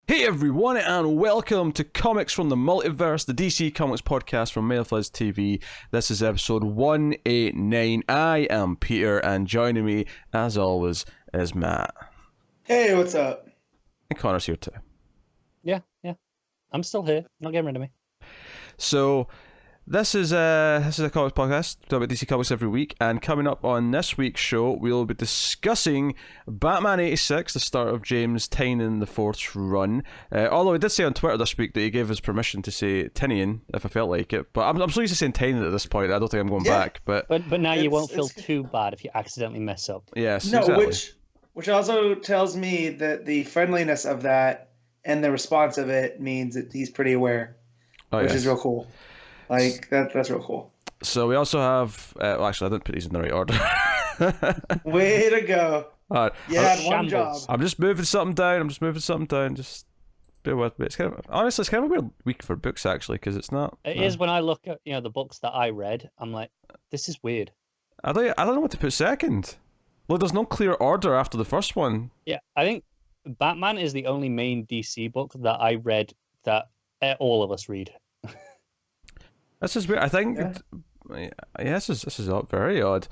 Hey everyone, and welcome to Comics from the Multiverse, the DC Comics podcast from Melo TV. This is episode 189. I am Peter, and joining me, as always, is Matt. Hey, what's up? And Connor's here too. Yeah. I'm still here. Not getting rid of me. So, this is a comics podcast, talk about DC Comics every week, and coming up on this week's show, we'll be discussing Batman 86, the start of James Tynion IV's run. Although he did say on Twitter this week that he gave us permission to say Tynion if I felt like it, but I'm so used to saying Tynion at this point, I don't think I'm going back. But now you won't feel too bad if you accidentally mess up. Yes, no, exactly. which also tells me that the friendliness of that and the response of it means that he's pretty aware, which is real cool. Like, that's real cool. So we also have... well, actually, I didn't put these in the right order. Way to go. All right. You had one job. I'm just moving something down. Just bear with me. It's honestly, it's kind of a weird week for books, actually, because it's not... It is when I look at the books that I read, I'm like, this is weird. I don't know what to put second. Look, there's no clear order after the first one. Yeah, I think Batman is the only main DC book that I read that all of us read. This is weird. I think... this is very odd.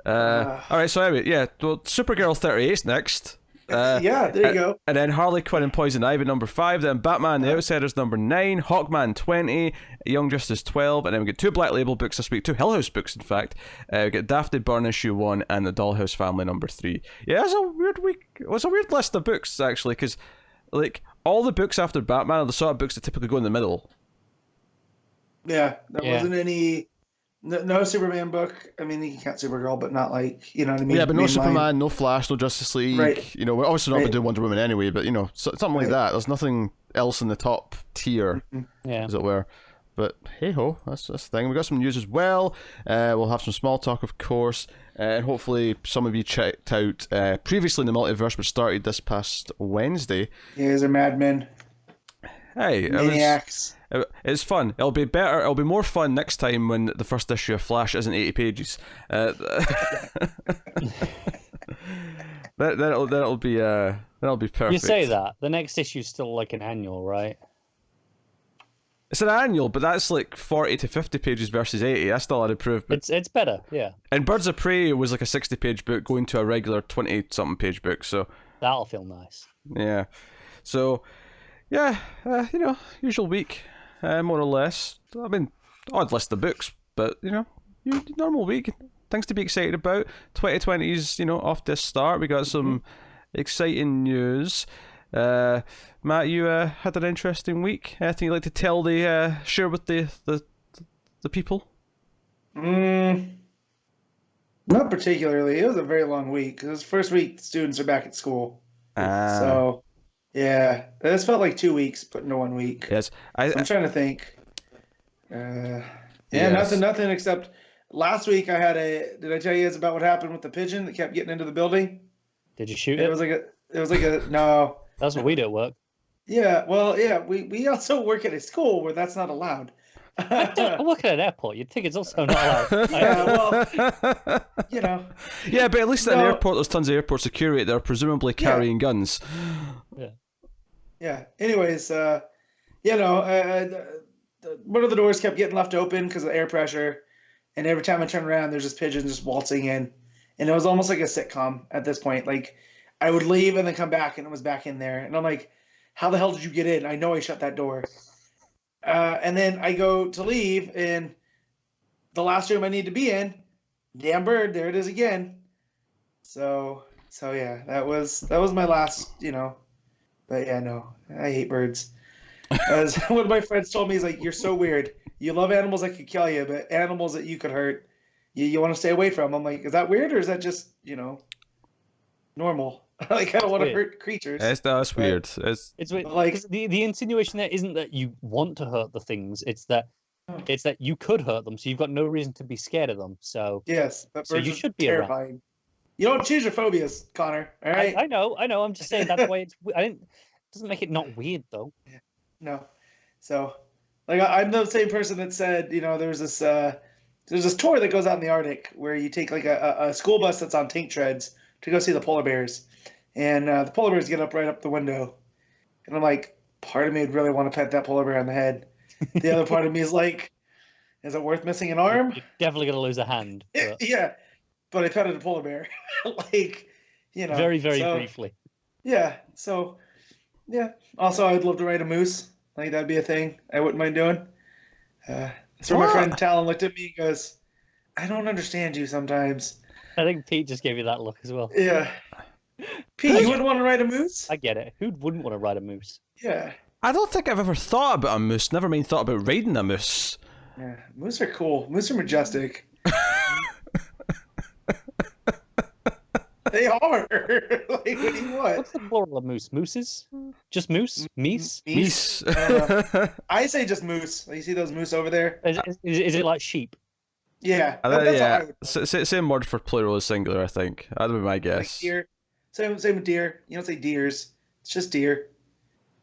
Alright, so anyway, well, Supergirl 38 is next. There you go. And then Harley, Quinn, and Poison Ivy number 5. Then Batman, The Outsiders number 9. Hawkman 20. Young Justice 12. And then we get 2 Black Label books this week. 2 Hill House books, in fact. We get Daphne, Byrne issue 1 and the Dollhouse family number 3. Yeah, it's a weird week. It was a weird list of books, actually, because like all the books after Batman are the sort of books that typically go in the middle. Yeah, there wasn't any... No Superman book. I mean, you can count Supergirl, but not like, you know what I mean? Yeah, but no Superman, no Flash, no Justice League. Right. You know, we're obviously not going to do Wonder Woman anyway, but, something like that. There's nothing else in the top tier, as it were. But hey-ho, that's the thing. We got some news as well. We'll have some small talk, of course. And hopefully some of you checked out previously in the Multiverse, which started this past Wednesday. You guys are madmen. Hey, Maniacs. It's fun. It'll be better. It'll be more fun next time when the first issue of Flash isn't 80 pages. That'll be perfect. You say that. The next issue's still like an annual, right? It's an annual, but that's like 40 to 50 pages versus 80. That's still an improvement. It's better, yeah. And Birds of Prey was like a 60-page book going to a regular 20-something page book. So that'll feel nice. Yeah. So. Yeah, usual week, more or less. I mean, odd list of books, but, normal week. Things to be excited about. 2020's, off this start. We got some exciting news. Matt, you had an interesting week. Anything you'd like to share with the people? Not particularly. It was a very long week. It was the first week students are back at school. So... yeah, this felt like 2 weeks put into 1 week. Yes, I'm trying to think. Nothing except last week I had did I tell you guys about what happened with the pigeon that kept getting into the building? Did you shoot it? It was like a no. That's what we do at work. Yeah, well, yeah, we also work at a school where that's not allowed. I work at an airport. You'd think it's also not allowed. Yeah, Yeah, but at least at an airport, there's tons of airport security that are presumably carrying guns. Yeah. Anyways, one of the doors kept getting left open because of air pressure, and every time I turned around, there's just pigeons just waltzing in, and it was almost like a sitcom at this point. Like, I would leave and then come back, and it was back in there, and I'm like, how the hell did you get in? I know I shut that door. And then I go to leave, and the last room I need to be in, damn bird, there it is again. So yeah, that was my last, But yeah, no, I hate birds. As one of my friends told me, he's like, you're so weird. You love animals that could kill you, but animals that you could hurt, you want to stay away from. I'm like, is that weird, or is that just, normal? Like, I don't want to hurt creatures. That's weird. It's weird. Like, the insinuation there isn't that you want to hurt the things. It's that you could hurt them, so you've got no reason to be scared of them. So yes, but so you should be terrifying. Around. You don't choose your phobias, Connor. All right. I know. I'm just saying that's the way it's. It doesn't make it not weird though. No. So, like, I'm the same person that said, there's this tour that goes out in the Arctic where you take like a school bus that's on tank treads to go see the polar bears, and the polar bears get up right up the window, And I'm like, part of me would really want to pet that polar bear on the head. The other part of me is like, is it worth missing an arm? You're definitely gonna lose a hand. But Yeah, but I petted a polar bear, like, very, very so, briefly. Yeah, so yeah. Also, I'd love to ride a moose. Like that'd be a thing I wouldn't mind doing. So my friend Talon looked at me and goes, "I don't understand you sometimes." I think Pete just gave you that look as well. Yeah. Pete, you wouldn't want to ride a moose? I get it. Who wouldn't want to ride a moose? Yeah. I don't think I've ever thought about a moose. Never mind thought about riding a moose. Yeah. Moose are cool. Moose are majestic. They are. Like, what do you want? What's the plural of moose? Mooses? Just moose? Meese? Meese. I say just moose. You see those moose over there? Is it like sheep? Yeah. Yeah. Same word for plural as singular, I think. That'd be my guess. Like deer. Same with deer. You don't say deers. It's just deer.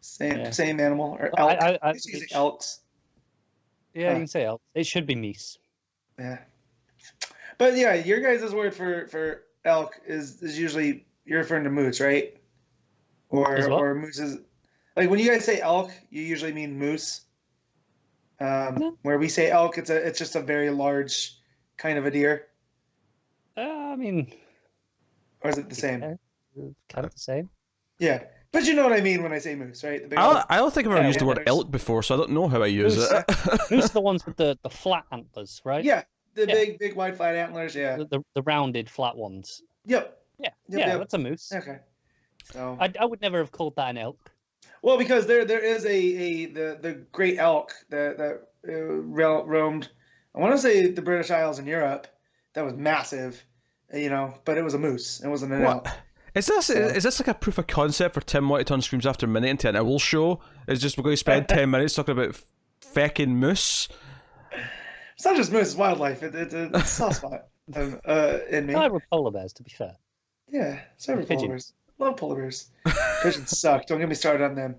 Same animal. Or elk. I used to say elks. Yeah, you can say elk. It should be meese. Yeah. But yeah, your guys' word for elk is usually you're referring to moose, right? Or mooses. Like when you guys say elk, you usually mean moose. Where we say elk, it's just a very large kind of a deer. I mean, or is it the same? Kind of the same. Yeah, but you know what I mean when I say moose, right? I don't think I've ever used the word elk before, so I don't know how I use it. Moose are the ones with the flat antlers, right? Yeah, the big wide flat antlers. Yeah, the rounded flat ones. Yep. Yeah, that's a moose. Okay. So I would never have called that an elk. Well, because there is the great elk that roamed. I want to say the British Isles in Europe. That was massive, but it was a moose. It wasn't an elk. Is this like a proof of concept for Tim White on Screams After Midnight into an owl show? Is just we're going to spend 10 minutes talking about feckin' moose? It's not just moose; it's wildlife. It's a soft spot in me. I love polar bears, to be fair. Yeah, so do polar bears. Love polar bears. Pigeons suck. Don't get me started on them.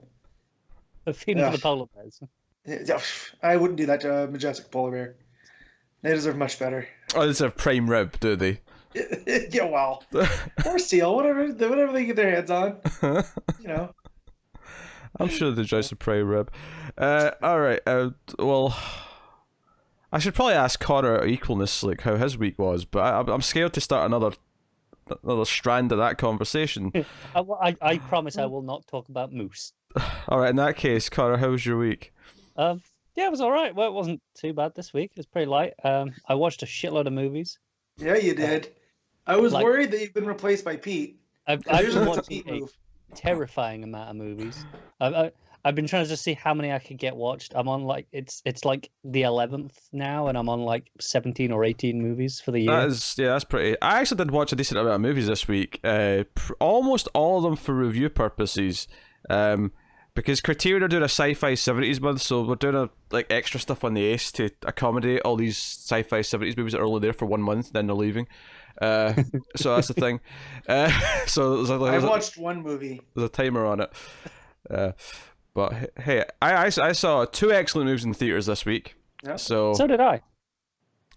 A feeding for the polar bears. Yeah, I wouldn't do that to a majestic polar bear. They deserve much better. Oh, they deserve prime rib, do they? Yeah, well, or seal, whatever they get their hands on. I'm sure they deserve some prime rib. All right. Well, I should probably ask Connor at Equalness like how his week was, but I'm scared to start another strand of that conversation. I promise I will not talk about moose. All right, in that case, Connor, how was your week? Yeah, it was all right. Well, it wasn't too bad this week. It was pretty light. I watched a shitload of movies. Yeah, you did. I was worried that you've been replaced by Pete. I've been watching a terrifying amount of movies. I've been trying to just see how many I could get watched. I'm on it's like the 11th now, and I'm on like 17 or 18 movies for the year. That's pretty. I actually did watch a decent amount of movies this week. Almost all of them for review purposes. Because Criterion are doing a sci-fi 70s month, so we're doing extra stuff on the Ace to accommodate all these sci-fi 70s movies that are only there for 1 month, then they're leaving. So that's the thing. So I've watched one movie. There's a timer on it. But hey, I saw 2 excellent movies in theaters this week. Yeah. So did I.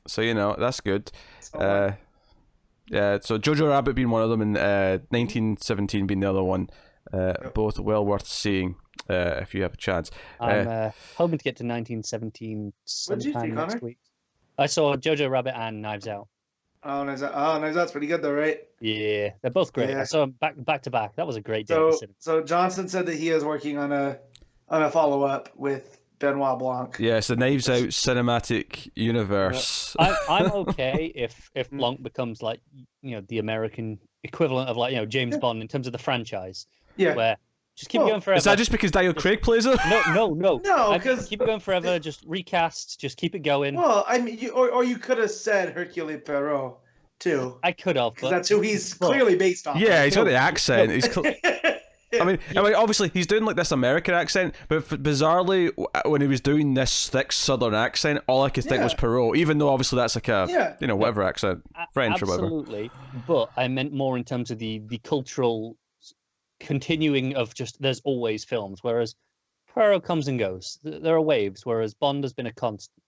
So that's good. Yeah. So Jojo Rabbit being one of them, and 1917 being the other one. Both well worth seeing if you have a chance. I'm hoping to get to 1917 sometime next week. I saw Jojo Rabbit and Knives Out. Oh, Knives Out's pretty good though, right? Yeah, they're both great. Yeah. I saw them back to back. That was a great day. So Johnson said that he is working on a follow-up with Benoit Blanc. Yes, the Knives Out cinematic universe. I'm okay if Blanc becomes the American equivalent of James Bond in terms of the franchise. Yeah. Where just keep it going forever. Is that just because Daniel Craig plays it? No. No, because keep it going forever. Just recast. Just keep it going. Well, I mean, or you could have said Hercule Poirot too. I could have, because that's who he's clearly based on. Yeah, he's got the accent. He's. I mean, obviously he's doing this American accent, but bizarrely, when he was doing this thick Southern accent, all I could think was Poirot. Even though obviously that's whatever accent, French or whatever. Absolutely, but I meant more in terms of the cultural continuing of just there's always films, whereas Poirot comes and goes. There are waves, whereas Bond has been a constant.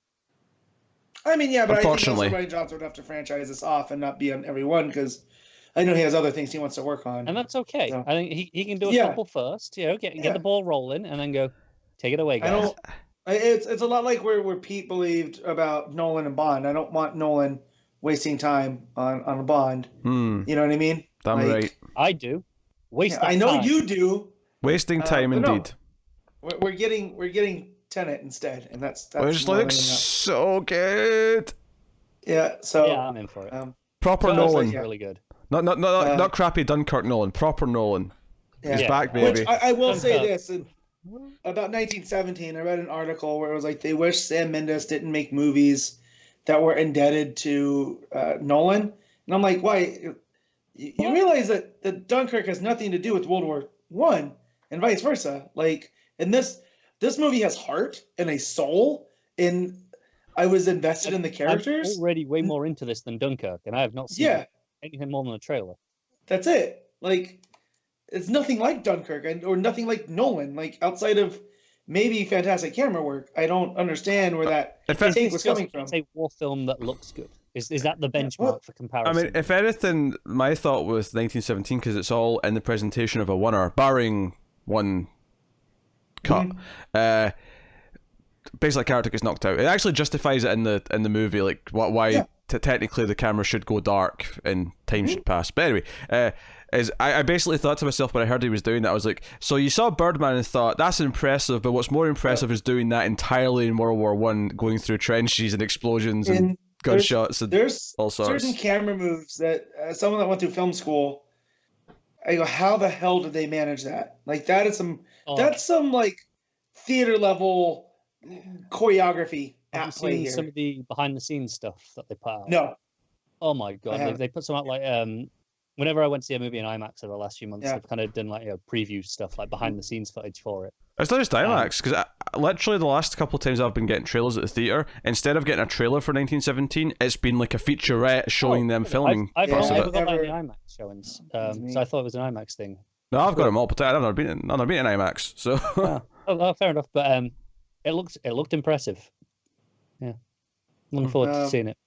I mean, yeah, but unfortunately, I think Rian Johnson would have to franchise this off and not be on every one because I know he has other things he wants to work on. And that's okay. So, I think he can do a couple first, get the ball rolling, and then go, take it away, guys. It's a lot like where Pete believed about Nolan and Bond. I don't want Nolan wasting time on a Bond. You know what I mean? Damn right. I do. I know you do. Wasting time indeed. No, we're getting Tenet instead, and that's which looks so good. Yeah, so yeah, I'm in for it. Proper Nolan, really good. Not crappy Dunkirk Nolan. Proper Nolan. He's back, baby. Which I will say this about 1917. I read an article where it was like they wish Sam Mendes didn't make movies that were indebted to Nolan, and I'm like, why? You realize that Dunkirk has nothing to do with World War I, and vice versa. Like, and this movie has heart and a soul, and I was invested in the characters. I'm already way more into this than Dunkirk, and I have not seen anything more than a trailer. That's it. Like, it's nothing like Dunkirk, or nothing like Nolan. Like, outside of maybe fantastic camera work, I don't understand where that take was coming from. It's a war film that looks good. Is that the benchmark for comparison? I mean, if anything, my thought with 1917, because it's all in the presentation of a winner, barring one cut. Basically, a character gets knocked out. It actually justifies it in the movie, like why technically the camera should go dark and time should pass. But anyway, I basically thought to myself when I heard he was doing that, I was like, so you saw Birdman and thought that's impressive, but what's more impressive is doing that entirely in World War I, going through trenches and explosions and gunshots and all sorts. Certain camera moves that someone that went through film school, I go, how the hell did they manage that? Like, that is that's some like theater level choreography at play here. Some of the behind the scenes stuff that they put out. No. Oh my god, they put some out like whenever I went to see a movie in IMAX over the last few months, they've kind of done like preview stuff, like behind the scenes footage for it. It's not just IMAX, because literally the last couple of times I've been getting trailers at the theater, instead of getting a trailer for 1917, it's been like a featurette showing them filming. I've got like the IMAX showings, so I thought it was an IMAX thing. No, I've got them all, but I've never been in IMAX, so... Oh, fair enough, but it looked impressive. Yeah. Looking forward to seeing it.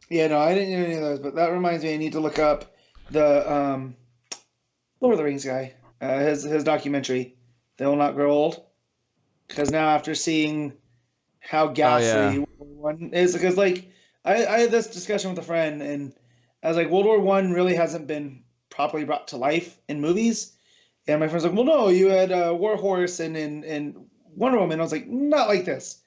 Yeah, no, I didn't do any of those, but that reminds me I need to look up the Lord of the Rings guy, his documentary, They Will Not Grow Old. Because now after seeing how ghastly World War I is, because like I had this discussion with a friend, and I was like, World War I really hasn't been properly brought to life in movies. And my friend's like, well, no, you had War Horse and Wonder Woman. I was like, not like this.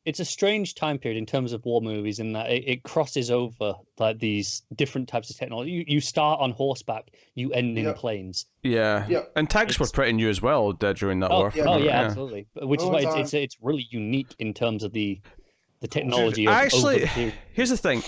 It's a strange time period in terms of war movies in that it crosses over like these different types of technology. You start on horseback, you end in planes. Yeah. And tanks were pretty new as well during that war. Absolutely. Which is why it's really unique in terms of the technology. Actually, here's the thing.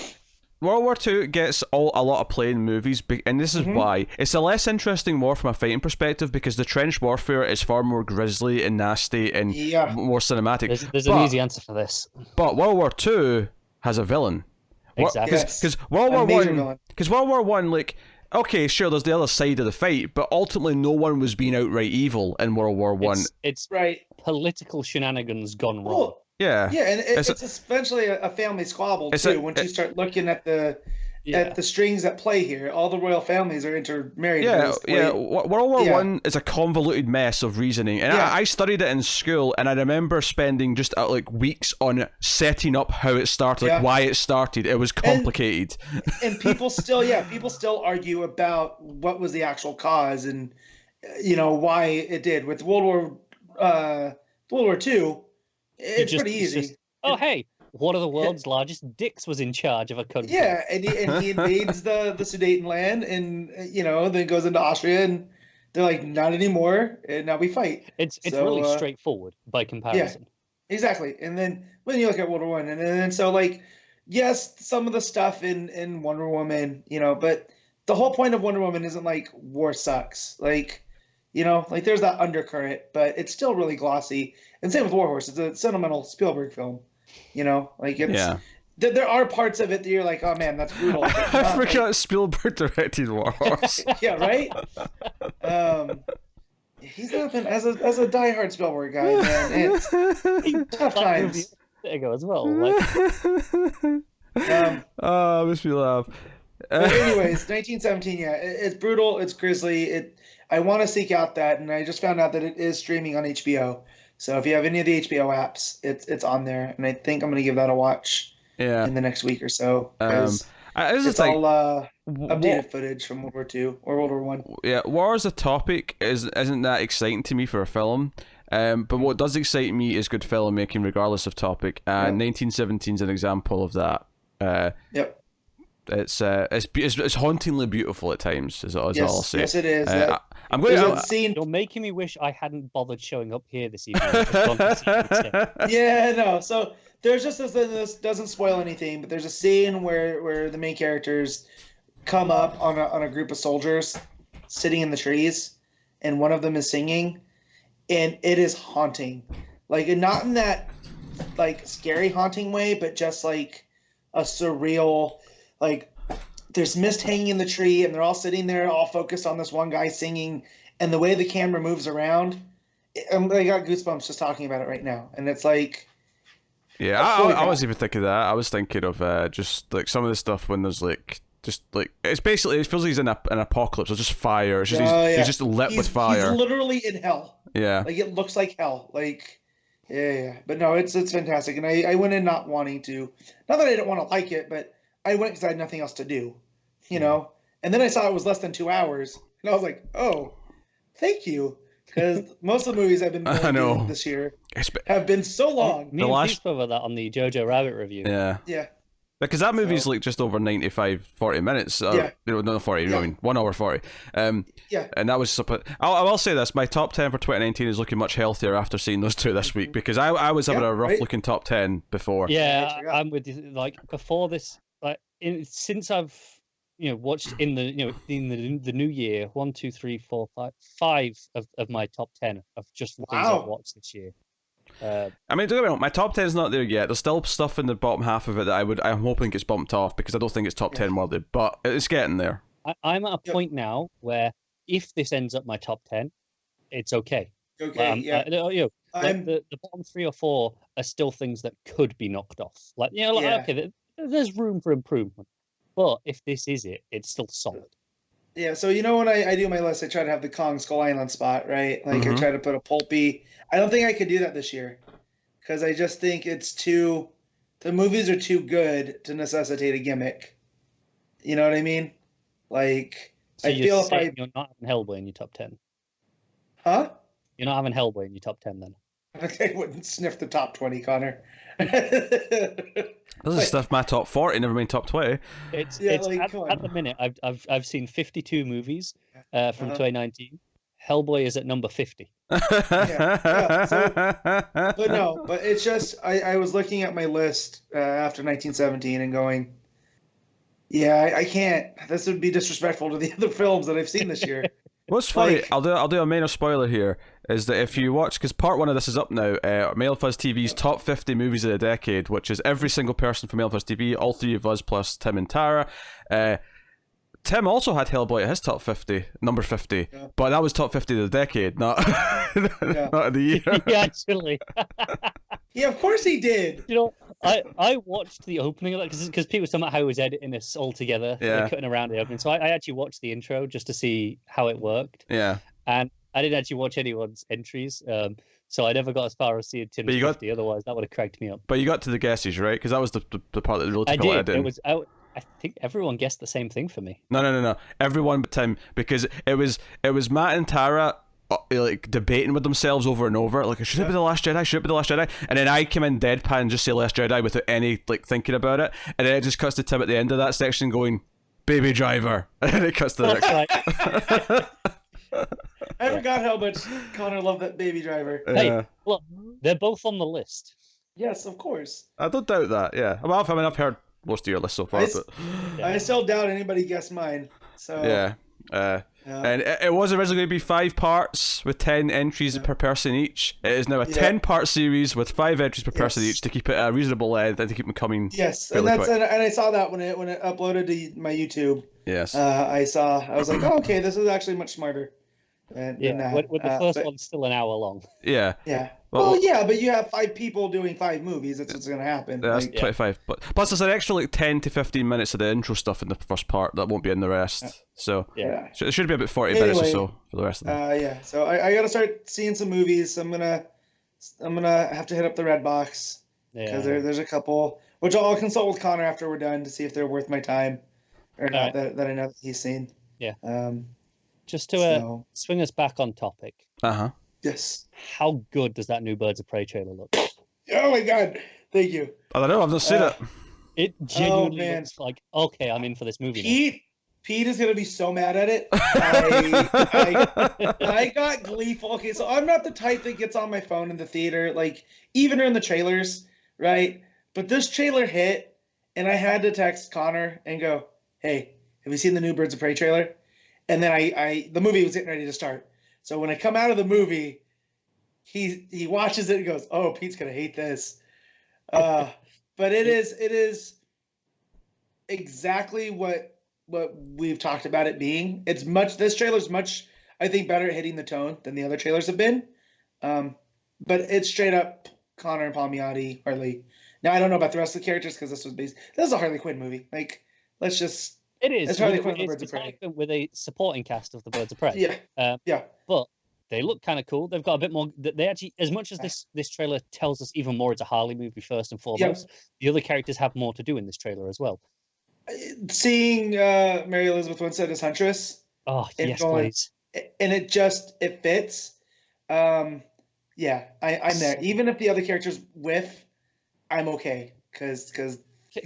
World War II gets a lot of play in movies, and this is why. It's a less interesting war from a fighting perspective because the trench warfare is far more grisly and nasty and more cinematic. There's an easy answer for this. But World War II has a villain. Exactly. Because World War I, like, okay, sure, there's the other side of the fight, but ultimately no one was being outright evil in World War I. It's political shenanigans gone wrong. Well, and it's essentially a family squabble too. Once you start looking at the strings at play here, all the royal families are intermarried. World War I is a convoluted mess of reasoning, and I studied it in school, and I remember spending just like weeks on setting up how it started, like why it started. It was complicated, and people still argue about what was the actual cause and why it did. With World War II. It's pretty easy. Hey, one of the world's largest dicks was in charge of a country. Yeah, and he invades the Sudetenland, and then goes into Austria, and they're like, not anymore, and now we fight. It's really straightforward by comparison. Yeah, exactly. And then when you look at Wonder Woman, and then so like, yes, some of the stuff in Wonder Woman, but the whole point of Wonder Woman isn't like war sucks, like. Like there's that undercurrent, but it's still really glossy. And same with War Horse. It's a sentimental Spielberg film. Like it's there are parts of it that you're like, oh man, that's brutal. I forgot Spielberg directed War Horse. Yeah, right. He's not been as a diehard Spielberg guy, man. It's tough times. There you go as well. Makes me laugh. But anyways, 1917. Yeah, it's brutal. It's grisly. I want to seek out that, and I just found out that it is streaming on HBO. So if you have any of the HBO apps, it's on there, and I think I'm gonna give that a watch. Yeah. In the next week or so, It's all updated footage from World War II or World War One. Yeah, war as a topic isn't that exciting to me for a film. But what does excite me is good filmmaking, regardless of topic. And 1917 is an example of that. Yep. It's hauntingly beautiful at times. Is all I'll say. Yes, it is. I'm going to scene. You're making me wish I hadn't bothered showing up here this evening. I've just gone to see it instead. Yeah, no. So there's just this doesn't spoil anything, but there's a scene where the main characters come up on a group of soldiers sitting in the trees, and one of them is singing, and it is haunting, like not in that like scary haunting way, but just like a surreal, like there's mist hanging in the tree, and they're all sitting there, all focused on this one guy singing, and the way the camera moves around, I got goosebumps just talking about it right now, and it's like. Yeah, I was even thinking that. I was thinking of just like some of the stuff when there's like just like it feels like he's in an apocalypse. It's just fire. It's just he's just lit with fire. He's literally in hell. Yeah, like it looks like hell. Like yeah. But no, it's fantastic, and I went in not wanting to. Not that I didn't want to like it, but I went because I had nothing else to do, you know. And then I saw it was less than 2 hours, and I was like, oh, thank you. Because most of the movies I've been doing this year have been so long. Me and Pete spoke about that on the Jojo Rabbit review. Yeah. Because that movie's like just over 40 minutes. No, 40. I mean, 1 hour 40. And that was. I will say this: my top 10 for 2019 is looking much healthier after seeing those two this week. Because I was having a rough looking top 10 before. Yeah, I'm with you. Like before this, since I've watched in the new year, 1, 2, 3, 4, 5 of my top 10 of just the things I've watched this year. I mean, don't get me wrong, my top 10 is not there yet. There's still stuff in the bottom half of it that I'm hoping gets bumped off because I don't think it's top 10 worthy, but it's getting there. I'm at a point now where if this ends up my top 10, it's okay. Okay, the bottom 3 or 4 are still things that could be knocked off. Okay, there's room for improvement. But if this is it, it's still solid. Yeah, so when I do my list, I try to have the Kong Skull Island spot, right? Like I try to put a pulpy. I don't think I could do that this year because I just think the movies are too good to necessitate a gimmick. You know what I mean? Like, so you're not having Hellboy in your top 10? Huh? You're not having Hellboy in your top 10 then? I wouldn't sniff the top 20, Connor. This is stuff my top 40, never mind top 20. At the minute, I've seen 52 movies from 2019. Hellboy is at number 50. But it's just I was looking at my list after 1917 and going, I can't. This would be disrespectful to the other films that I've seen this year. What's funny, I'll do a minor spoiler here, is that if you watch, because part 1 of this is up now, Male Fuzz TV's top 50 movies of the decade, which is every single person from Male Fuzz TV, all 3 of us plus Tim and Tara. Tim also had Hellboy at his top 50, number 50, but that was top 50 of the decade, not not of the year. Yeah, actually. Yeah, of course he did. I watched the opening of that because Pete was talking about how he was editing this all together, cutting around the opening. So I actually watched the intro just to see how it worked. Yeah. And I didn't actually watch anyone's entries, so I never got as far as seeing Tim's 50. Otherwise, that would have cracked me up. But you got to the guesses, right? Because that was the part that really took a lot of editing. I think everyone guessed the same thing for me. No. Everyone but Tim, because it was Matt and Tara like debating with themselves over and over, like, should it be the Last Jedi? Should it be the Last Jedi? And then I come in deadpan and just say Last Jedi without any like thinking about it, and then it just cuts to Tim at the end of that section going, Baby Driver, and then it cuts to the next. Right. I forgot how much Connor loved that Baby Driver. Hey, look, they're both on the list. Yes, of course. I don't doubt that. Yeah, well, I've heard most of your list so far, but I still doubt anybody guessed mine. So yeah. And it was originally going to be 5 parts with 10 entries per person each. It is now a 10-part series with 5 entries per person each to keep it a reasonable length and to keep them coming. Yes, and I saw that when it uploaded to my YouTube. Yes, I was like, oh, okay, this is actually much smarter. With the first one still an hour long. Yeah. Yeah. Well, yeah, but you have 5 people doing 5 movies. That's what's gonna happen. That's Like, 25. But plus, there's an extra like 10 to 15 minutes of the intro stuff in the first part that won't be in the rest. So yeah. it should be about 40 minutes or Anyway, so for the rest of them. Yeah. So I gotta start seeing some movies. I'm gonna have to hit up the Red Box because there's a couple, which I'll consult with Connor after we're done to see if they're worth my time or not. That I know that he's seen. Yeah. Just to swing us back on topic. Yes. How good does that new Birds of Prey trailer look? Oh my god! Thank you. I don't know. I've not seen it. It genuinely looks like, okay, I'm in for this movie. Pete is gonna be so mad at it. I got gleeful. Okay, so I'm not the type that gets on my phone in the theater, like even during the trailers, right? But this trailer hit, and I had to text Connor and go, "Hey, have you seen the new Birds of Prey trailer?" And then the movie was getting ready to start. So when I come out of the movie, he watches it and goes, "Oh, Pete's gonna hate this." But it is exactly what we've talked about it being. This trailer's much, I think, better at hitting the tone than the other trailers have been. But it's straight up Connor and Palmiotti, Harley. Now I don't know about the rest of the characters because this is a Harley Quinn movie. Like, let's just. It is. It's Harley Quinn and the Birds of Prey. With a supporting cast of the Birds of Prey. Yeah. But they look kind of cool. They've got a bit more. They actually, as much as this trailer tells us even more, it's a Harley movie first and foremost. The other characters have more to do in this trailer as well. Seeing Mary Elizabeth Winstead as Huntress. Oh yes, please. And it fits. I'm there. Even if the other characters whiff, I'm okay because.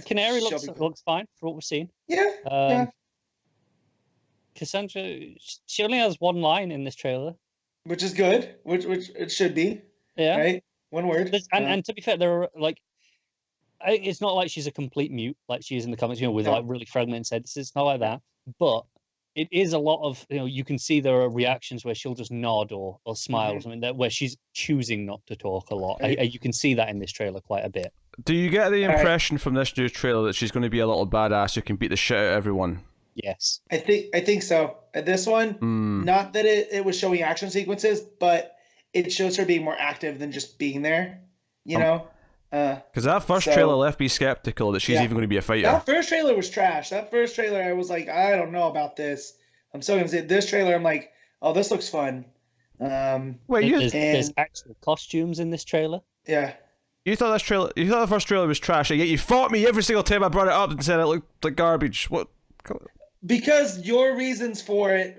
Canary looks fine for what we're seeing. Yeah. Cassandra, she only has one line in this trailer, which is good. Which it should be. Yeah. Right. One word. And to be fair, there are like, it's not like she's a complete mute like she is in the comics. With like really fragmented sentences. It's not like that, but it is a lot of you can see there are reactions where she'll just nod or smile or something where she's choosing not to talk a lot. You can see that in this trailer quite a bit. Do you get the impression from this new trailer that she's going to be a little badass who can beat the shit out of everyone? Yes. I think so. This one, not that it was showing action sequences, but it shows her being more active than just being there, you know? Because that first trailer left me skeptical that she's even going to be a fighter. That first trailer was trash. That first trailer, I was like, I don't know about this. I'm still going to say this trailer, I'm like, oh, this looks fun. There's actual costumes in this trailer. Yeah. You thought the first trailer was trash, and yet you fought me every single time I brought it up and said it looked like garbage. What? Because your reasons for it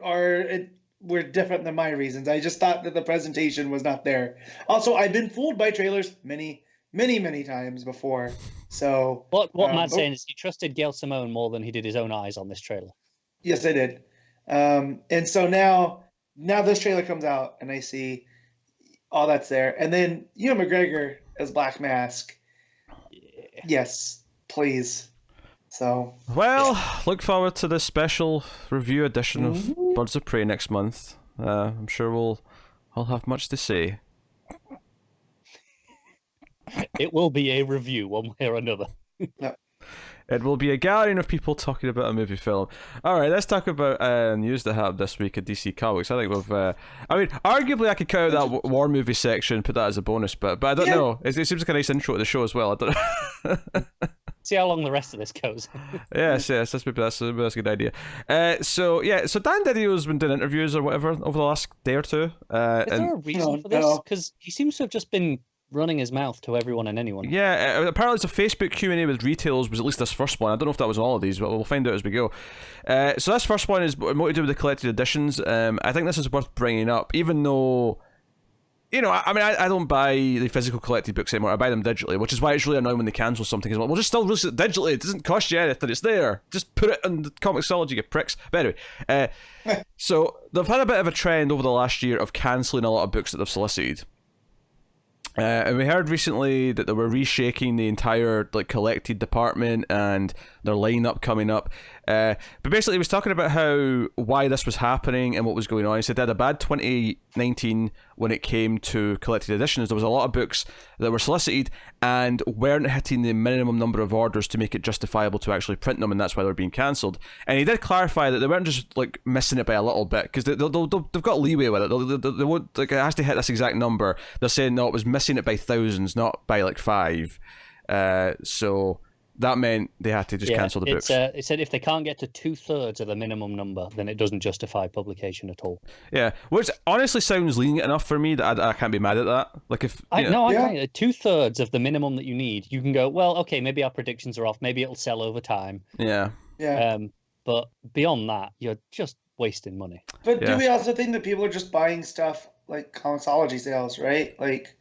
were different than my reasons. I just thought that the presentation was not there. Also, I've been fooled by trailers many times before. So what Matt's saying is he trusted Gail Simone more than he did his own eyes on this trailer. Yes, I did. And so now this trailer comes out and I see all that's there, and then Ewan McGregor as Black Mask. Yeah. Yes, please. So look forward to this special review edition of Birds of Prey next month. I'm sure I'll have much to say. It will be a review one way or another. No. It will be a gathering of people talking about a movie film. All right, let's talk about news that happened this week at DC Comics. I think arguably I could cut out that war movie section and put that as a bonus, but I don't know. It seems like a nice intro to the show as well. I don't know. See how long the rest of this goes. yes, that's a good idea. So Dan Didio's been doing interviews or whatever over the last day or two. Is there a reason for this? Because he seems to have just been running his mouth to everyone and anyone. Yeah, apparently it's a Facebook Q&A with retailers was at least this first one. I don't know if that was all of these, but we'll find out as we go. So this first one is more to do with the collected editions. I think this is worth bringing up, even though, I don't buy the physical collected books anymore. I buy them digitally, which is why it's really annoying when they cancel something. We'll just still release it digitally. It doesn't cost you anything. It's there. Just put it in the Comixology, you pricks. But anyway, so they've had a bit of a trend over the last year of cancelling a lot of books that they've solicited. And we heard recently that they were reshaking the entire collected department and their lineup coming up. But basically, he was talking about why this was happening and what was going on. He said they had a bad 2019 when it came to collected editions. There was a lot of books that were solicited and weren't hitting the minimum number of orders to make it justifiable to actually print them, and that's why they're being cancelled. And he did clarify that they weren't just like missing it by a little bit, because they've got leeway with it. They won't, like, it has to hit this exact number. They're saying no, it was missing it by thousands, not by like 5. So that meant they had to just cancel the books. It said if they can't get to 2/3 of the minimum number, then it doesn't justify publication at all. Yeah, which honestly sounds lenient enough for me that I can't be mad at that. Like if I can't. 2/3 of the minimum that you need, you can go, well, okay, maybe our predictions are off, maybe it'll sell over time. Yeah. But beyond that, you're just wasting money. But do we also think that people are just buying stuff like Comixology sales, right? Like,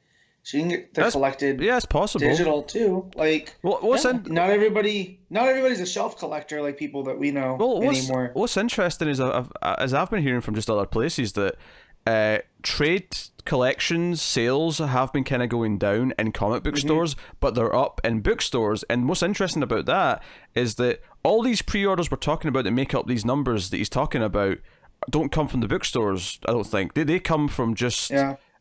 so you can get the collected. Yeah, it's possible. Digital too. Like, not everybody's a shelf collector like people that we know anymore. What's interesting is I've been hearing from just other places that trade collections sales have been kind of going down in comic book stores, but they're up in bookstores. And what's interesting about that is that all these pre-orders we're talking about that make up these numbers that he's talking about don't come from the bookstores. I don't think they come from just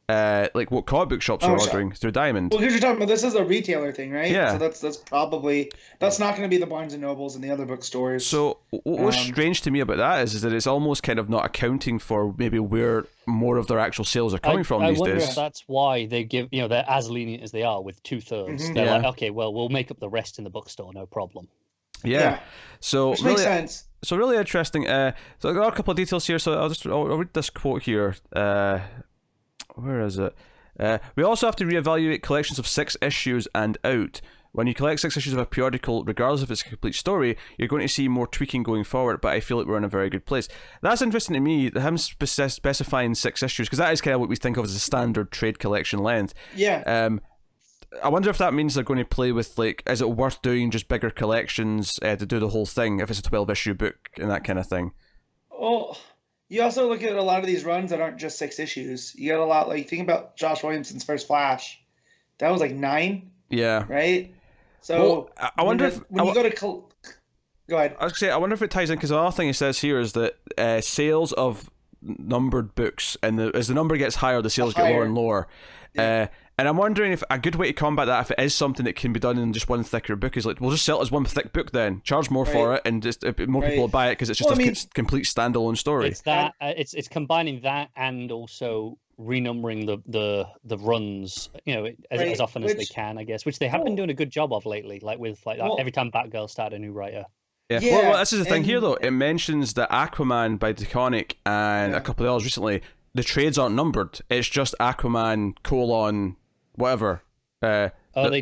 like what comic book shops are ordering through Diamond. Well, because you're talking about this is a retailer thing, right? Yeah. So that's not going to be the Barnes and Nobles and the other bookstores. So what's strange to me about that is that it's almost kind of not accounting for maybe where more of their actual sales are coming from these days. I wonder if that's why they give, they're as lenient as they are with 2/3. They're like, okay, well, we'll make up the rest in the bookstore, no problem. Yeah. So which makes sense. So really interesting. So I got a couple of details here. So I'll read this quote here. Where is it? We also have to reevaluate collections of 6 issues and out. When you collect 6 issues of a periodical, regardless if it's a complete story, you're going to see more tweaking going forward, but I feel like we're in a very good place. That's interesting to me, him specifying 6 issues, because that is kind of what we think of as a standard trade collection length. Yeah. I wonder if that means they're going to play with, like, is it worth doing just bigger collections to do the whole thing, if it's a 12-issue book and that kind of thing? Oh, you also look at a lot of these runs that aren't just 6 issues. You got a lot, like, think about Josh Williamson's first Flash. That was like 9. Yeah. Right? So, I wonder when you go to... Go ahead. I was going to say, I wonder if it ties in, because the other thing it says here is that sales of numbered books, and as the number gets higher, the sales get lower and lower. Yeah. And I'm wondering if a good way to combat that, if it is something that can be done in just one thicker book, is like, we'll just sell it as one thick book then, charge more for it, and just more people will buy it because it's just a complete standalone story. It's that it's combining that and also renumbering the runs, as often as they can, I guess, which they have been doing a good job of lately. Like with every time Batgirl started a new writer. Yeah. Well, this is the thing here though. It mentions that Aquaman by DeConnick and a couple of others recently, the trades aren't numbered. It's just Aquaman : whatever. They're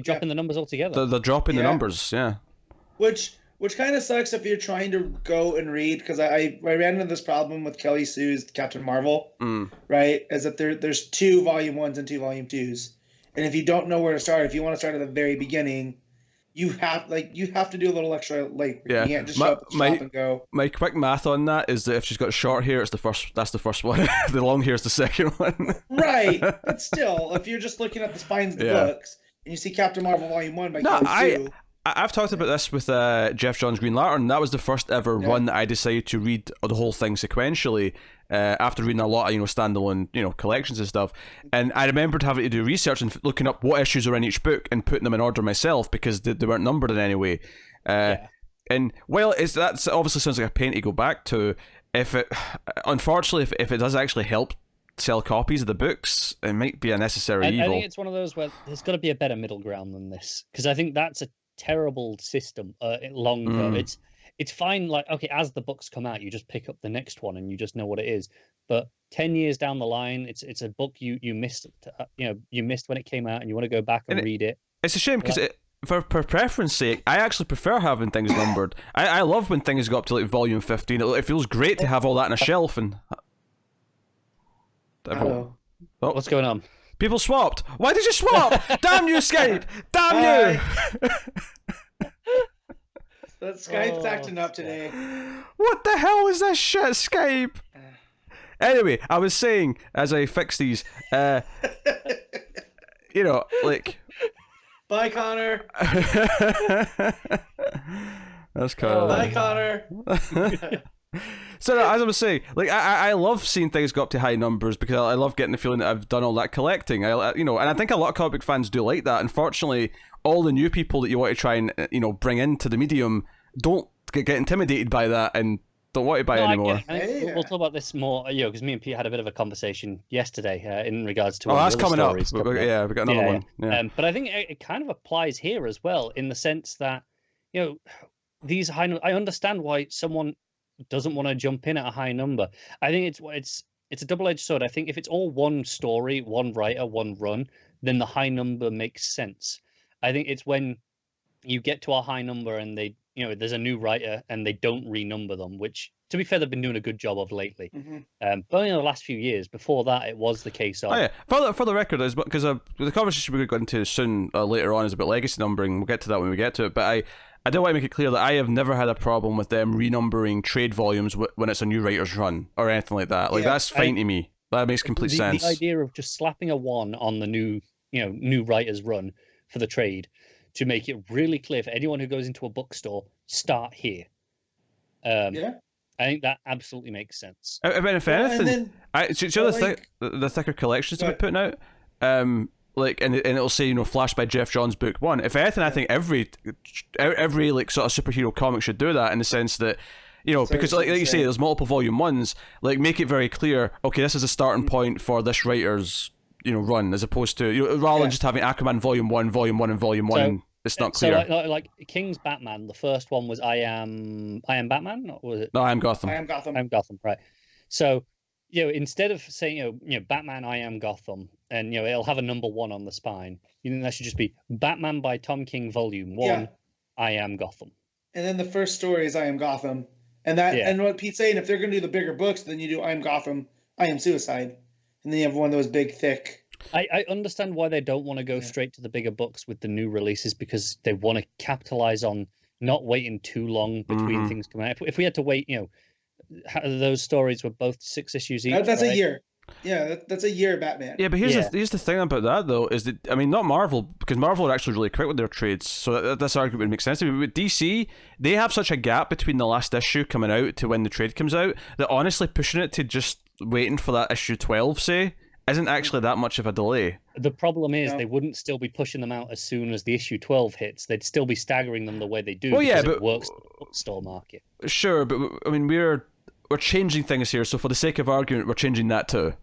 dropping the numbers altogether. They're dropping the numbers, Which kind of sucks if you're trying to go and read, because I ran into this problem with Kelley Sue's Captain Marvel, right? Is that there's 2 volume 1s and 2 volume 2s, and if you don't know where to start, if you want to start at the very beginning, you have to do a little extra. Like, you can't just show up at the shop and go. My quick math on that is that if she's got short hair, that's the first one. The long hair is the second one. Right, but still, if you're just looking at the spines of the books and you see Captain Marvel Volume 1 by Kelley Sue. I've talked about this with Jeff Johns' Green Lantern. That was the first ever one that I decided to read the whole thing sequentially after reading a lot of standalone collections and stuff. And I remembered having to do research and looking up what issues are in each book and putting them in order myself because they weren't numbered in any way. And while that obviously sounds like a pain to go back to, unfortunately if it does actually help sell copies of the books, it might be a necessary evil. I think it's one of those where there's got to be a better middle ground than this, because I think that's a terrible system long term. It's fine, like, okay, as the books come out you just pick up the next one and you just know what it is, but 10 years down the line it's a book you missed you missed when it came out and you want to go back and read it. It's a shame because for preference sake, I actually prefer having things numbered. I love when things go up to like volume 15. It feels great to have all that on a shelf. And what's going on? People swapped. Why did you swap? Damn you, Skype! Damn you! That Skype's acting up today. What the hell is this shit, Skype? Anyway, I was saying, as I fix these, like... Bye, Connor. That's Hi, Connor. Connor. So as I was saying, like I love seeing things go up to high numbers because I love getting the feeling that I've done all that collecting. And I think a lot of comic book fans do like that. Unfortunately, all the new people that you want to try and bring into the medium don't get intimidated by that and don't want to buy anymore. I think we'll talk about this more, because me and Pete had a bit of a conversation yesterday in regards to that's coming up. Yeah, we got another one. Yeah. But I think it kind of applies here as well, in the sense that these high. I understand why someone doesn't want to jump in at a high number. I think it's a double-edged sword. I think if it's all one story, one writer, one run, then the high number makes sense. I think it's when you get to a high number and they, there's a new writer and they don't renumber them, which, to be fair, they've been doing a good job of lately. But in the last few years, before that, it was the case of. Oh yeah, for the record, because the conversation we're going to go into soon later on is about legacy numbering. We'll get to that when we get to it, but I do want to make it clear that I have never had a problem with them renumbering trade volumes when it's a new writer's run or anything like that. Like that's fine to me. That makes complete sense. The idea of just slapping a 1 on the new writer's run for the trade to make it really clear for anyone who goes into a bookstore, start here. I think that absolutely makes sense. I mean, if anything, the thicker collections that we're putting out, and it'll say Flash by Jeff Johns book 1. If anything, I think every like sort of superhero comic should do that, in the sense that because like you say, there's multiple volume 1s. Like, make it very clear. Okay, this is a starting point for this writer's run, as opposed to rather than just having Aquaman volume 1, and volume 1. And it's not clear. So like King's Batman, the first one was I am Batman, or was it? No, I am Gotham. I am Gotham, right. So instead of saying Batman, I am Gotham, and it'll have a number 1 on the spine, that should just be Batman by Tom King volume 1, I am Gotham. And then the first story is I am Gotham. And and what Pete's saying, if they're going to do the bigger books, then you do I am Gotham, I am Suicide. And then you have one of those big, thick. I understand why they don't want to go straight to the bigger books with the new releases, because they want to capitalize on not waiting too long between things coming out. If we had to wait, those stories were both 6 issues each. That's a year. Yeah, that's a year Batman. Yeah, but here's the thing about that, though, is that, I mean, not Marvel, because Marvel are actually really quick with their trades, so this argument would make sense to me. But with DC, they have such a gap between the last issue coming out to when the trade comes out, that honestly pushing it to just waiting for that issue 12, say, isn't actually that much of a delay. The problem is they wouldn't still be pushing them out as soon as the issue 12 hits. They'd still be staggering them the way they do, but it works in the bookstore market. Sure, but I mean, we're changing things here, so for the sake of argument, we're changing that too.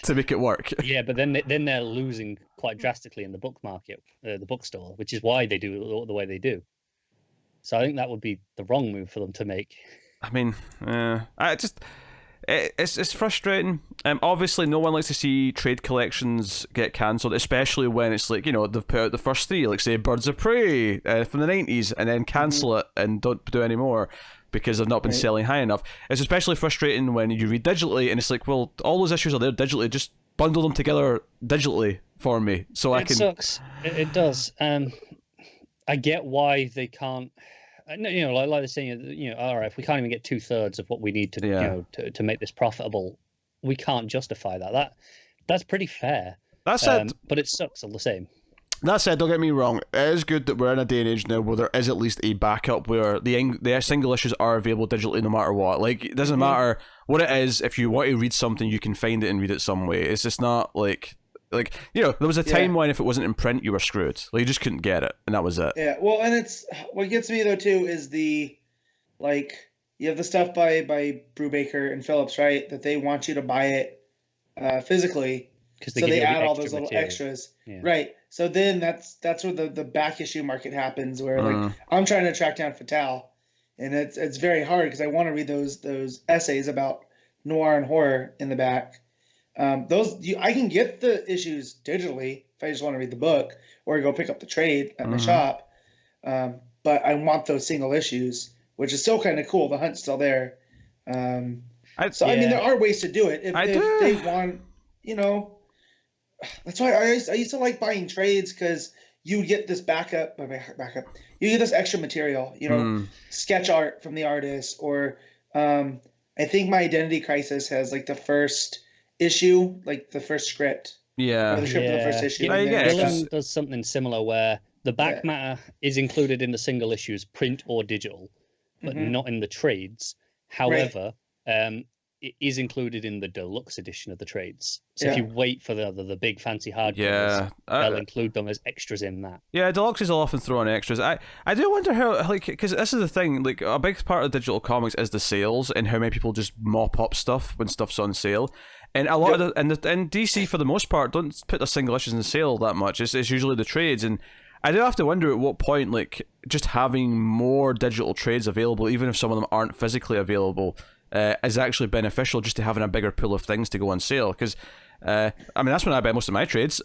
To make it work. Yeah, but then they're losing quite drastically in the book market, the bookstore, which is why they do the way they do. So I think that would be the wrong move for them to make. I mean, it's frustrating. Obviously, no one likes to see trade collections get cancelled, especially when it's like, they've put out the first 3, like say Birds of Prey from the 90s, and then cancel it and don't do any more because they've not been selling high enough. It's especially frustrating when you read digitally and it's like, well, all those issues are there digitally, just bundle them together digitally for me so I can... It sucks. It does. I get why they can't... like they're saying, all right, if we can't even get 2/3 of what we need to, to make this profitable, we can't justify that. That's pretty fair. That's it. But it sucks all the same. That said, don't get me wrong, it is good that we're in a day and age now where there is at least a backup where the single issues are available digitally no matter what. Like, it doesn't matter what it is, if you want to read something, you can find it and read it some way. It's just not like there was a time when if it wasn't in print, you were screwed. Like, you just couldn't get it, and that was it. Yeah, well, and it's, what gets me though too is you have the stuff by Brubaker and Phillips, right, that they want you to buy it physically, so they add all those little extras, right? So then that's where the back issue market happens, where like I'm trying to track down Fatale, and it's very hard because I want to read those essays about noir and horror in the back. I can get the issues digitally if I just want to read the book or go pick up the trade at my shop, but I want those single issues, which is still kind of cool. The hunt's still there. I mean, there are ways to do it if they want, That's why I used to like buying trades, because you would get this backup. You get this extra material, sketch art from the artist, or I think My Identity Crisis has like the first issue, like the first script. Yeah. Or the script of the first issue. Villain does something similar where The back matter is included in the single issues, print or digital, but not in the trades. However, it is included in the deluxe edition of the trades. So if you wait for the big fancy hardcovers, they'll include them as extras in that. Yeah, deluxes will often throw in extras. I do wonder how, like, because this is the thing, like, a big part of digital comics is the sales and how many people just mop up stuff when stuff's on sale. And a lot of and DC for the most part don't put their single issues in sale that much. It's usually the trades, and I do have to wonder at what point, like, just having more digital trades available, even if some of them aren't physically available, is actually beneficial, just to having a bigger pool of things to go on sale. Because I mean, that's when I buy most of my trades,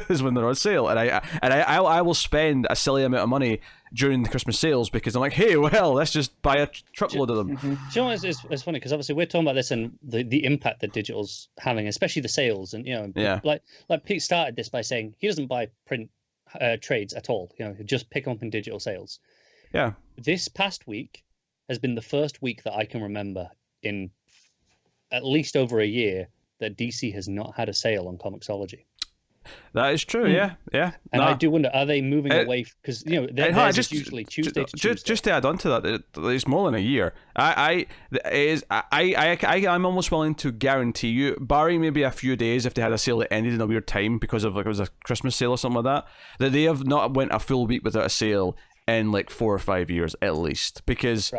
is when they're on sale, and I will spend a silly amount of money during the Christmas sales because I'm like, hey, well, let's just buy a truckload of them. Do you know what, it's funny because obviously we're talking about this and the impact that digital's having, especially the sales, and like Pete started this by saying he doesn't buy print trades at all. Just pick them up in digital sales. Yeah. This past week has been the first week that I can remember in at least over a year that DC has not had a sale on Comicsology. That is true, yeah. And I do wonder, are they moving away? Because theirs is usually Tuesday to Tuesday. Just to add on to that, it's more than a year. I'm almost willing to guarantee you, barring maybe a few days if they had a sale that ended in a weird time because of, like, it was a Christmas sale or something like that they have not went a full week without a sale in like 4 or 5 years at least. Because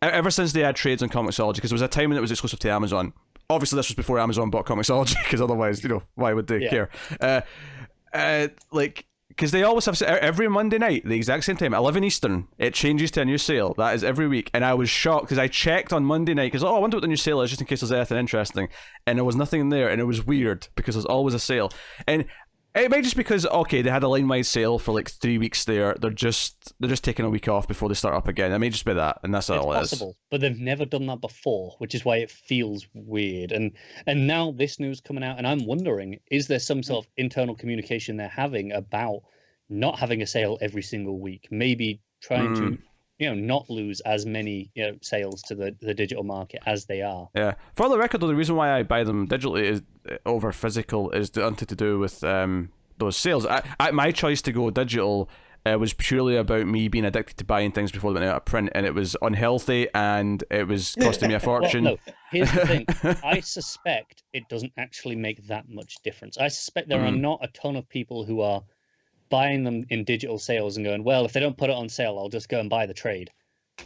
ever since they had trades on Comicsology, because there was a time when it was exclusive to Amazon. Obviously, this was before Amazon bought Comicsology, because otherwise, why would they care? Because they always have, every Monday night, the exact same time, 11 Eastern, it changes to a new sale. That is every week. And I was shocked, because I checked on Monday night, because, I wonder what the new sale is, just in case there's anything interesting. And there was nothing there, and it was weird, because there's always a sale. And it might just because, okay, they had a line-wide sale for like 3 weeks there. They're just taking a week off before they start up again. It may just be that, and that's all it is. It's possible, but they've never done that before, which is why it feels weird. And now this news coming out, and I'm wondering, is there some sort of internal communication they're having about not having a sale every single week? Maybe trying to not lose as many sales to the digital market as they are. Yeah. For the record, though, the reason why I buy them digitally is over physical is nothing to do with those sales. My choice to go digital was purely about me being addicted to buying things before they went out of print, and it was unhealthy and it was costing me a fortune. Well, no, here's the thing. I suspect it doesn't actually make that much difference. I suspect there are not a ton of people who are buying them in digital sales and going, well, if they don't put it on sale, I'll just go and buy the trade.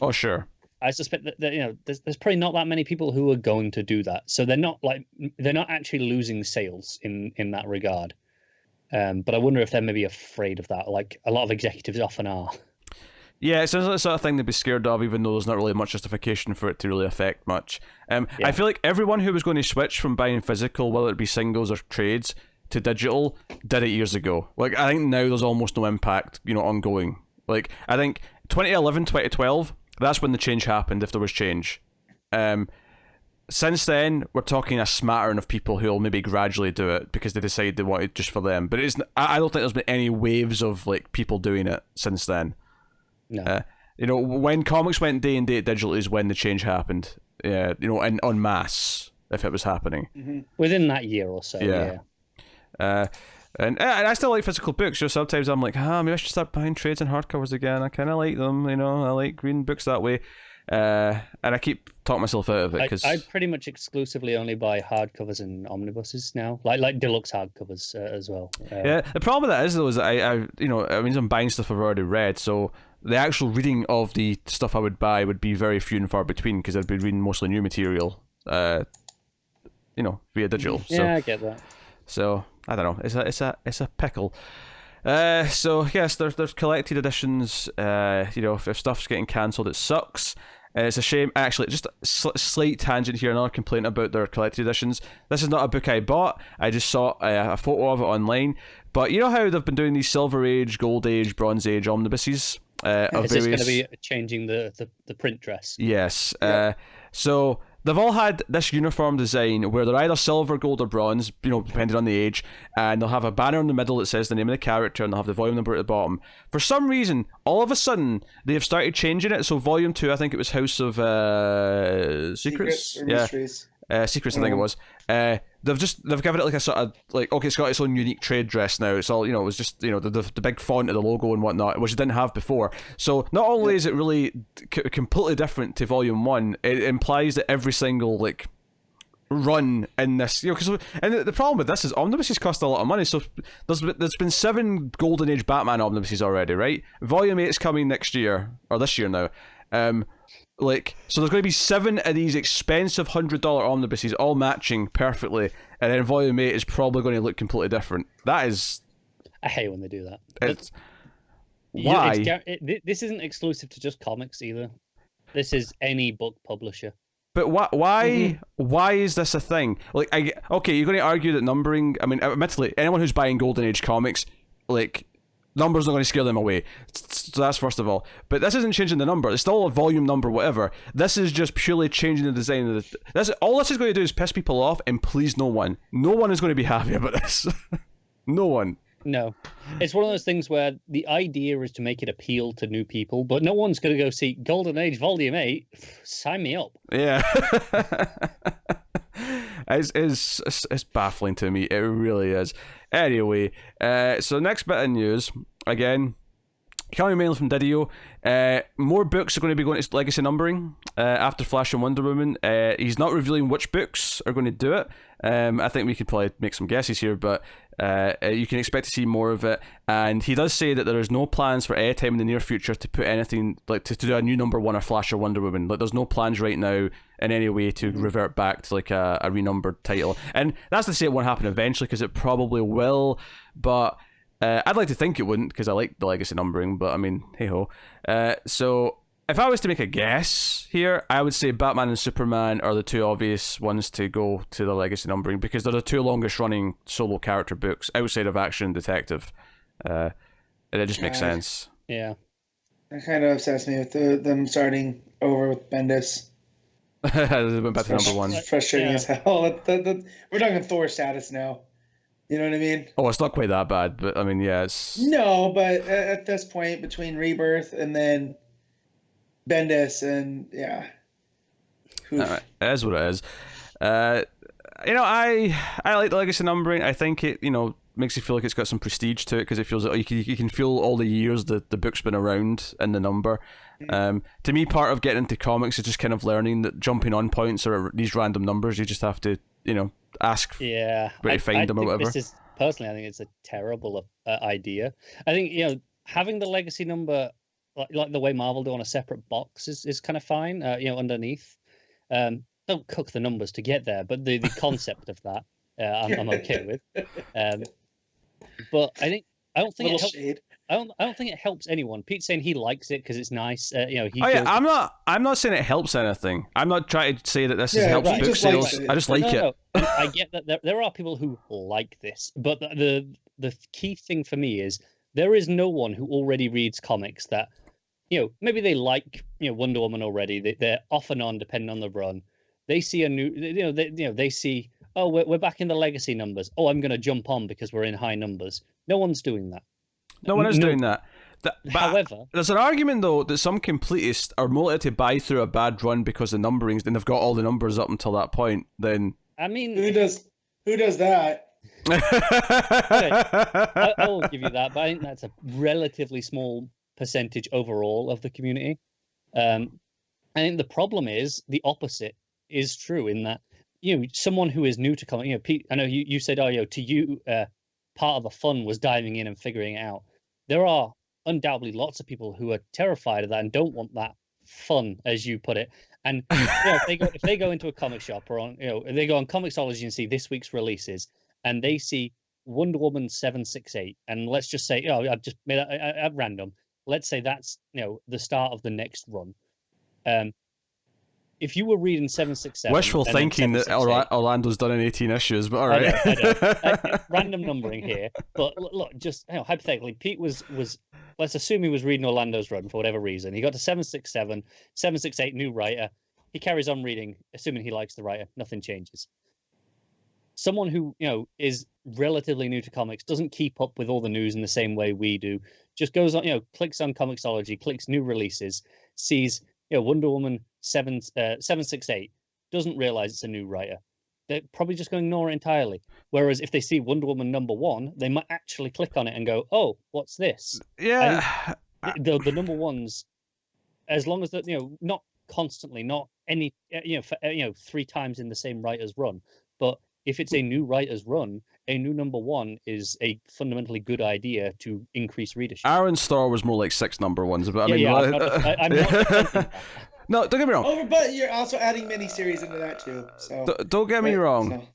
Oh, sure. I suspect that there's probably not that many people who are going to do that. So they're not actually losing sales in that regard. But I wonder if they're maybe afraid of that, like a lot of executives often are. Yeah, it sounds like the sort of thing they'd be scared of, even though there's not really much justification for it to really affect much. I feel like everyone who was going to switch from buying physical, whether it be singles or trades, to digital did it years ago. Like, I think now there's almost no impact, ongoing. Like, I think 2011, 2012, that's when the change happened, if there was change. Since then, we're talking a smattering of people who will maybe gradually do it because they decide they want it just for them. But I don't think there's been any waves of like people doing it since then. No. When comics went day and date digital is when the change happened. Yeah, and en masse, if it was happening. Within that year or so, yeah. And I still like physical books. Sometimes I'm like, maybe I should start buying trades and hardcovers again. I kind of like them, I like reading books that way. And I keep talking myself out of it because I pretty much exclusively only buy hardcovers and omnibuses now, like deluxe hardcovers as well. Yeah, the problem with that is though is that it means I'm buying stuff I've already read, so the actual reading of the stuff I would buy would be very few and far between because I'd be reading mostly new material, via digital. Yeah, I get that. So I don't know. It's a pickle. So yes, there's collected editions. If stuff's getting cancelled, it sucks. It's a shame. Actually, just a slight tangent here. Another complaint about their collected editions. This is not a book I bought. I just saw a photo of it online. But you know how they've been doing these Silver Age, Gold Age, Bronze Age omnibuses? Is this going to be changing the print dress? Yes. Yeah. So they've all had this uniform design where they're either silver, gold, or bronze, depending on the age, and they'll have a banner in the middle that says the name of the character, and they'll have the volume number at the bottom. For some reason, all of a sudden, they have started changing it. So Volume 2, I think it was House of Secrets? Or Mysteries. Secrets, I think it was. they've given it like a sort of like, okay, it's got its own unique trade dress now. It's all, you know, it was just, you know, the big font of the logo and whatnot, which it didn't have before. So not only is it really completely different to Volume 1, it implies that every single like run in this, you know, because, and the problem with this is omnibuses cost a lot of money. So there's been 7 Golden Age Batman omnibuses already, right? Volume 8 is coming next year, or this year now. Like, so there's going to be 7 of these expensive $100 omnibuses all matching perfectly, and then Volume 8 is probably going to look completely different. That is, I hate when they do that. It's why This isn't exclusive to just comics either. This is any book publisher. But why is this a thing? Like, okay, you're going to argue that numbering, I mean, admittedly, anyone who's buying Golden Age comics, like, numbers are going to scare them away. So that's first of all. But this isn't changing the number. It's still a volume number, whatever. This is just purely changing the design of the... All this is going to do is piss people off and please no one. No one is going to be happy about this. No one. No. It's one of those things where the idea is to make it appeal to new people, but no one's going to go see Golden Age Volume 8. Sign me up. Yeah. It's baffling to me. It really is. Anyway, so next bit of news, again, coming mainly from Didio. More books are going to be going to legacy numbering after Flash and Wonder Woman. He's not revealing which books are going to do it. I think we could probably make some guesses here, but you can expect to see more of it. And he does say that there is no plans for any time in the near future to put anything, like to do a new number 1 of Flash or Wonder Woman. Like, there's no plans right now in any way to revert back to like a renumbered title. And that's to say it won't happen eventually, because it probably will, but I'd like to think it wouldn't, because I like the legacy numbering, but I mean, hey ho. So if I was to make a guess here, I would say Batman and Superman are the 2 obvious ones to go to the legacy numbering, because they're the 2 longest running solo character books outside of Action and Detective. And it just makes sense. Yeah. That kind of obsessed me with them starting over with Bendis. They went back to number 1. Frustrating as hell. We're talking Thor status now. You know what I mean? Oh, it's not quite that bad, but I mean, yeah, it's... No, but at this point, between Rebirth and then Bendis, and yeah. It is what it is. You know, I like the legacy numbering. I think it, you know, makes you feel like it's got some prestige to it, because it feels like you can feel all the years that the book's been around in the number. To me, part of getting into comics is just kind of learning that jumping on points are these random numbers. You just have to, you know, ask where to find them or whatever. Personally, I think it's a terrible idea. I think, you know, having the legacy number, like the way Marvel do on a separate box, is kind of fine, you know, underneath. Don't cook the numbers to get there, but the concept of that, I'm okay with. But I don't think it helps. I don't think it helps anyone. Pete's saying he likes it because it's nice. You know, I'm not saying it helps anything. I'm not trying to say that this helps book sales. I just like it. No. I get that there are people who like this, but the key thing for me is there is no one who already reads comics that, you know, maybe they like, you know, Wonder Woman already. They're off and on depending on the run. They see a new, they see, oh, we're back in the legacy numbers. Oh, I'm going to jump on because we're in high numbers. No one's doing that. No one is doing that. However, there's an argument though that some completists are motivated to buy through a bad run because the numberings, then they've got all the numbers up until that point. Then I mean, who does that? I will give you that, but I think that's a relatively small percentage overall of the community. I think the problem is the opposite is true, in that, you know, someone who is new to comic, you know, Pete, I know you said, oh, you know, to you, part of the fun was diving in and figuring it out. There are undoubtedly lots of people who are terrified of that and don't want that fun, as you put it. And you know, if they go into a comic shop, or on, you know, they go on Comixology and see this week's releases, and they see Wonder Woman 768, and let's just say, you know, I've just made that at random. Let's say that's, you know, the start of the next run. If you were reading 767, wishful thinking that Orlando's done in 18 issues, but all right. I know. Random numbering here, but look, just, you know, hypothetically, Pete was let's assume he was reading Orlando's run for whatever reason. He got to 767, 768, new writer. He carries on reading, assuming he likes the writer. Nothing changes. Someone who, you know, is relatively new to comics, doesn't keep up with all the news in the same way we do, just goes on, you know, clicks on Comixology, clicks new releases, sees, you know, Wonder Woman 768, doesn't realize it's a new writer. they're probably just going to ignore it entirely. Whereas if they see Wonder Woman #1, they might actually click on it and go, "Oh, what's this?" Yeah, I think the #1s, as long as that, not constantly, not any, for, 3 times in the same writer's run, but if it's a new writer's run, a new #1 is a fundamentally good idea to increase readership. Aaron Starr was more like 6 #1s, but I mean, I'm not defending that. No, don't get me wrong. Oh, but you're also adding miniseries into that too. So Don't get me wrong.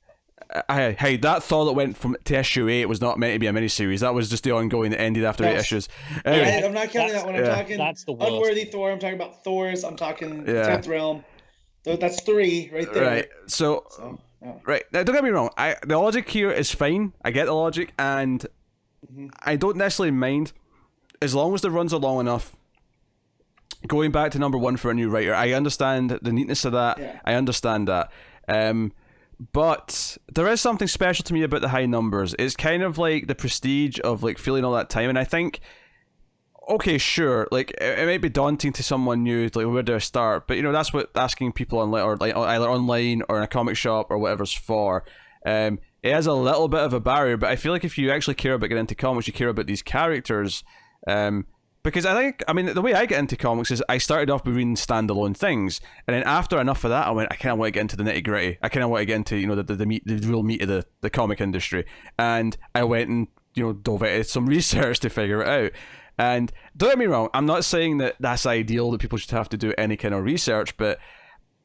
Hey, that Thor that went to issue 8 was not meant to be a miniseries. That was just the ongoing that ended after 8 issues. Anyway, I'm not counting that one. I'm talking that's the worst. Unworthy Thor. I'm talking about Thors. I'm talking 10th Realm. That's 3 right there. Right. So right now, don't get me wrong. The logic here is fine. I get the logic, and I don't necessarily mind as long as the runs are long enough. Going back to #1 for a new writer, I understand the neatness of that. Yeah. I understand that. But there is something special to me about the high numbers. It's kind of like the prestige of like feeling all that time, and I think, okay, sure, like it might be daunting to someone new, like where do I start? But that's what asking people online, or like either online or in a comic shop or whatever's for. It has a little bit of a barrier, but I feel like if you actually care about getting into comics, you care about these characters. Because the way I get into comics is I started off by reading standalone things, and then after enough of that, I went, I kind of want to get into the nitty gritty. I kind of want to get into the real meat of the comic industry, and I went and dove into some research to figure it out. And don't get me wrong, I'm not saying that that's ideal, that people should have to do any kind of research, but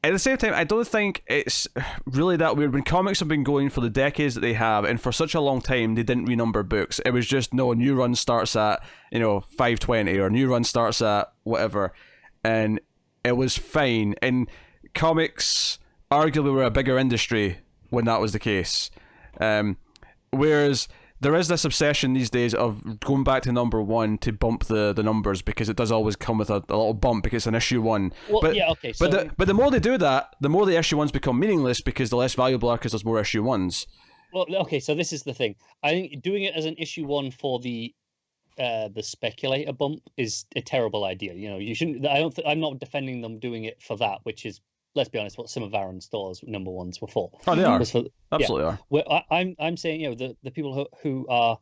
at the same time, I don't think it's really that weird when comics have been going for the decades that they have, and for such a long time they didn't renumber books. It was just, no, a new run starts at 520, or a new run starts at whatever, and it was fine. And comics arguably were a bigger industry when that was the case. Whereas there is this obsession these days of going back to #1 to bump the numbers, because it does always come with a little bump because it's an issue 1. Well, but, yeah, okay. So... But the more they do that, the more the issue 1s become meaningless, because the less valuable are because there's more issue 1s. Well, okay, so this is the thing. I think doing it as an issue 1 for the speculator bump is a terrible idea. You shouldn't. I'm not defending them doing it for that, which is, let's be honest, what some of Aaron Starr's #1s were for. Oh, they are. Absolutely are. Well, I'm saying, the people who are,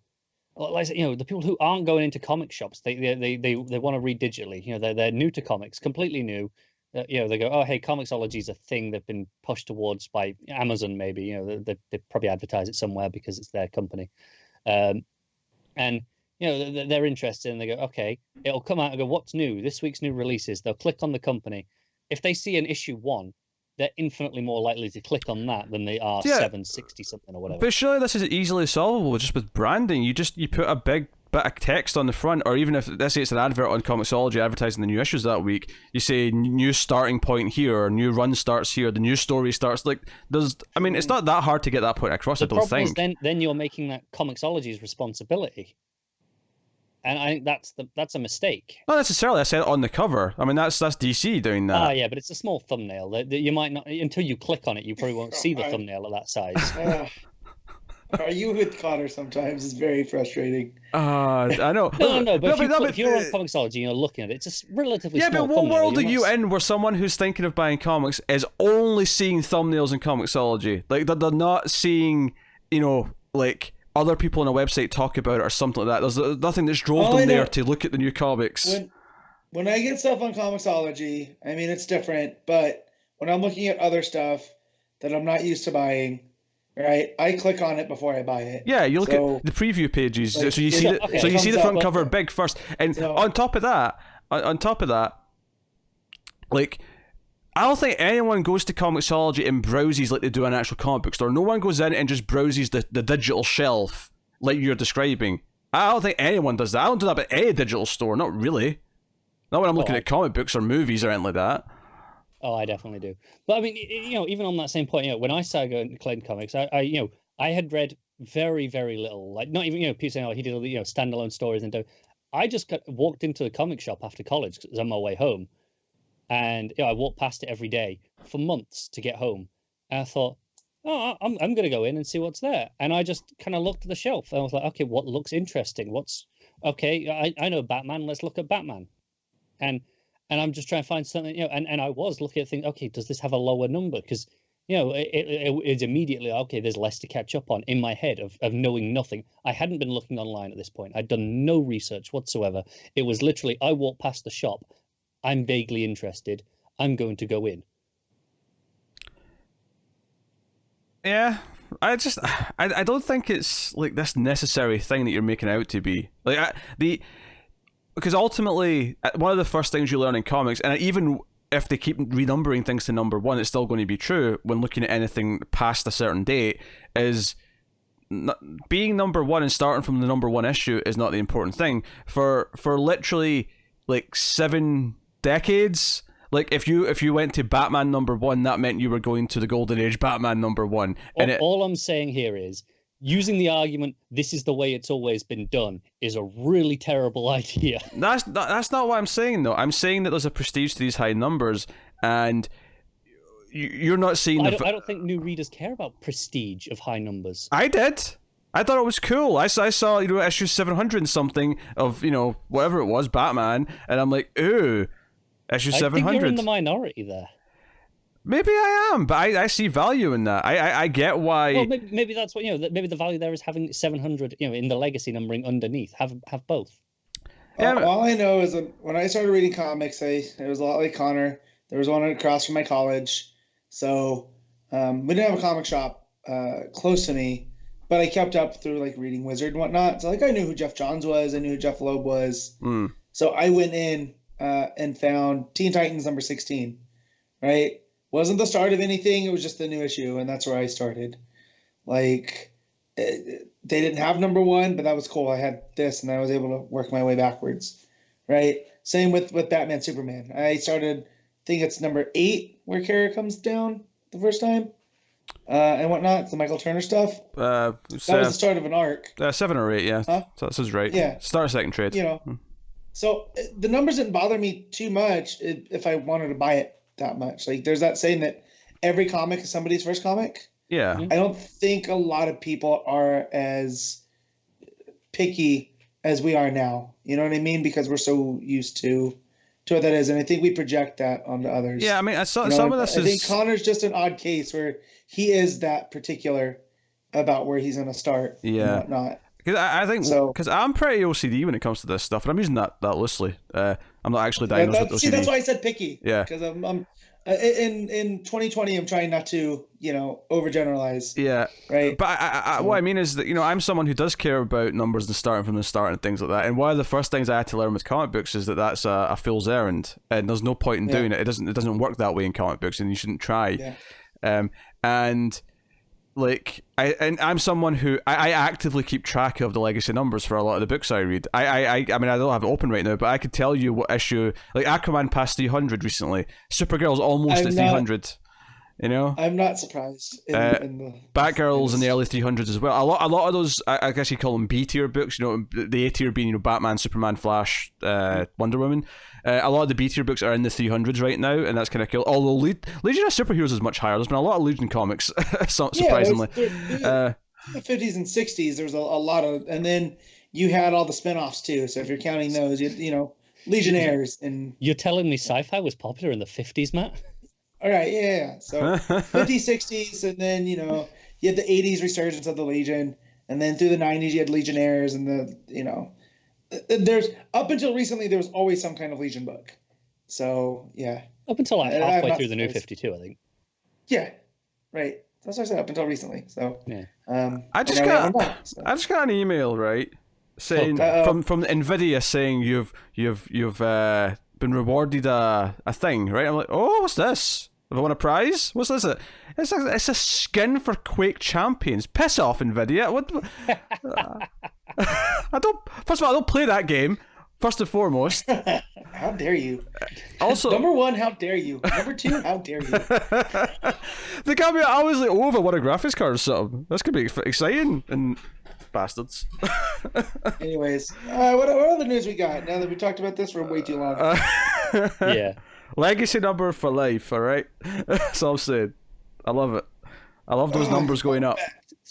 like, the people who aren't going into comic shops, they want to read digitally. They're new to comics, completely new. They go, oh, hey, Comixology is a thing they've been pushed towards by Amazon, maybe. They probably advertise it somewhere because it's their company, and they're interested, and they go, okay, it'll come out and go, what's new? This week's new releases. They'll click on the company. If they see an issue 1, they're infinitely more likely to click on that than they are 760 something or whatever. But surely this is easily solvable just with branding. You put a big bit of text on the front, or even if, let's say it's an advert on Comixology advertising the new issues that week, you say new starting point here, or new run starts here, the new story starts. Like, it's not that hard to get that point across. The I don't problem think. Is then you're making that Comixology's responsibility. And I think that's a mistake. Not necessarily. I said on the cover. That's DC doing that. Yeah, but it's a small thumbnail. That you might not, until you click on it, you probably won't see the thumbnail at that size. Are you with Connor sometimes? It's very frustrating. I know. No, but if you're on Comixology and you're looking at it, it's a relatively small thumbnail. Yeah, but what world are you in where someone who's thinking of buying comics is only seeing thumbnails in Comixology? Like, they're not seeing, like, other people on a website talk about it or something like that. There's nothing that's drove them there to look at the new comics. When I get stuff on Comixology, it's different, but when I'm looking at other stuff that I'm not used to buying, right, I click on it before I buy it. Yeah, you look at the preview pages, so you see the front cover big first. And on top of that, like, I don't think anyone goes to Comixology and browses like they do an actual comic book store. No one goes in and just browses the digital shelf like you're describing. I don't think anyone does that. I don't do that at any digital store. Not really. Not when I'm looking at comic books or movies or anything like that. Oh, I definitely do. But even on that same point, when I started going to Clayton Comics, I had read very, very little. Like, not even, people saying, he did all the, standalone stories and I just walked into the comic shop after college because it was on my way home. And I walked past it every day for months to get home. And I thought, oh, I'm going to go in and see what's there. And I just kind of looked at the shelf and I was like, okay, what looks interesting? I know Batman. Let's look at Batman. And I'm just trying to find something, and I was looking at things, okay, does this have a lower number? Because it's immediately, okay, there's less to catch up on in my head of knowing nothing. I hadn't been looking online at this point. I'd done no research whatsoever. It was literally, I walked past the shop. I'm vaguely interested. I'm going to go in. Yeah, I don't think it's like this necessary thing that you're making out to be. Like because ultimately, one of the first things you learn in comics, and even if they keep renumbering things to number one, it's still going to be true when looking at anything past a certain date, is being number one and starting from the number one issue is not the important thing. For literally like 7 decades, like if you went to Batman number one, that meant you were going to the Golden Age Batman number one. And all I'm saying here is, using the argument, this is the way it's always been done, is a really terrible idea. That's not what I'm saying, though. I'm saying that there's a prestige to these high numbers, and you're not seeing... I don't think new readers care about prestige of high numbers. I did. I thought it was cool. I saw, issue 700 and something of, whatever it was, Batman, and I'm like, ooh, issue 700. I think you're in the minority there. Maybe I am, but I see value in that. I get why. Well, maybe that's what maybe the value there is having 700, in the legacy numbering underneath. Have both. Yeah, all I know is that when I started reading comics, it was a lot like Connor. There was one across from my college, so we didn't have a comic shop close to me, but I kept up through like reading Wizard and whatnot. So like I knew who Jeff Johns was, I knew who Jeff Loeb was. So I went in and found Teen Titans number 16, right? Wasn't the start of anything. It was just the new issue, and that's where I started. Like, they didn't have number one, but that was cool. I had this, and I was able to work my way backwards, right? Same with Batman Superman. I started, I think it's number 8 where Carey comes down the first time, and whatnot. The Michael Turner stuff. That was the start of an arc. 7 or 8, yeah. Huh? So that sounds right. Yeah. Start a second trade. So the numbers didn't bother me too much if I wanted to buy it that much. Like there's that saying that every comic is somebody's first comic. Yeah. I don't think a lot of people are as picky as we are now. You know what I mean? Because we're so used to what that is, and I think we project that onto others. Yeah, I mean, I saw some of this. I think Connor's just an odd case where he is that particular about where he's going to start. Yeah. And whatnot. Because I think, because I'm pretty OCD when it comes to this stuff, and I'm using that loosely. I'm not actually diagnosed with OCD. See, that's why I said picky. Yeah. Because I'm in 2020, I'm trying not to, overgeneralize. Yeah. Right. But what I mean is that, I'm someone who does care about numbers and starting from the start and things like that. And one of the first things I had to learn with comic books is that that's a fool's errand, and there's no point in doing it. It doesn't work that way in comic books, and you shouldn't try. Yeah. And like I'm someone who I actively keep track of the legacy numbers for a lot of the books I read. I mean, I don't have it open right now, but I could tell you what issue, like Aquaman passed 300 recently. Supergirl's almost at 300. I'm not surprised. Batgirl's in the early 300s as well. A lot of those, I guess you call them B tier books. The A tier being Batman, Superman, Flash, Wonder Woman. A lot of the B tier books are in the 300s right now, and that's kind of cool. Although Legion of Superheroes is much higher. There's been a lot of Legion comics, surprisingly. The 50s and 60s, there was a lot of, and then you had all the spinoffs too. So if you're counting those, Legionnaires and. You're telling me sci-fi was popular in the 50s, Matt? All right, yeah. So 50s, 60s, and then you had the 80s resurgence of the Legion, and then through the 90s you had Legionnaires, and there's up until recently there was always some kind of Legion book. So yeah. Up until like halfway through the New 52, I think. Yeah, right. That's what I said. Up until recently. So yeah. I just got an email, right, saying from Nvidia saying you've been rewarded a thing, right? I'm like, oh, what's this? Have I won a prize? What's this? It's a skin for Quake Champions. Piss off, Nvidia. What? First of all, I don't play that game. First and foremost. How dare you? Also, number 1, how dare you? Number 2, how dare you? They got me. I was like, oh, if I won a graphics card or something. This could be exciting. And bastards. Anyways, what other news we got? Now that we talked about this for way too long. Yeah. Legacy number for life, all right? That's all I'm saying. I love it. I love those numbers going up.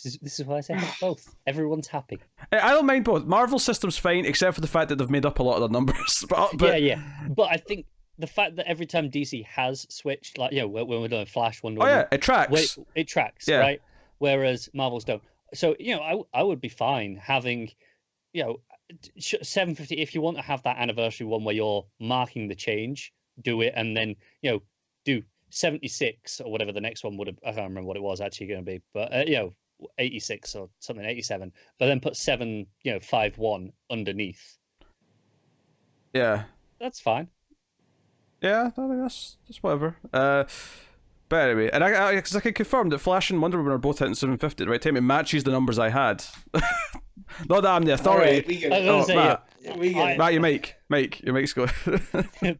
This is why I say both. Everyone's happy. I don't mind both. Marvel system's fine, except for the fact that they've made up a lot of the numbers. But yeah. But I think the fact that every time DC has switched, like when we're doing Flash, Wonder Oh Woman, yeah, it tracks. it tracks, Yeah. right? Whereas Marvel's don't. So I would be fine having 750 if you want to have that anniversary one where you're marking the change, do it, and then do 76 or whatever the next one would have. I can't remember what it was actually going to be, but 86 or something, 87. But then put 751 underneath. Yeah. That's fine. Yeah, I mean that's whatever. But anyway, and I can confirm that Flash and Wonder Woman are both hitting 750 at the right time. It matches the numbers I had. Not that I'm the authority. Right, we get I it. was gonna say, We get it. Matt, your mic's going.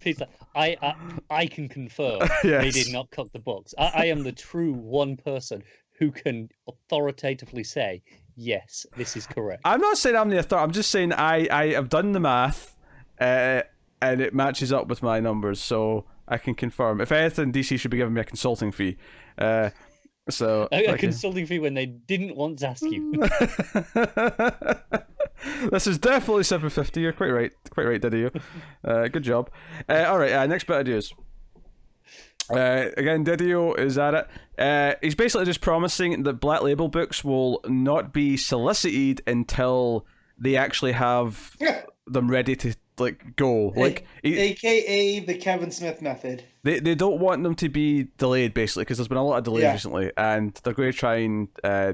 Peter, I can confirm Yes. they did not cut the books. I am the true one person who can authoritatively say, yes, this is correct. I'm not saying I'm the authority. I'm just saying I have done the math, and it matches up with my numbers, so I can confirm. If anything, DC should be giving me a consulting fee. So A consulting fee when they didn't want to ask you. This is definitely 750. You're quite right, Diddy. Good job. All right, next bit of news. Again, Didio is at it. He's basically just promising that Black Label books will not be solicited until they actually have them ready to go. AKA the Kevin Smith method. They don't want them to be delayed, basically, because there's been a lot of delays recently, and they're going to try and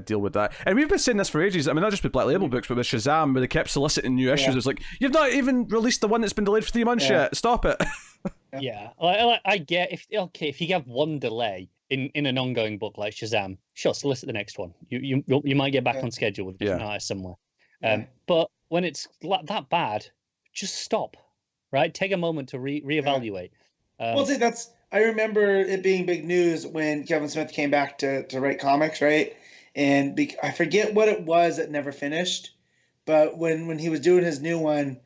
deal with that. And we've been saying this for ages. I mean, not just with Black Label books, but with Shazam, where they kept soliciting new issues. It's like, you've not even released the one that's been delayed for 3 months yet. Stop it. Yeah, I get if you have one delay in an ongoing book like Shazam, sure, solicit the next one. You might get back on schedule with a different artist somewhere. But when it's that bad, just stop. Right, take a moment to reevaluate. Well, see, I remember it being big news when Kevin Smith came back to write comics, right? And I forget what it was that never finished, but when he was doing his new one,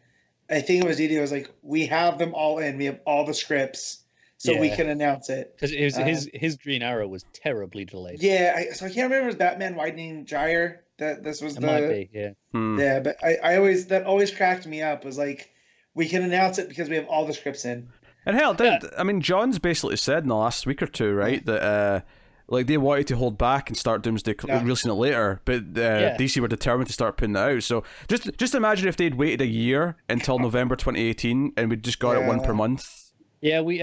I think it was Didi was like, we have them all in. We have all the scripts, so we can announce it. Because his Green Arrow was terribly delayed. Yeah, so I can't remember if it was Batman Widening Gyre that this was Might be, yeah. Yeah, but I always cracked me up. Was like, we can announce it because we have all the scripts in. And hell, I mean, John's basically said in the last week or two, right, that they wanted to hold back and start Doomsday releasing it later, but DC were determined to start putting it out. So just imagine if they'd waited a year until November 2018 and we'd just got it one per month. Yeah, we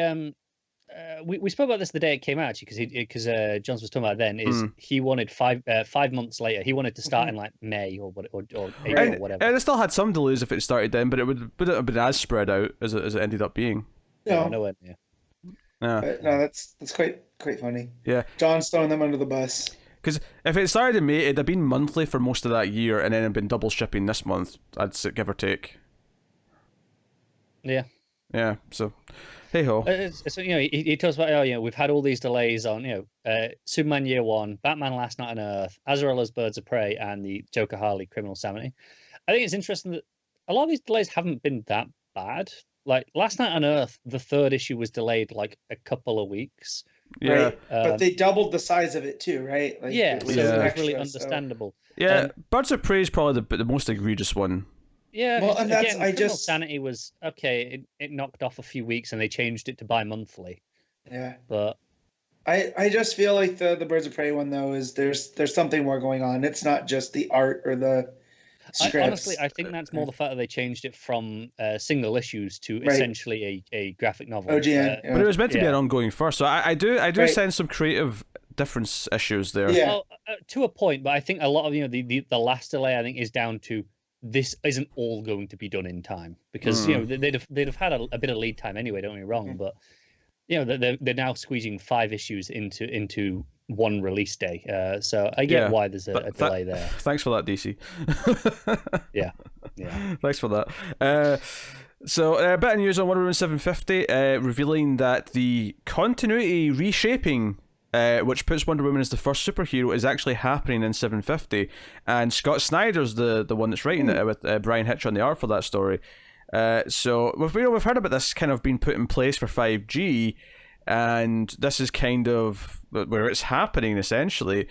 spoke about this the day it came out, actually, because Johns was talking about it then. He wanted 5 months later. He wanted to start in like May or April or whatever. And it still had some delays if it started then, but it wouldn't have been as spread out as it ended up being. No, no, that's quite funny. Yeah, John's throwing them under the bus. Because if it started in May, it'd have been monthly for most of that year, and then it'd been double shipping this month. I'd say, give or take. Yeah. Yeah. So, hey ho. So he talks about we've had all these delays on Superman Year One, Batman Last Night on Earth, Azarella's Birds of Prey, and the Joker Harley Criminal Sanity. I think it's interesting that a lot of these delays haven't been that bad. Like Last Night on Earth, the 3rd issue was delayed like a couple of weeks. Yeah, right? But they doubled the size of it too, right? Like, it's really extra, understandable. Yeah, Birds of Prey is probably the most egregious one. Yeah, well, and again, Criminal Sanity was okay. It knocked off a few weeks, and they changed it to bi-monthly. Yeah, but I just feel like the Birds of Prey one though is there's something more going on. It's not just the art or the honestly, I think that's more the fact that they changed it from single issues to essentially a graphic novel. OGN, but it was meant to be an ongoing first, so I do sense some creative difference issues there. Yeah, well, to a point, but I think a lot of the last delay I think is down to this isn't all going to be done in time because they'd have had a bit of lead time anyway. Don't get me wrong, but they're now squeezing 5 issues into one release day. So I get why there's a delay there. Thanks for that, DC. yeah. Thanks for that. So a bit of news on Wonder Woman 750, revealing that the continuity reshaping, which puts Wonder Woman as the first superhero, is actually happening in 750, and Scott Snyder's the one that's writing it with Bryan Hitch on the art for that story. So we've heard about this kind of being put in place for 5G, and this is kind of where it's happening essentially.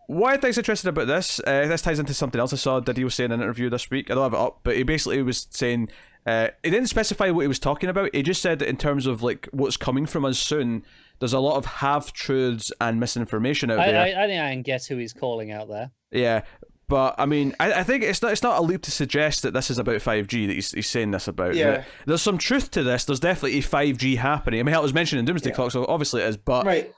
What I think's interesting about this ties into something else I saw Diddy was saying in an interview this week. I don't have it up, but he basically was saying He didn't specify what he was talking about. He just said that in terms of like what's coming from us soon, there's a lot of half-truths and misinformation out there. I think I can guess who he's calling out there. Yeah, but I mean, I think it's not a leap to suggest that this is about 5G that he's saying this about. Yeah. There's some truth to this. There's definitely 5G happening. I mean, it was mentioned in Doomsday Clock, so obviously it is, but Right.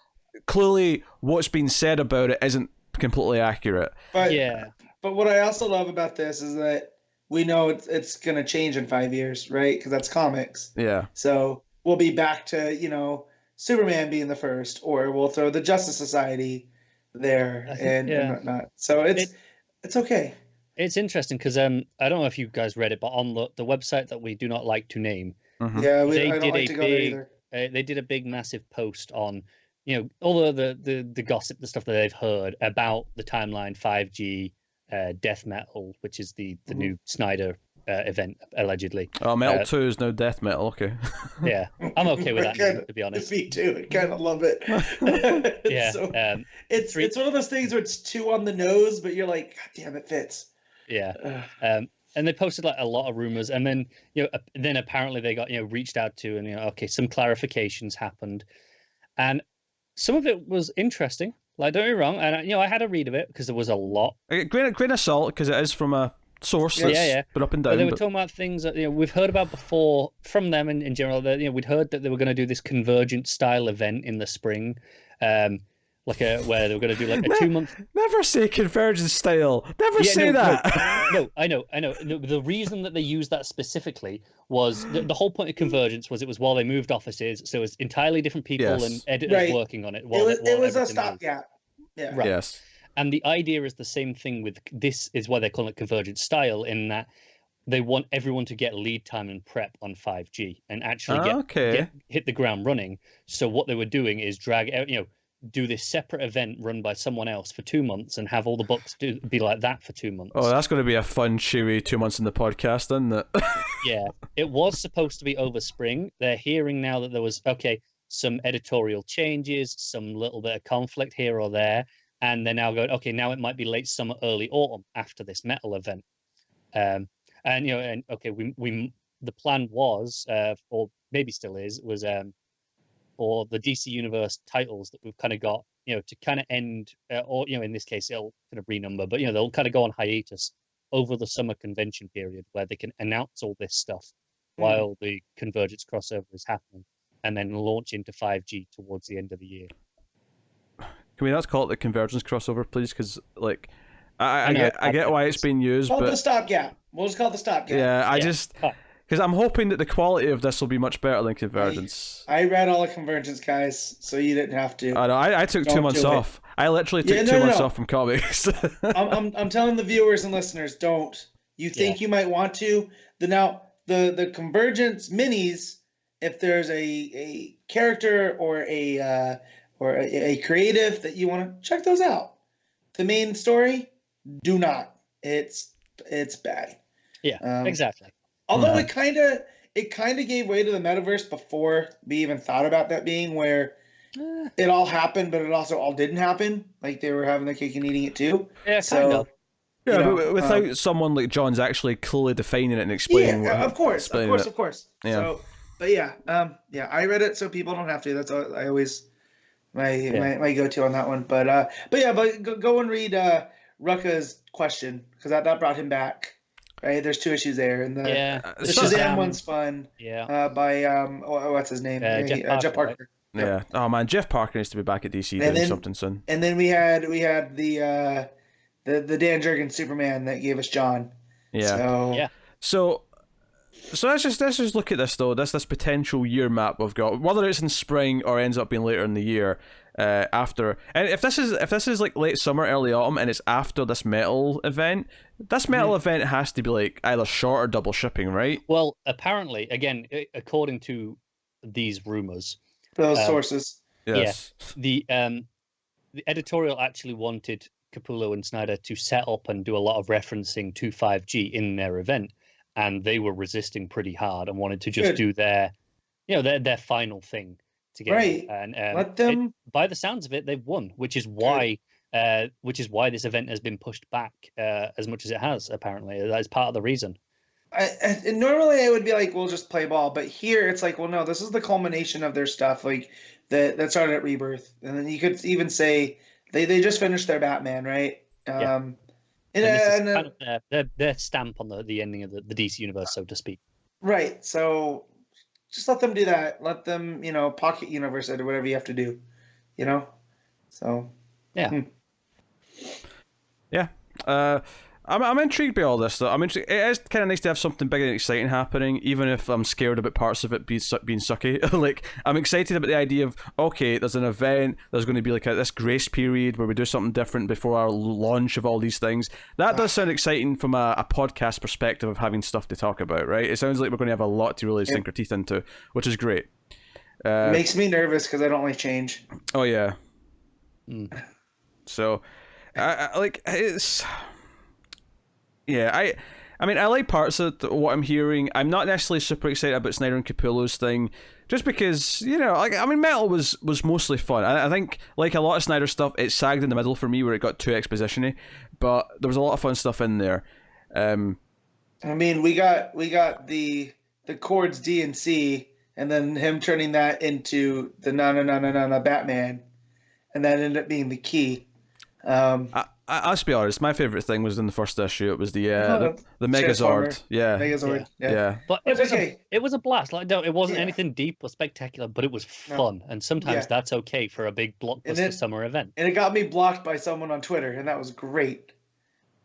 clearly what's been said about it isn't completely accurate. But Yeah. But what I also love about this is that we know it's going to change in 5 years, right? Because that's comics. Yeah. So we'll be back to, Superman being the first, or we'll throw the Justice Society there and whatnot. So it's okay. It's interesting because I don't know if you guys read it, but on the website that we do not like to name, Yeah, I don't did like to go there either. they did a big, massive post on, all the gossip, the stuff that they've heard about the timeline 5G, death metal, which is the new Snyder event allegedly. Oh, Metal 2 is now death metal. Okay. Yeah, I'm okay with that name, to be honest. Me too. I kind of love it. Yeah, so, it's one of those things where it's too on the nose, but you're like, God damn, it fits. Yeah. And they posted like a lot of rumors, and then then apparently they got reached out to, and okay, some clarifications happened, and some of it was interesting. Like, don't get me wrong, and I had a read of it because there was a lot. Grain of salt, because it is from a source that's been up and down. But they were talking about things that we've heard about before from them in general. That we'd heard that they were going to do this Convergent style event in the spring, where they were going to do like a 2-month. Never say Convergent style. Never say that. No, I know. The reason that they used that specifically was the whole point of Convergence was it was while they moved offices, so it was entirely different people and editors working on it. It was a stopgap. Yeah. Right. Yes. And the idea is the same thing with this, is why they call it Convergent style, in that they want everyone to get lead time and prep on 5G and actually hit the ground running. So what they were doing is drag out, do this separate event run by someone else for 2 months and have all the books be like that for 2 months. Oh, that's going to be a fun, cheery 2 months in the podcast, isn't it? Yeah. It was supposed to be over spring. They're hearing now that there was, some editorial changes, some little bit of conflict here or there. And they're now going, okay, now it might be late summer, early autumn after this metal event. The plan was, or maybe still is, was for the DC Universe titles that we've kind of got, to kind of end, or in this case, it'll kind of renumber, but they'll kind of go on hiatus over the summer convention period where they can announce all this stuff while the Convergence crossover is happening, and then launch into 5G towards the end of the year. Can we not call it the Convergence crossover, please? Because I get why it's being used, call but the stopgap. We'll just call it the stopgap. Yeah, because I'm hoping that the quality of this will be much better than Convergence. I read all the Convergence, guys, so you didn't have to. I know. I took 2 months off. I literally took 2 months off from comics. I'm telling the viewers and listeners, don't. You think you might want to? The Convergence minis, if there's a character or a creative that you want to check those out. The main story, do not. It's bad. Yeah, exactly. Although it kind of gave way to the metaverse before we even thought about that being where it all happened, but it also all didn't happen. Like they were having their cake and eating it too. Yeah, kind of. Yeah, but without someone like John's actually clearly defining it and explaining. Yeah, of course. Yeah. So, but I read it so people don't have to. That's all, I always my go-to on that one. But go and read Rucka's question, because that brought him back. Right, there's 2 issues there, and the Shazam one's fun. Yeah. By what's his name? Jeff Parker. Right? Yeah. Oh man, Jeff Parker needs to be back at DC doing something soon. And then we had the Dan Jurgens Superman that gave us John. Yeah. So let's just look at this though. This potential year map we've got, whether it's in spring or ends up being later in the year. After, and if this is like late summer, early autumn, and it's after this metal event, event has to be like either short or double shipping, right? Well, apparently, again, according to these rumors, those sources, yes, the editorial actually wanted Capullo and Snyder to set up and do a lot of referencing to 5G in their event, and they were resisting pretty hard and wanted to just do their final thing together. Right. And let them. By the sounds of it, they've won, which is why this event has been pushed back as much as it has. Apparently, that is part of the reason. Normally I would be like, we'll just play ball, but here it's like, well, no, this is the culmination of their stuff, like that started at Rebirth, and then you could even say they just finished their Batman, right? Yeah. And this is and, kind of their stamp on the ending of the DC universe, so to speak. right, so just let them do that. Let them, pocket universe it or whatever you have to do, So Yeah. Yeah. I'm intrigued by all this, though. It is kind of nice to have something big and exciting happening, even if I'm scared about parts of it being sucky. Like, I'm excited about the idea of, okay, there's an event, there's going to be like this grace period where we do something different before our launch of all these things. That does sound exciting from a podcast perspective of having stuff to talk about, right? It sounds like we're going to have a lot to really sink our teeth into, which is great. It makes me nervous because I don't like change. Oh, yeah. So, it's... Yeah, I mean, I like parts of what I'm hearing. I'm not necessarily super excited about Snyder and Capullo's thing, just because, Metal was mostly fun. I think, like a lot of Snyder stuff, it sagged in the middle for me where it got too exposition-y, but there was a lot of fun stuff in there. we got the chords D and C, and then him turning that into the na Batman, and that ended up being the key. I'll be honest, my favorite thing was in the first issue. It was the Megazord. Yeah. Megazord. Yeah. But it was a blast. Like, no, it wasn't Yeah. anything deep or spectacular, but it was fun, and sometimes that's okay for a big blockbuster summer event. And it got me blocked by someone on Twitter, and that was great.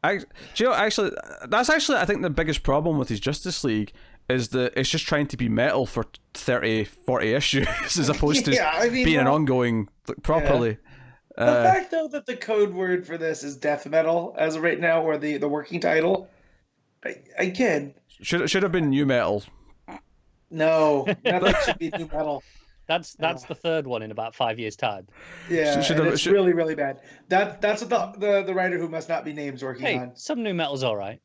Actually, that's I think the biggest problem with his Justice League is that it's just trying to be metal for 30, 40 issues as opposed to being an ongoing properly. The fact, though, that the code word for this is death metal as of right now, or the working title, again... Should have been new metal. No, nothing should be new metal. That's the third one in about 5 years' time. Yeah, it's really, really bad. That's what the writer who must not be named is working on. Some new metal's all right.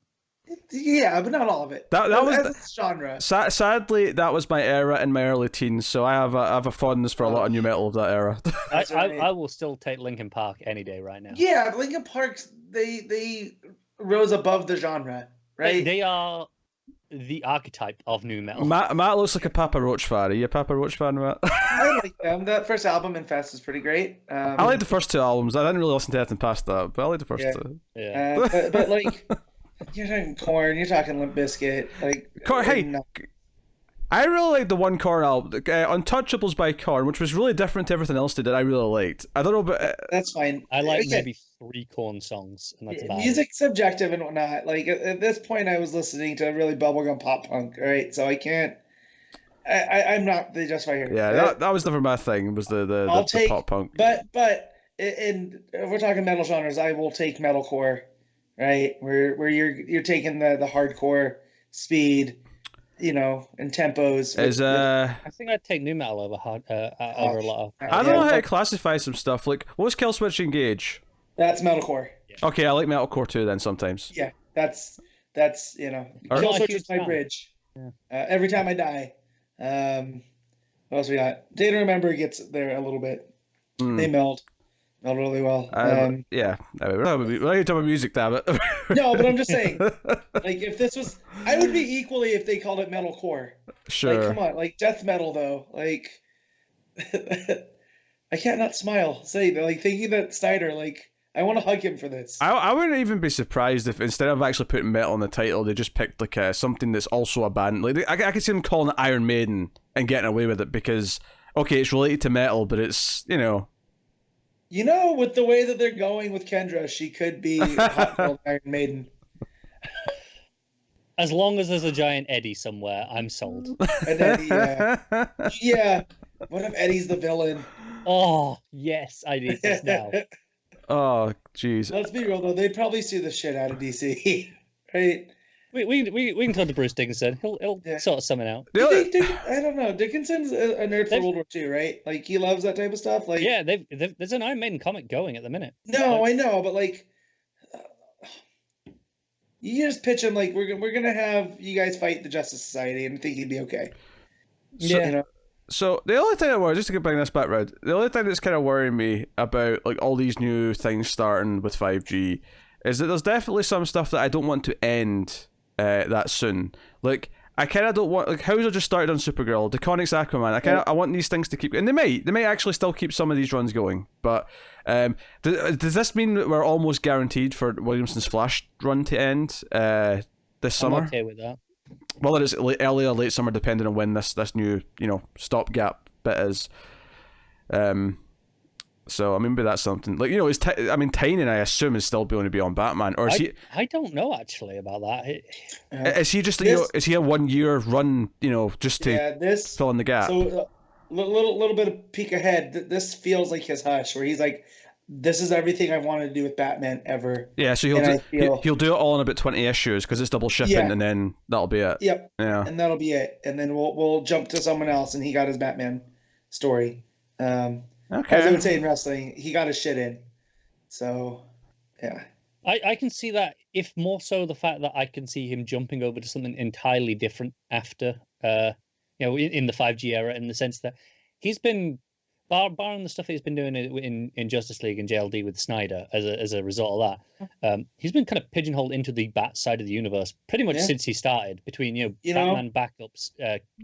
Yeah, but not all of it. That was the genre. Sadly, that was my era in my early teens, so I have a fondness for a lot of new metal of that era. I will still take Linkin Park any day right now. Yeah, but Linkin Park, they rose above the genre, right? They are the archetype of new metal. Matt looks like a Papa Roach fan. Are you a Papa Roach fan, Matt? I like them. That first album, Infest, is pretty great. I like the first two albums. I didn't really listen to anything past that, but I like the first two. Yeah. But like... You're talking Korn, you're talking Limp Bizkit, I really liked the one Korn album, Untouchables by Korn, which was really different to everything else they did. I really liked. I don't know, but that's fine. I like maybe 3 Korn songs, and that's about it. Music's subjective and whatnot. Like at this point, I was listening to really bubblegum pop punk, right? So I can't. I'm not the just right here. Yeah, that was never my thing. Was the pop punk. But if we're talking metal genres, I will take metalcore. Right, where you're taking the hardcore speed, and tempos. I think I'd take new metal over over a lot of. I don't know how to classify some stuff. Like, what's Kill Switch Engage? That's metalcore. Yeah. Okay, I like metalcore too. Then sometimes. Yeah, that's Kill Switch is my bridge. Yeah. Every time I die. What else we got? Day to Remember gets there a little bit. They meld. Not really well. Yeah. We're not talking about music, damn it. No, but I'm just saying, like, if this was, I would be equally if they called it metalcore. Sure. Like, come on, like death metal though. Like, I can't not smile. Thinking that Snyder, I want to hug him for this. I wouldn't even be surprised if instead of actually putting metal in the title, they just picked something that's also a band. Like, I could see them calling it Iron Maiden and getting away with it because, okay, it's related to metal, but it's with the way that they're going with Kendra, she could be Hot Girl Iron Maiden. As long as there's a giant Eddie somewhere, I'm sold. An Eddie, yeah. Yeah. What if Eddie's the villain? Oh, yes, I need this now. Oh, jeez. Let's be real, though. They'd probably sue the shit out of DC, right? We can talk to Bruce Dickinson. He'll sort something out. I don't know. Dickinson's a nerd for World War II, right? Like, he loves that type of stuff. Like, yeah, there's an Iron Maiden comic going at the minute. No, I know, but you just pitch him like we're gonna have you guys fight the Justice Society, and I think he'd be okay. Yeah. So the only thing I worry, just to bring this back round, the only thing that's kind of worrying me about all these new things starting with 5G is that there's definitely some stuff that I don't want to end that soon. Like, I kind of don't want, like, Hauser just started on Supergirl, DeConnick's Aquaman. I want these things to keep, and they might actually still keep some of these runs going. But does this mean that we're almost guaranteed for Williamson's Flash run to end this summer? I'm okay with that. Well, it is early or late summer, depending on when this new stopgap bit is. So I mean, maybe that's something like Tynion, I assume, is still going to be on Batman, or is he? I don't know actually about that. Is he just is he a 1 year run? Just to fill in the gap. So little bit of peek ahead. This feels like his Hush, where he's like, "This is everything I wanted to do with Batman ever." Yeah, so he'll do it all in about 20 issues because it's double shipping, and then that'll be it. Yep. Yeah. And that'll be it, and then we'll jump to someone else, and he got his Batman story. Okay. As I would say in wrestling, he got his shit in. So, yeah. I can see that, if more so the fact that I can see him jumping over to something entirely different after, in the 5G era, in the sense that he's been, barring the stuff he's been doing in Justice League and JLD with Snyder as a result of that, he's been kind of pigeonholed into the Bat side of the universe pretty much since he started, between Batman backups,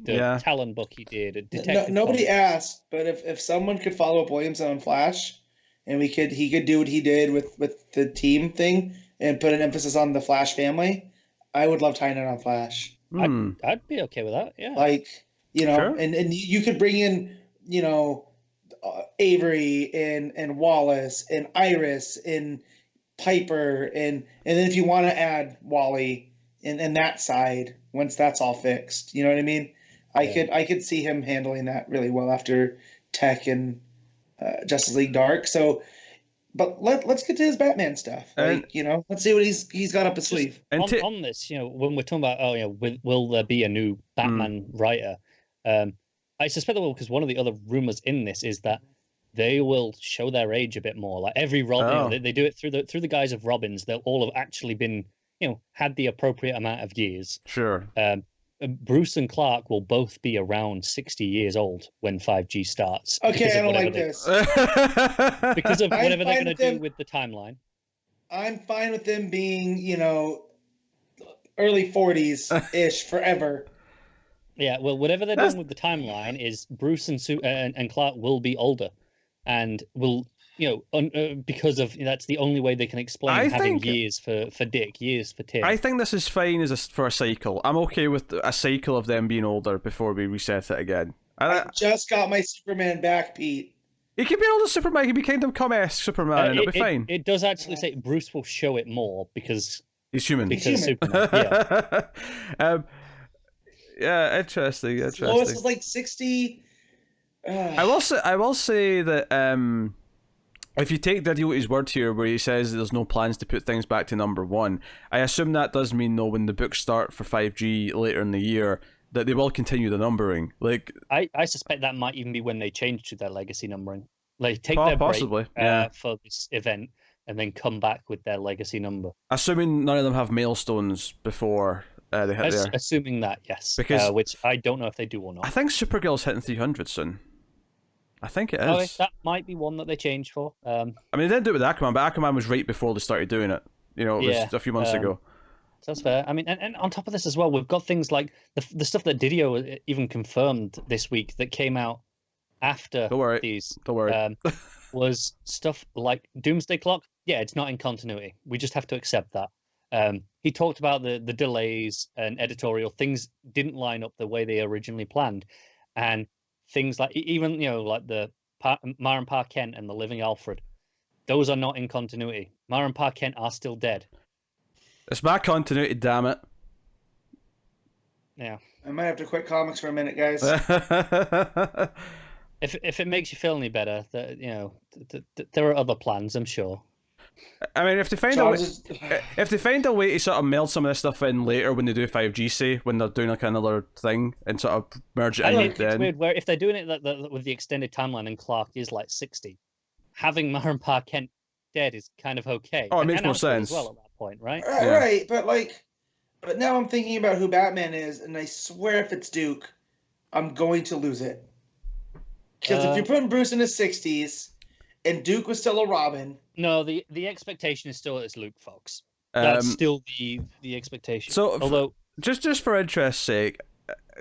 the Talon book he did, Detective nobody Comics. asked, but if someone could follow up Williamson on Flash, and he could do what he did with the team thing and put an emphasis on the Flash family, I would love Tynion on Flash. I'd be okay with that. Yeah, like Sure. and you could bring in Avery and Wallace and Iris and Piper and then if you want to add Wally and that side once that's all fixed, you know what I mean? I could see him handling that really well after Tech and Justice League Dark. So, but let's get to his Batman stuff. Let's see what he's got up his sleeve. And on this, when we're talking about will there be a new Batman writer? I suspect there will, because one of the other rumors in this is that they will show their age a bit more. Like every Robin, they do it through the guise of Robins. They'll all have actually been, had the appropriate amount of years. Sure. Bruce and Clark will both be around 60 years old when 5G starts. Okay, I don't like this. Because of whatever they're going to do with the timeline. I'm fine with them being, early 40s-ish forever. Yeah, well, whatever they're doing with the timeline is Bruce and Clark will be older, and will because of that's the only way they can explain having years for Dick, years for Tim. I think this is fine for a cycle. I'm okay with a cycle of them being older before we reset it again. I just got my Superman back, Pete. He can be older Superman. He can be Kingdom Come-esque Superman, and it'll be fine. It does actually say Bruce will show it more because he's human. Because Superman. Yeah. Yeah, interesting. Lois is like 60. I will say that if you take Diddy at his word here, where he says there's no plans to put things back to number 1, I assume that does mean, though, when the books start for 5G later in the year, that they will continue the numbering. Like, I suspect that might even be when they change to their legacy numbering. Like, take their possibly break for this event, and then come back with their legacy number. Assuming none of them have milestones before they hit there. Assuming that, yes. Because which I don't know if they do or not. I think Supergirl's hitting 300 soon. I think it is. Okay, that might be one that they changed for. I mean, they didn't do it with Aquaman, but Aquaman was right before they started doing it. It was a few months ago. That's fair. I mean, and on top of this as well, we've got things like the stuff that Didio even confirmed this week that came out after these. Don't worry. Was stuff like Doomsday Clock. Yeah, it's not in continuity. We just have to accept that. He talked about the delays and editorial things didn't line up the way they originally planned, and things like even like the Mara and Pa Kent and the Living Alfred, those are not in continuity. Mara and Pa Kent are still dead. It's my continuity, damn it. Yeah, I might have to quit comics for a minute, guys. If it makes you feel any better, that there are other plans, I'm sure. I mean, if they find a way to sort of meld some of this stuff in later when they do 5G, say when they're doing like another thing and sort of merge it in. It's weird where if they're doing it with the extended timeline and Clark is like 60, having Mara and Pa Kent dead is kind of okay. Oh, it makes more sense as well at that point, right? Right, but now I'm thinking about who Batman is, and I swear if it's Duke, I'm going to lose it. Because if you're putting Bruce in his 60s, and Duke was still a Robin. No, the expectation is still it's Luke Fox. That's still the expectation. So, although just for interest's sake,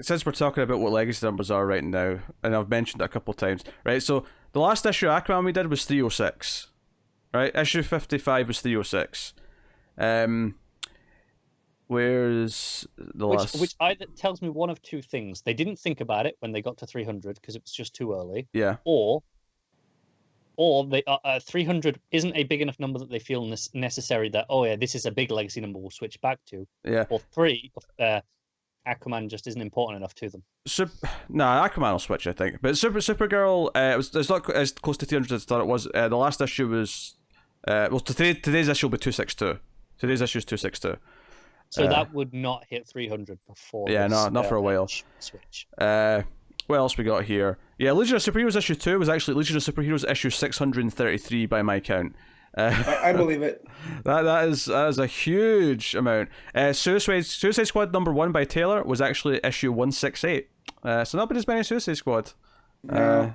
since we're talking about what legacy numbers are right now, and I've mentioned it a couple of times, right? So the last issue Aquaman we did was 306, right? Issue 55 was 306. Where's the last? Which either tells me one of two things: they didn't think about it when they got to 300 because it was just too early. Yeah. Or they 300 isn't a big enough number that they feel necessary that this is a big legacy number we'll switch back to. Yeah. Or 3, Aquaman just isn't important enough to them. Aquaman will switch, I think. But Supergirl, it's not as close to 300 as I thought it was. The last issue was today's issue will be 262. Today's issue is 262. So that would not hit 300 before. Yeah, not for a while. Switch. What else we got here? Yeah, Legion of Superheroes issue 2 was actually Legion of Superheroes issue 633 by my count. I believe it. That is a huge amount. Suicide Squad number 1 by Taylor was actually issue 168. So not been as many Suicide Squad. No.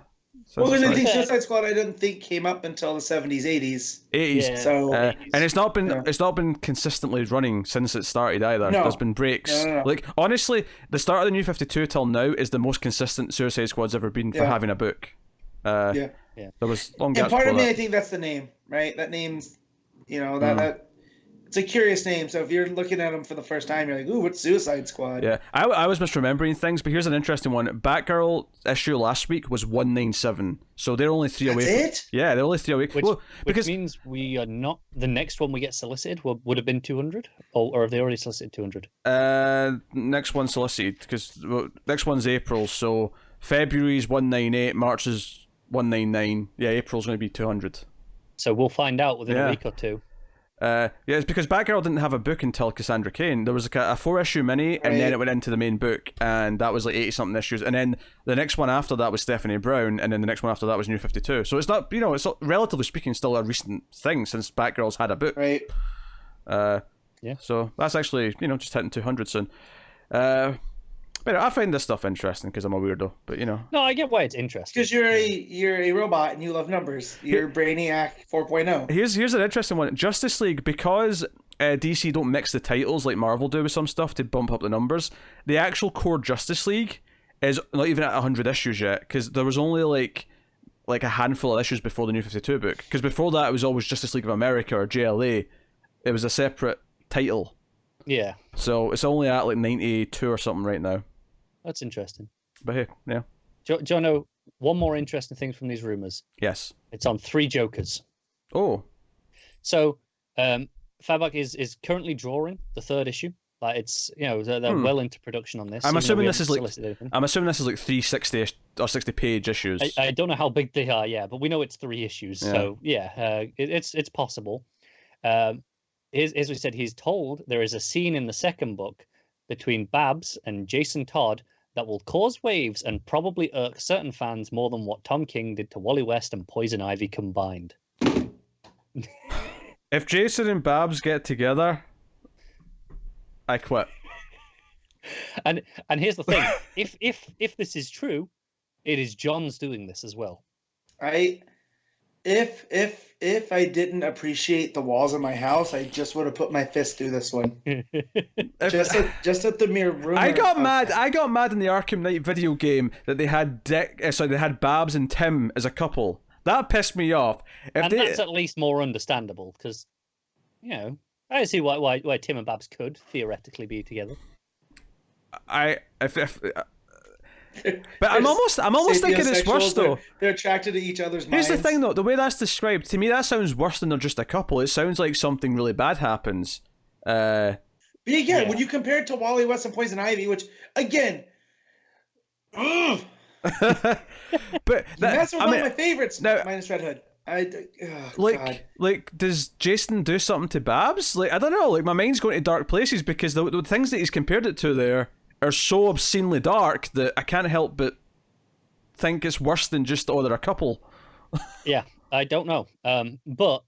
Well, I think Suicide Squad I didn't think came up until the 70s, 80s. 80s. Yeah. So and it's not been consistently running since it started either. No. There's been breaks. No. Like honestly, the start of the New 52 till now is the most consistent Suicide Squad's ever been for having a book. Yeah. There was long gaps. And part of me, that. I think that's the name, right? That name's, that it's a curious name. So if you're looking at them for the first time, you're like, ooh, what's Suicide Squad? Yeah, I was misremembering things, but here's an interesting one. Batgirl issue last week was 197, so they're only 3 away. That's it? Yeah, they're only 3 away. Which means we are not. The next one we get solicited would have been 200, or have they already solicited 200? Next one solicited because next one's April, so February's 198, March is 199. Yeah, April's going to be 200. So we'll find out within a week or two. It's because Batgirl didn't have a book until Cassandra Cain. There was a 4-issue mini, and then it went into the main book, and that was like 80-something issues. And then the next one after that was Stephanie Brown, and then the next one after that was New 52. So it's not, it's not, relatively speaking, still a recent thing since Batgirl's had a book. Right. So that's actually, just hitting 200 soon. But I find this stuff interesting because I'm a weirdo. But No, I get why it's interesting. Because you're a robot and you love numbers. You're Brainiac 4.0. Here's an interesting one. Justice League, because DC don't mix the titles like Marvel do with some stuff to bump up the numbers. The actual core Justice League is not even at 100 issues yet because there was only like a handful of issues before the New 52 book. Because before that it was always Justice League of America or JLA. It was a separate title. Yeah. So it's only at like 92 or something right now. That's interesting. But hey, yeah. Do you know one more interesting thing from these rumors? Yes. It's on 3 Jokers. Oh. So, Fabok is currently drawing the 3rd issue. Like it's they're well into production on this. I'm assuming this is like 360 or 60 page issues. I don't know how big they are, but we know it's 3 issues. Yeah. So it's possible. As we said, he's told there is a scene in the 2nd book between Babs and Jason Todd that will cause waves and probably irk certain fans more than what Tom King did to Wally West and Poison Ivy combined. If Jason and Babs get together, I quit. And here's the thing: if this is true, it is John's doing this as well. If I didn't appreciate the walls of my house, I just would have put my fist through this one. just at the mere rumor. I got mad in the Arkham Knight video game that they had they had Babs and Tim as a couple. That pissed me off. That's at least more understandable because, I see why Tim and Babs could theoretically be together. But I'm almost thinking it's worse though. They're attracted to each other's minds. Here's the thing though, the way that's described, to me that sounds worse than they're just a couple. It sounds like something really bad happens. But again, when you compare it to Wally West and Poison Ivy, which again, but that's one of my favorites. Now, minus Red Hood. Like, does Jason do something to Babs? Like, I don't know. Like, my mind's going to dark places because the things that he's compared it to there are so obscenely dark that I can't help but think it's worse than just they're a couple. Yeah, I don't know. But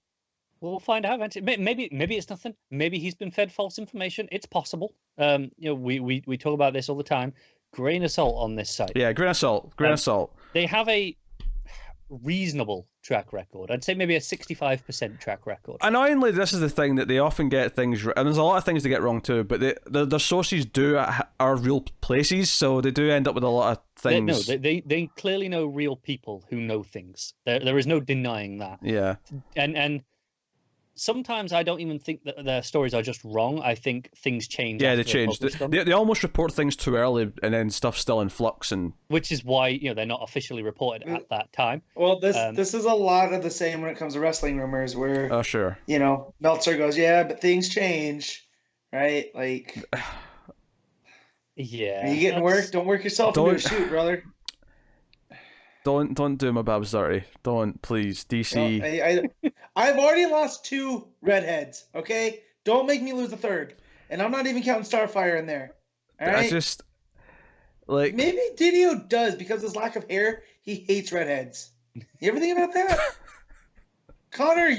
we'll find out. Maybe it's nothing. Maybe he's been fed false information. It's possible. We talk about this all the time. Grain of salt on this site. Yeah, grain of salt. Grain of salt. They have a reasonable track record. I'd say maybe a 65% track record. Annoyingly, this is the thing that they often get things, and there's a lot of things they get wrong too. But their sources are real places, so they do end up with a lot of things. They clearly know real people who know things. There is no denying that. Yeah, and sometimes I don't even think that their stories are just wrong. I think things change. Yeah, they change. They almost report things too early, and then stuff's still in flux, and which is why they're not officially reported at that time. Well, this is a lot of the same when it comes to wrestling rumors, where sure, Meltzer goes, yeah, but things change, right? Like, yeah, are you getting work? Don't work yourself into a shoot, brother. Don't do my babs dirty. Don't, please, DC. No, I've already lost 2 redheads. Okay, don't make me lose a third, and I'm not even counting Starfire in there. All right, I just like maybe Didio does because of his lack of hair. He hates redheads. You ever think about that, Connor?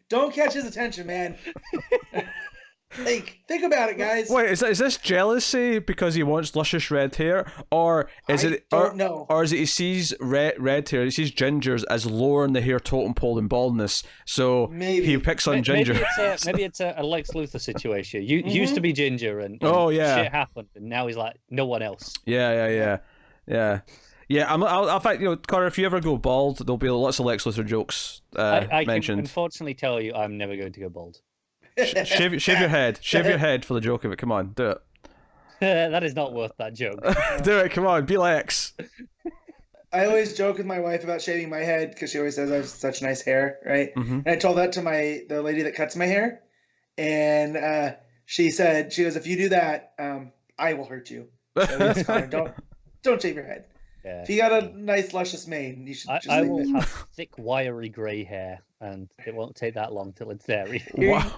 Don't catch his attention, man. Like, think about it, guys. Wait, is this jealousy because he wants luscious red hair, or is it? Don't know. Or is it he sees red hair? He sees gingers as lower in the hair totem pole than baldness, so he picks on ginger. Maybe it's a Lex Luthor situation. You used to be ginger, and shit happened, and now he's like no one else. Yeah. I'll fact, Connor, if you ever go bald, there'll be lots of Lex Luthor jokes I mentioned. can unfortunately tell you, I'm never going to go bald. Shave your head. Shave your head for the joke of it. Come on, do it. That is not worth that joke. Do it. Come on, be Lex. I always joke with my wife about shaving my head because she always says I have such nice hair, right? Mm-hmm. And I told that to the lady that cuts my hair, and she goes, if you do that, I will hurt you. So don't shave your head. Yeah. If you got a nice luscious mane, you should. I will have thick, wiry grey hair, and it won't take that long till it's there. Wow.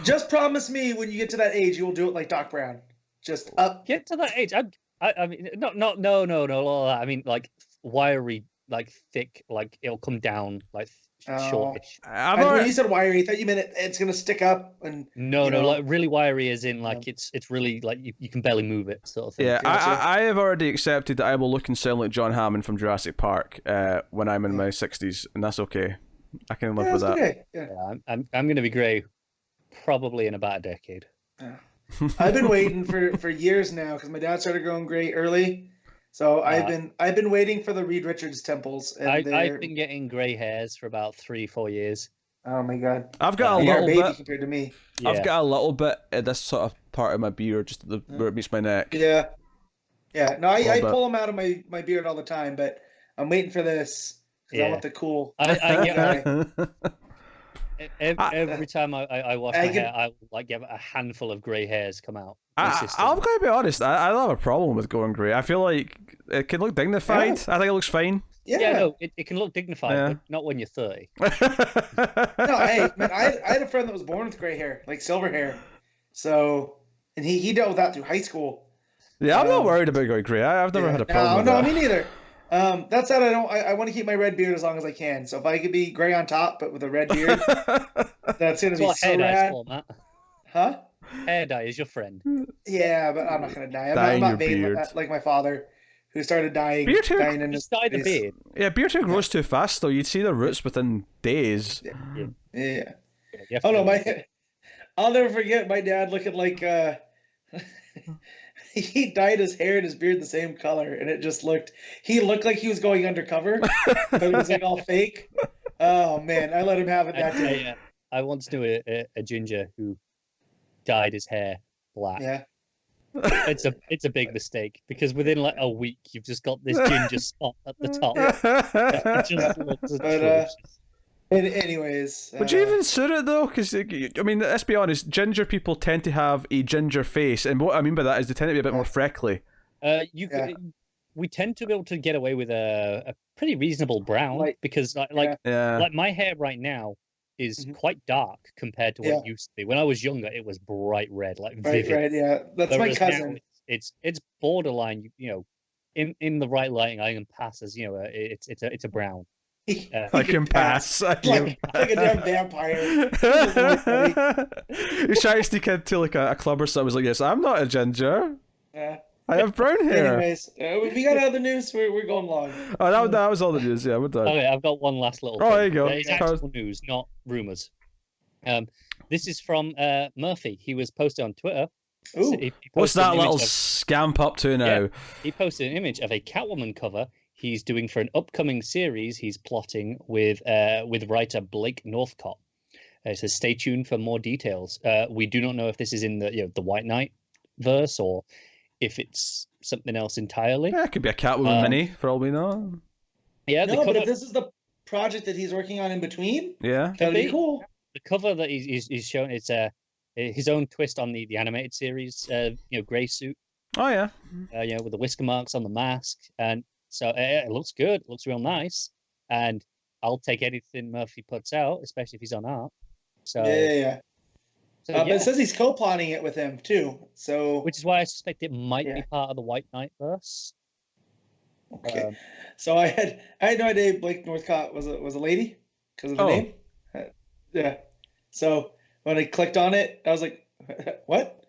Just promise me when you get to that age, you will do it like Doc Brown. Just up. Get to that age. I mean, no. I mean, like wiry, like thick, like it'll come down, like shortish. When you said wiry, I thought you meant it's gonna stick up and. No, like really wiry, as in like it's really like you can barely move it, sort of thing. Yeah, I have already accepted that I will look and sound like John Hammond from Jurassic Park when I'm in my 60s, and that's okay. I can live with that. Okay. Yeah. I'm gonna be grey, probably in about a decade. Yeah. I've been waiting for years now because my dad started growing grey early, so I've been waiting for the Reed Richards temples. And I've been getting grey hairs for about 3-4 years. Oh my god! I've got a little bit compared to me. Yeah. I've got a little bit at this sort of part of my beard, just where it meets my neck. Yeah. No, I pull them out of my beard all the time, but I'm waiting for this because I want the cool. Every time I wash my hair, I like get a handful of grey hairs come out. I'm going to be honest. I don't have a problem with going grey. I feel like it can look dignified. I think it looks fine. Yeah, no, it can look dignified, but not when you're 30. No, hey, man, I had a friend that was born with grey hair, like silver hair. So, and he dealt with that through high school. Yeah, I'm not worried about going grey. I've never had a problem with that. Me neither. That said, I want to keep my red beard as long as I can. So if I could be gray on top but with a red beard, that's gonna be so rad. Huh? Hair dye is your friend. Yeah, but I'm not gonna dye. I'm not vain like my father, who started dye in his dye the beard. Yeah, beard hair grows too fast though. You'd see the roots within days. Yeah. Oh no, I'll never forget my dad looking like he dyed his hair and his beard the same color, and he looked like he was going undercover, but it was like all fake. Oh man, I let him have it that day. I once knew a ginger who dyed his hair black. Yeah. It's a big mistake because within like a week you've just got this ginger spot at the top. It just looks atrocious. Anyways, would you even suit it though? Because I mean, let's be honest, ginger people tend to have a ginger face, and what I mean by that is they tend to be a bit more freckly. We tend to be able to get away with a pretty reasonable brown because like my hair right now is quite dark compared to what it used to be. When I was younger, it was bright red, like vivid. Right, yeah, that's my cousin. It's borderline, in the right lighting, I can pass as it's a brown. I can pass. Like a damn vampire. He's trying to sneak into like a club or something. He's like, yes, I'm not a ginger. Yeah. I have brown hair. Anyways, we got other news. We're going long. Oh, that was all the news. Yeah, we're done. Okay, I've got one last little Oh, thing. there you go. It's actual news, not rumors. This is from Murphy. He was posted on Twitter. Ooh. He What's posted that an little image of- scamp up to now? Yeah. He posted an image of a Catwoman cover he's doing for an upcoming series he's plotting with writer Blake Northcott. It says, "Stay tuned for more details." We do not know if this is in the White Knight verse or if it's something else entirely. Yeah, it could be a Catwoman mini for all we know. Yeah, No, but if this is the project that he's working on in between, Yeah, that'd be cool. The cover that he's shown, it's his own twist on the animated series, grey suit, oh yeah. with the whisker marks on the mask, and so it looks good. It looks real nice, and I'll take anything Murphy puts out, especially if he's on art. So Yeah. So, But it says he's co-plotting it with him too. So which is why I suspect it might be part of the White Knight verse. okay. So I had no idea Blake Northcott was a lady because of the name. Yeah. So when I clicked on it, I was like, "What?"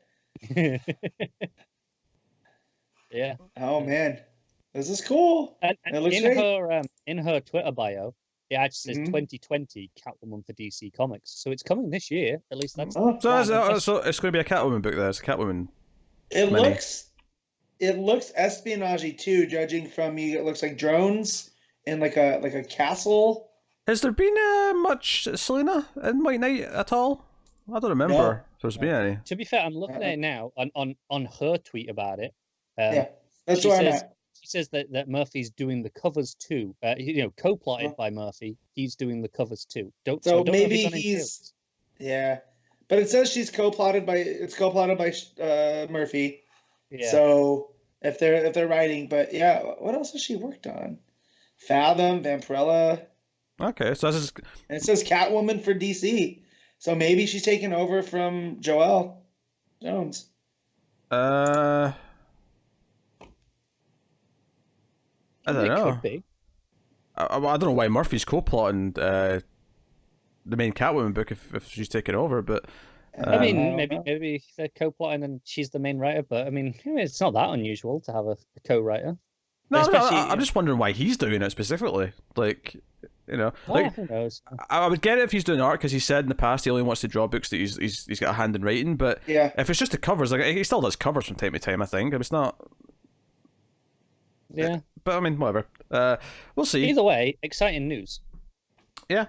Yeah. Oh man, this is cool. And it looks in great. In her Twitter bio, it actually says 2020 Catwoman for DC Comics. So it's coming this year. At least that's. So it's going to be a Catwoman book. There, it's a Catwoman. It looks espionage too, judging from you. It looks like drones in like a castle. Has there been much Selena in White Knight at all? I don't remember if there's been any. To be fair, I'm looking at it now on her tweet about it. Yeah, that's where I'm at. She says that Murphy's doing the covers too. Co-plotted by Murphy. He's doing the covers too. Don't maybe he's but it says she's co-plotted by Murphy. Yeah. So if they're writing, but yeah, what else has she worked on? Fathom, Vampirella. Okay, so this is. And it says Catwoman for DC. So maybe she's taking over from Joelle Jones. I don't know. Could be. I don't know why Murphy's co-plotting the main Catwoman book if she's taking over, but I mean, maybe they're co-plotting and she's the main writer. But I mean, it's not that unusual to have a co-writer. No, I'm just wondering why he's doing it specifically. Like, who knows? I would get it if he's doing art because he said in the past he only wants to draw books that he's got a hand in writing. But if it's just the covers, like he still does covers from time to time. I think it's not. Yeah. But I mean, whatever. We'll see. Either way, exciting news. Yeah.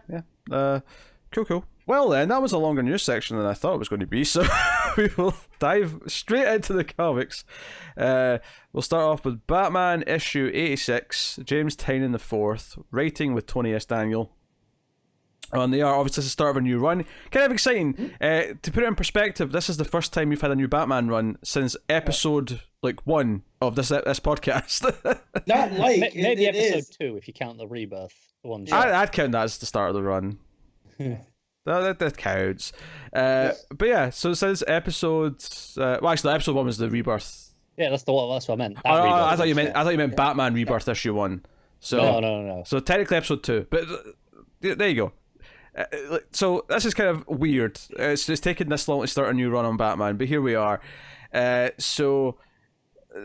Cool. Well then, that was a longer news section than I thought it was going to be, so we will dive straight into the comics. We'll start off with Batman issue 86, James Tynion IV, writing with Tony S. Daniel. And they are obviously the start of a new run. Kind of exciting. To put it in perspective, this is the first time we've had a new Batman run since episode 1 of this podcast. Not maybe it episode is. 2 if you count the Rebirth one. I'd count that as the start of the run. That counts. But yeah, so it says episodes. Actually, episode 1 was the Rebirth. Yeah, that's what I meant. I thought you meant Batman Rebirth issue 1. So no. So technically episode 2, but there you go. So this is kind of weird. It's taken this long to start a new run on Batman, but here we are. So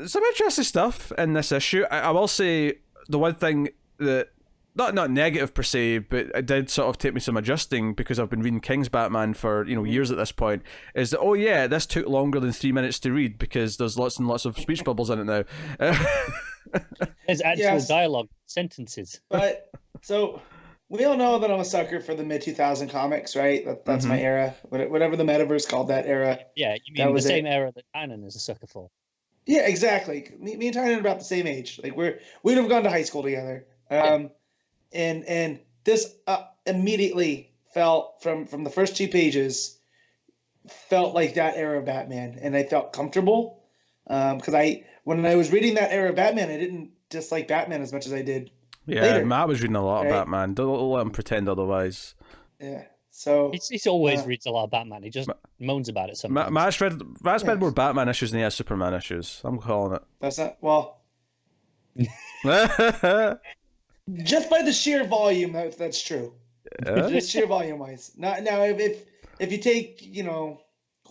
some interesting stuff in this issue. I will say the one thing that not negative per se, but it did sort of take me some adjusting because I've been reading King's Batman for years at this point. Is that this took longer than 3 minutes to read because there's lots and lots of speech bubbles in it now. There's actual dialogue sentences. But so we all know that I'm a sucker for the mid-2000 comics, right? That's my era. Whatever the metaverse called that era. Yeah, you mean the same era that Tynion is a sucker for. Yeah, exactly. Me and Tynion are about the same age. Like we'd have gone to high school together. And this immediately felt from the first 2 pages felt like that era of Batman, and I felt comfortable because when I was reading that era of Batman, I didn't dislike Batman as much as I did. Yeah, later, Matt was reading a lot of Batman. Don't let him pretend otherwise. Yeah, so he always reads a lot of Batman. He just moans about it sometimes. Matt's read more Batman issues than he has Superman issues. I'm calling it. That's not just by the sheer volume. That's true. Yeah. Just sheer volume wise. Now if you take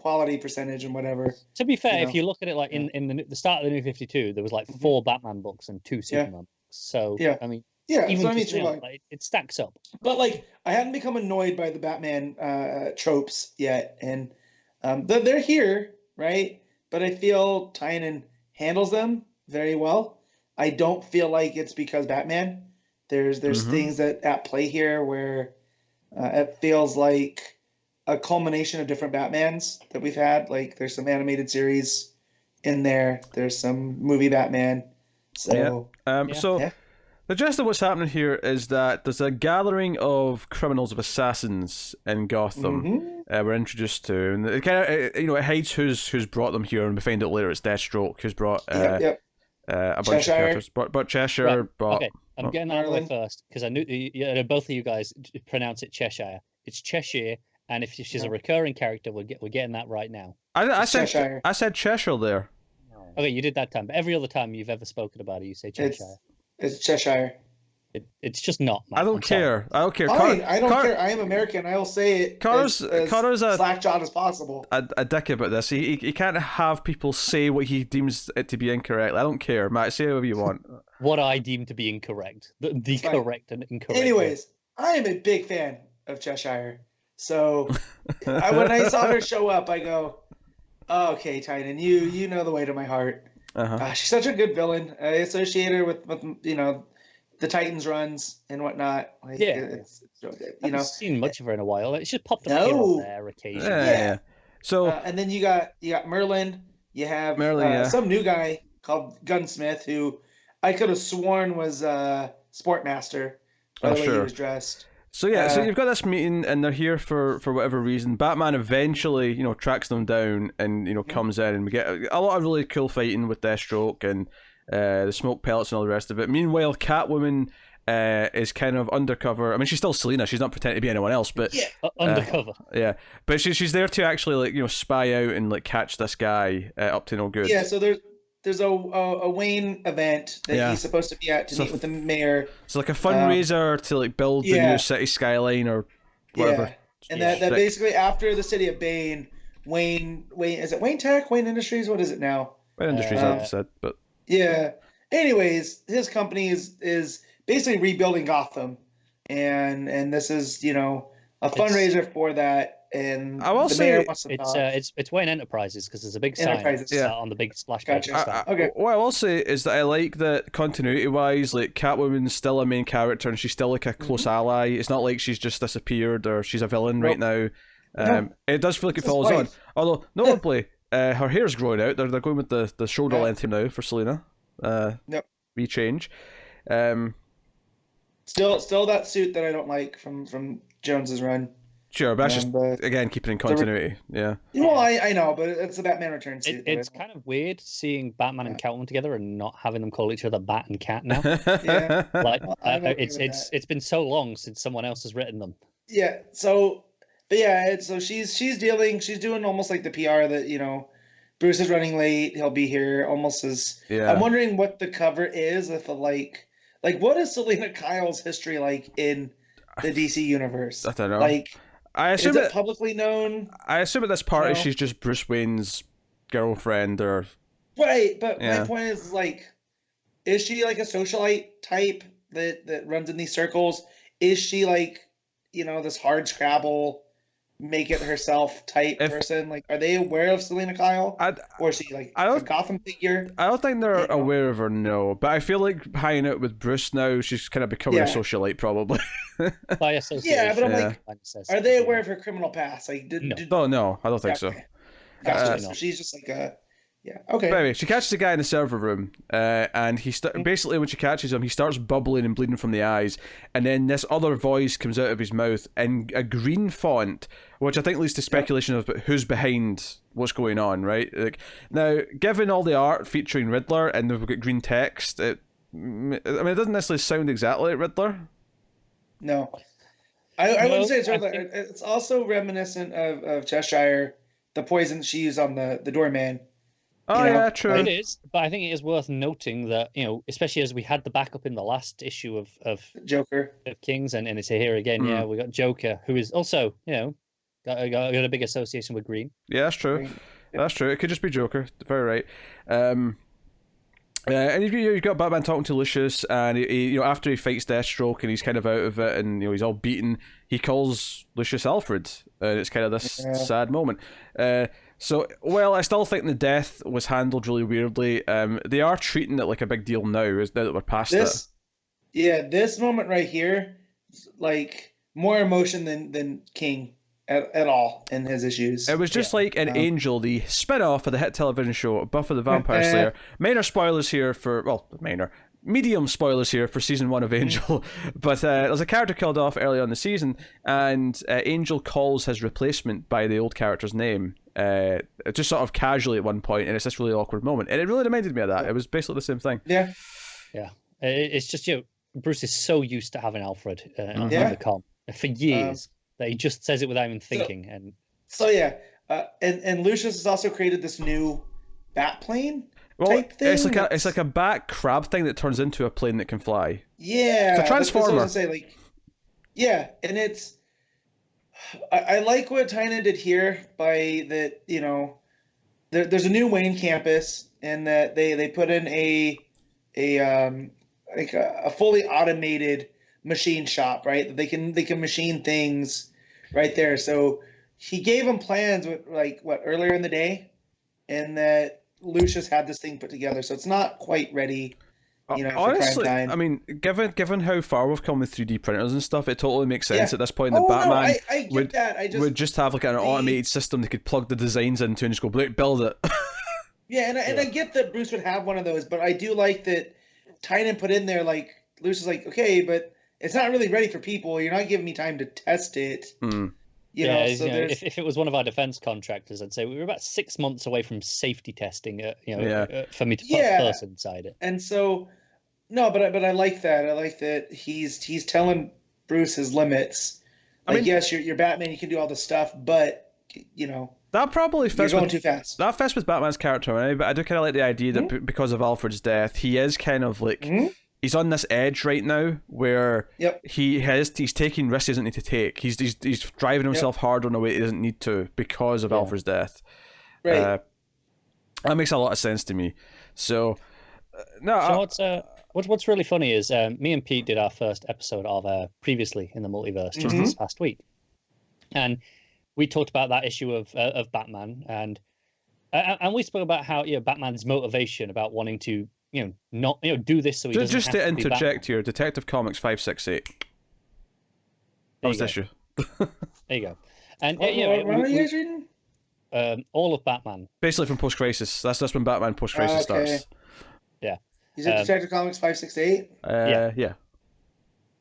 quality percentage and whatever. To be fair, You if know? you look at it like in the start of the New 52, there was like 4 Batman books and 2 Superman books. So I mean, even so I mean, just now, like, it stacks up. But like, I hadn't become annoyed by the Batman tropes yet, and they're here, right? But I feel Tynion handles them very well. I don't feel like it's because Batman. There's things that at play here where it feels like a culmination of different Batmans that we've had. Like there's some animated series in there. There's some movie Batman. So the gist of what's happening here is that there's a gathering of criminals, of assassins in Gotham. We're introduced to, and it kind of it hides who's brought them here, and we find out later it's Deathstroke who's brought a bunch of characters. But Cheshire, okay, I'm getting that out of the way first because I knew both of you guys pronounce it Cheshire. It's Cheshire, and if she's a recurring character, we're getting that right now. I said Cheshire there. Okay, you did that time, but every other time you've ever spoken about it, you say Cheshire. It's Cheshire. It's just not. Matt. I don't care. I don't care. Fine, I don't care. I am American. I will say it Connor's as slack-jawed as possible. A dick about this. He can't have people say what he deems it to be incorrect. I don't care, Matt. Say whatever you want. What I deem to be incorrect. The correct and incorrect. Anyways, I am a big fan of Cheshire. So when I saw her show up, I go, oh, okay, Tynion, you know the way to my heart. She's such a good villain. I associate her with the Titans runs and whatnot. Like, it's so good. I haven't seen much of her in a while. It's just popped up here or there occasionally. Yeah. So and then you got Merlin. You have some new guy called Gunsmith who I could have sworn was Sportmaster by the way he was dressed. So so you've got this meeting, and they're here for whatever reason. Batman eventually, tracks them down, and comes in, and we get a lot of really cool fighting with Deathstroke and the smoke pellets and all the rest of it. Meanwhile, Catwoman is kind of undercover. I mean, she's still Selina. She's not pretending to be anyone else, but undercover. But she's there to actually spy out and catch this guy up to no good. Yeah. So there's a Wayne event that he's supposed to be at to meet with the mayor. It's like a fundraiser to build the new city skyline or whatever. Yeah. And that basically after the city of Bane, Wayne is it Wayne Tech, Wayne Industries? What is it now? Wayne Industries, I've said, but yeah. Anyways, his company is basically rebuilding Gotham, and this is a fundraiser for that. And I will say it's Wayne Enterprises because there's a big sign on the big splash page. Okay. What I will say is that I like that continuity-wise, Catwoman's still a main character and she's still a close ally. It's not like she's just disappeared or she's a villain right now. It does feel like it follows on. Although notably, her hair's growing out. They're going with the shoulder length now for Selina. Rechange. Still that suit that I don't like from Jones's run. Sure, but that's just, again, keeping in continuity. Yeah. Well, I know, but it's a Batman Returns suit. It's kind of weird seeing Batman and Catwoman together and not having them call each other Bat and Cat now. It's been so long since someone else has written them. Yeah. So she's doing almost like the PR that Bruce is running late. He'll be here almost as. Yeah. I'm wondering what the cover is. If like what is Selina Kyle's history like in the DC universe? I don't know. I assume is it publicly known? I assume at this party she's just Bruce Wayne's girlfriend or. Right, but my point is is she like a socialite type that runs in these circles? Is she this hard Scrabble, make it herself type person? Are they aware of Selina Kyle? Or is she a Gotham figure? I don't think they're aware of her, no. But I feel like hanging out with Bruce now, she's kind of becoming a socialite probably. By association. Yeah, but I'm are they aware of her criminal past? No, I don't think so. Gotcha. So she's just okay. But anyway, she catches a guy in the server room, and he basically when she catches him, he starts bubbling and bleeding from the eyes, and then this other voice comes out of his mouth in a green font, which I think leads to speculation of who's behind what's going on, right? Now, given all the art featuring Riddler and they've got green text, it doesn't necessarily sound exactly like Riddler. No, I wouldn't say it's Riddler. It's also reminiscent of Cheshire, the poison she used on the doorman. Oh, yeah, true. It is, but I think it is worth noting that, especially as we had the backup in the last issue of Joker, of Kings, and it's here again. Yeah, we got Joker, who is also, Got a big association with green. Yeah, that's true. Right. That's true. It could just be Joker. Very right. And you've got Batman talking to Lucius, and he after he fights Deathstroke and he's kind of out of it, and he's all beaten, he calls Lucius Alfred, and it's kind of this sad moment. So, well, I still think the death was handled really weirdly. They are treating it like a big deal now that we're past it. Yeah, this moment right here, like more emotion than King at all in his issues. It was just like an Angel, the spin-off of the hit television show Buffy the Vampire Slayer. Minor spoilers here medium spoilers here for season 1 of Angel. But there's a character killed off early on in the season, and Angel calls his replacement by the old character's name, just sort of casually at one point, and it's this really awkward moment. And it really reminded me of that. It was basically the same thing. Yeah. It's just, Bruce is so used to having Alfred on the com for years that he just says it without even thinking. And Lucius has also created this new bat plane. Well, type thing. It's like a bat crab thing that turns into a plane that can fly. Yeah, it's a transformer. And it's. I like what Tynion did here by that. There's a new Wayne campus, and that they put in a fully automated machine shop, right? They can machine things right there. So he gave them plans with earlier in the day, and that Lucius had this thing put together, so it's not quite ready. Honestly, for prime time. I mean, given how far we've come with 3D printers and stuff, it totally makes sense at this point that Batman would just have like an automated system that could plug the designs into and just go build it. And I get that Bruce would have one of those, but I do like that Tynion put in there, like, Lucius is like, okay, but it's not really ready for people. You're not giving me time to test it. If it was one of our defense contractors, I'd say we were about 6 months away from safety testing. For me to put a person inside it. And so, but I like that. I like that he's telling Bruce his limits. I mean, yes, you're Batman. You can do all this stuff, but that probably fits. You're going too fast. That fits with Batman's character, right? But I do kind of like the idea that because of Alfred's death, he is kind of like. He's on this edge right now where he's taking risks he doesn't need to take. He's driving himself hard in a way he doesn't need to because of Alfred's death. Right. That makes a lot of sense to me. So, what's really funny is me and Pete did our first episode of Previously in the Multiverse just this past week, and we talked about that issue of Batman, and we spoke about how Batman's motivation about wanting to. Not do this so he doesn't just have to interject here, Detective Comics 568. That was the issue. There you go. And what are you guys reading? All of Batman. Basically from Post Crisis. That's when Batman Post Crisis starts. Yeah. Is it Detective Comics 568? Yeah.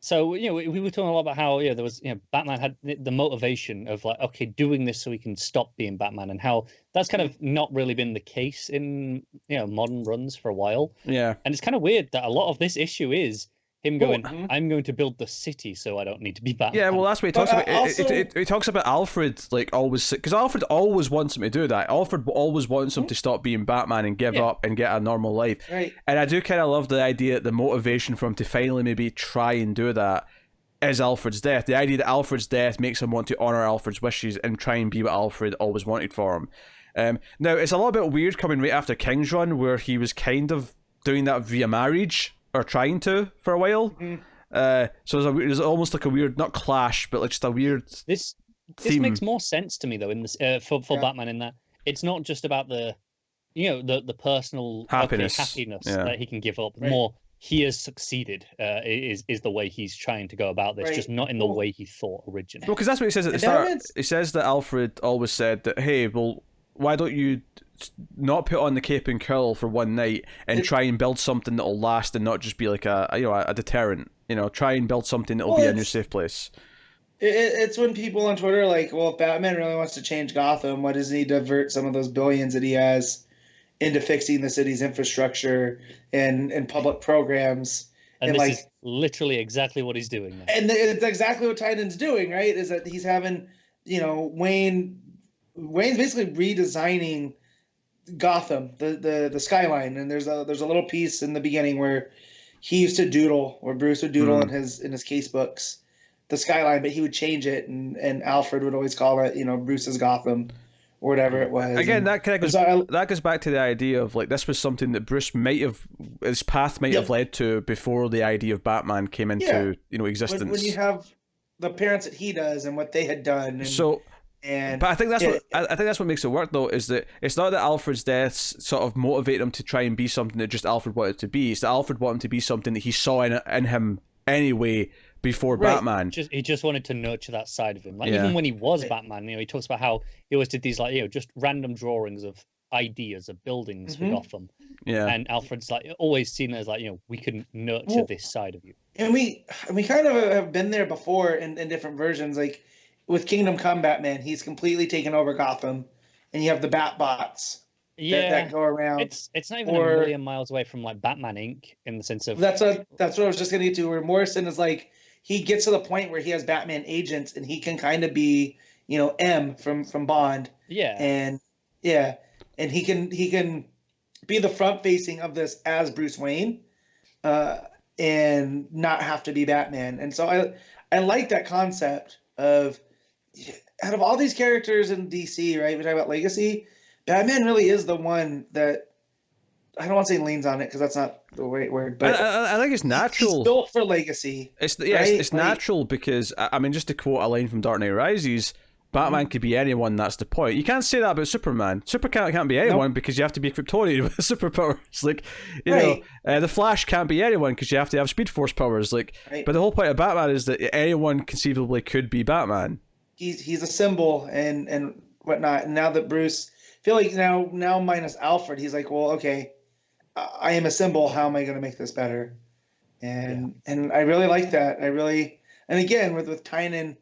So we were talking a lot about how there was Batman had the motivation of like, okay, doing this so he can stop being Batman, and how that's kind of not really been the case in modern runs for a while. Yeah, and it's kind of weird that a lot of this issue is him going, I'm going to build the city so I don't need to be Batman. Yeah, well, that's what he talks about. He talks about Alfred, like, always... Because Alfred always wants him to do that. Alfred always wants him to stop being Batman and give up and get a normal life. Right. And I do kind of love the idea that the motivation for him to finally maybe try and do that is Alfred's death. The idea that Alfred's death makes him want to honour Alfred's wishes and try and be what Alfred always wanted for him. Now, it's a little bit weird coming right after King's Run, where he was kind of doing that via marriage... or trying to for a while. So there's almost like a weird, not clash, but like just a weird This makes more sense to me though in this for Batman, in that it's not just about the the personal happiness that he can give up. Right. More he has succeeded is the way he's trying to go about this, just not in the way he thought originally. Well, because that's what he says at the start. He says that Alfred always said that, hey, well, why don't you not put on the cape and cowl for one night and try and build something that'll last and not just be like a deterrent. Try and build something that'll be in your safe place. It's when people on Twitter are like, well, if Batman really wants to change Gotham, why doesn't he divert some of those billions that he has into fixing the city's infrastructure and public programs? And this is literally exactly what he's doing now. And it's exactly what Tynion's doing, right? Is that he's having, Wayne's basically redesigning Gotham, the skyline, and there's a little piece in the beginning where he used to doodle, or Bruce would doodle in his case books, the skyline, but he would change it, and Alfred would always call it, Bruce's Gotham, or whatever it was. Again, and, that kind of goes. so That goes back to the idea of like this was something that Bruce his path might have led to before the idea of Batman came into existence. when you have the parents that he does and what they had done, but I think that's what makes it work, though, is that it's not that Alfred's deaths sort of motivate him to try and be something that just Alfred wanted to be. It's that Alfred wanted to be something that he saw in him anyway before Batman. He just wanted to nurture that side of him. Like even when he was Batman, he talks about how he always did these like just random drawings of ideas of buildings for Gotham. Yeah, and Alfred's like always seen it as like we can nurture this side of you. And we kind of have been there before in different versions, like. With Kingdom Come Batman, he's completely taken over Gotham, and you have the Batbots that go around. It's not even a million miles away from like Batman Inc. in the sense of that's what I was just going to get to. Where Morrison is like he gets to the point where he has Batman agents, and he can kind of be M from Bond. Yeah, and he can be the front facing of this as Bruce Wayne, and not have to be Batman. And so I like that concept of. Out of all these characters in DC, right? We talk about legacy. Batman really is the one that I don't want to say leans on it because that's not the right word, but I think it's natural. He's built for legacy. It's natural because I mean, just to quote a line from Dark Knight Rises, Batman could be anyone. That's the point. You can't say that about Superman. Superman can't be anyone because you have to be Kryptonian with superpowers. Like the Flash can't be anyone because you have to have Speed Force powers. Like, but the whole point of Batman is that anyone conceivably could be Batman. He's a symbol and whatnot. And now that Bruce, I feel like now minus Alfred, he's like, well, okay, I am a symbol. How am I going to make this better? And I really like that. And again, with Tynion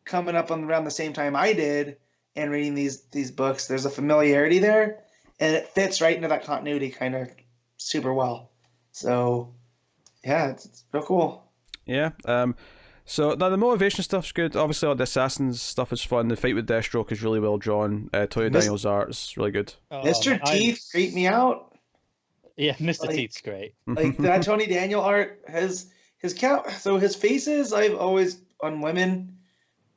coming up around the same time I did and reading these books, there's a familiarity there, and it fits right into that continuity kind of super well. So yeah, it's real cool. Yeah. So now the motivation stuff's good. Obviously, all the assassins stuff is fun. The fight with Deathstroke is really well drawn. Tony Daniels' art is really good. Mr. Teeth creeped me out. Yeah, Mr. Teeth's great. Like that Tony Daniel art has his count. So his faces, I've always on women,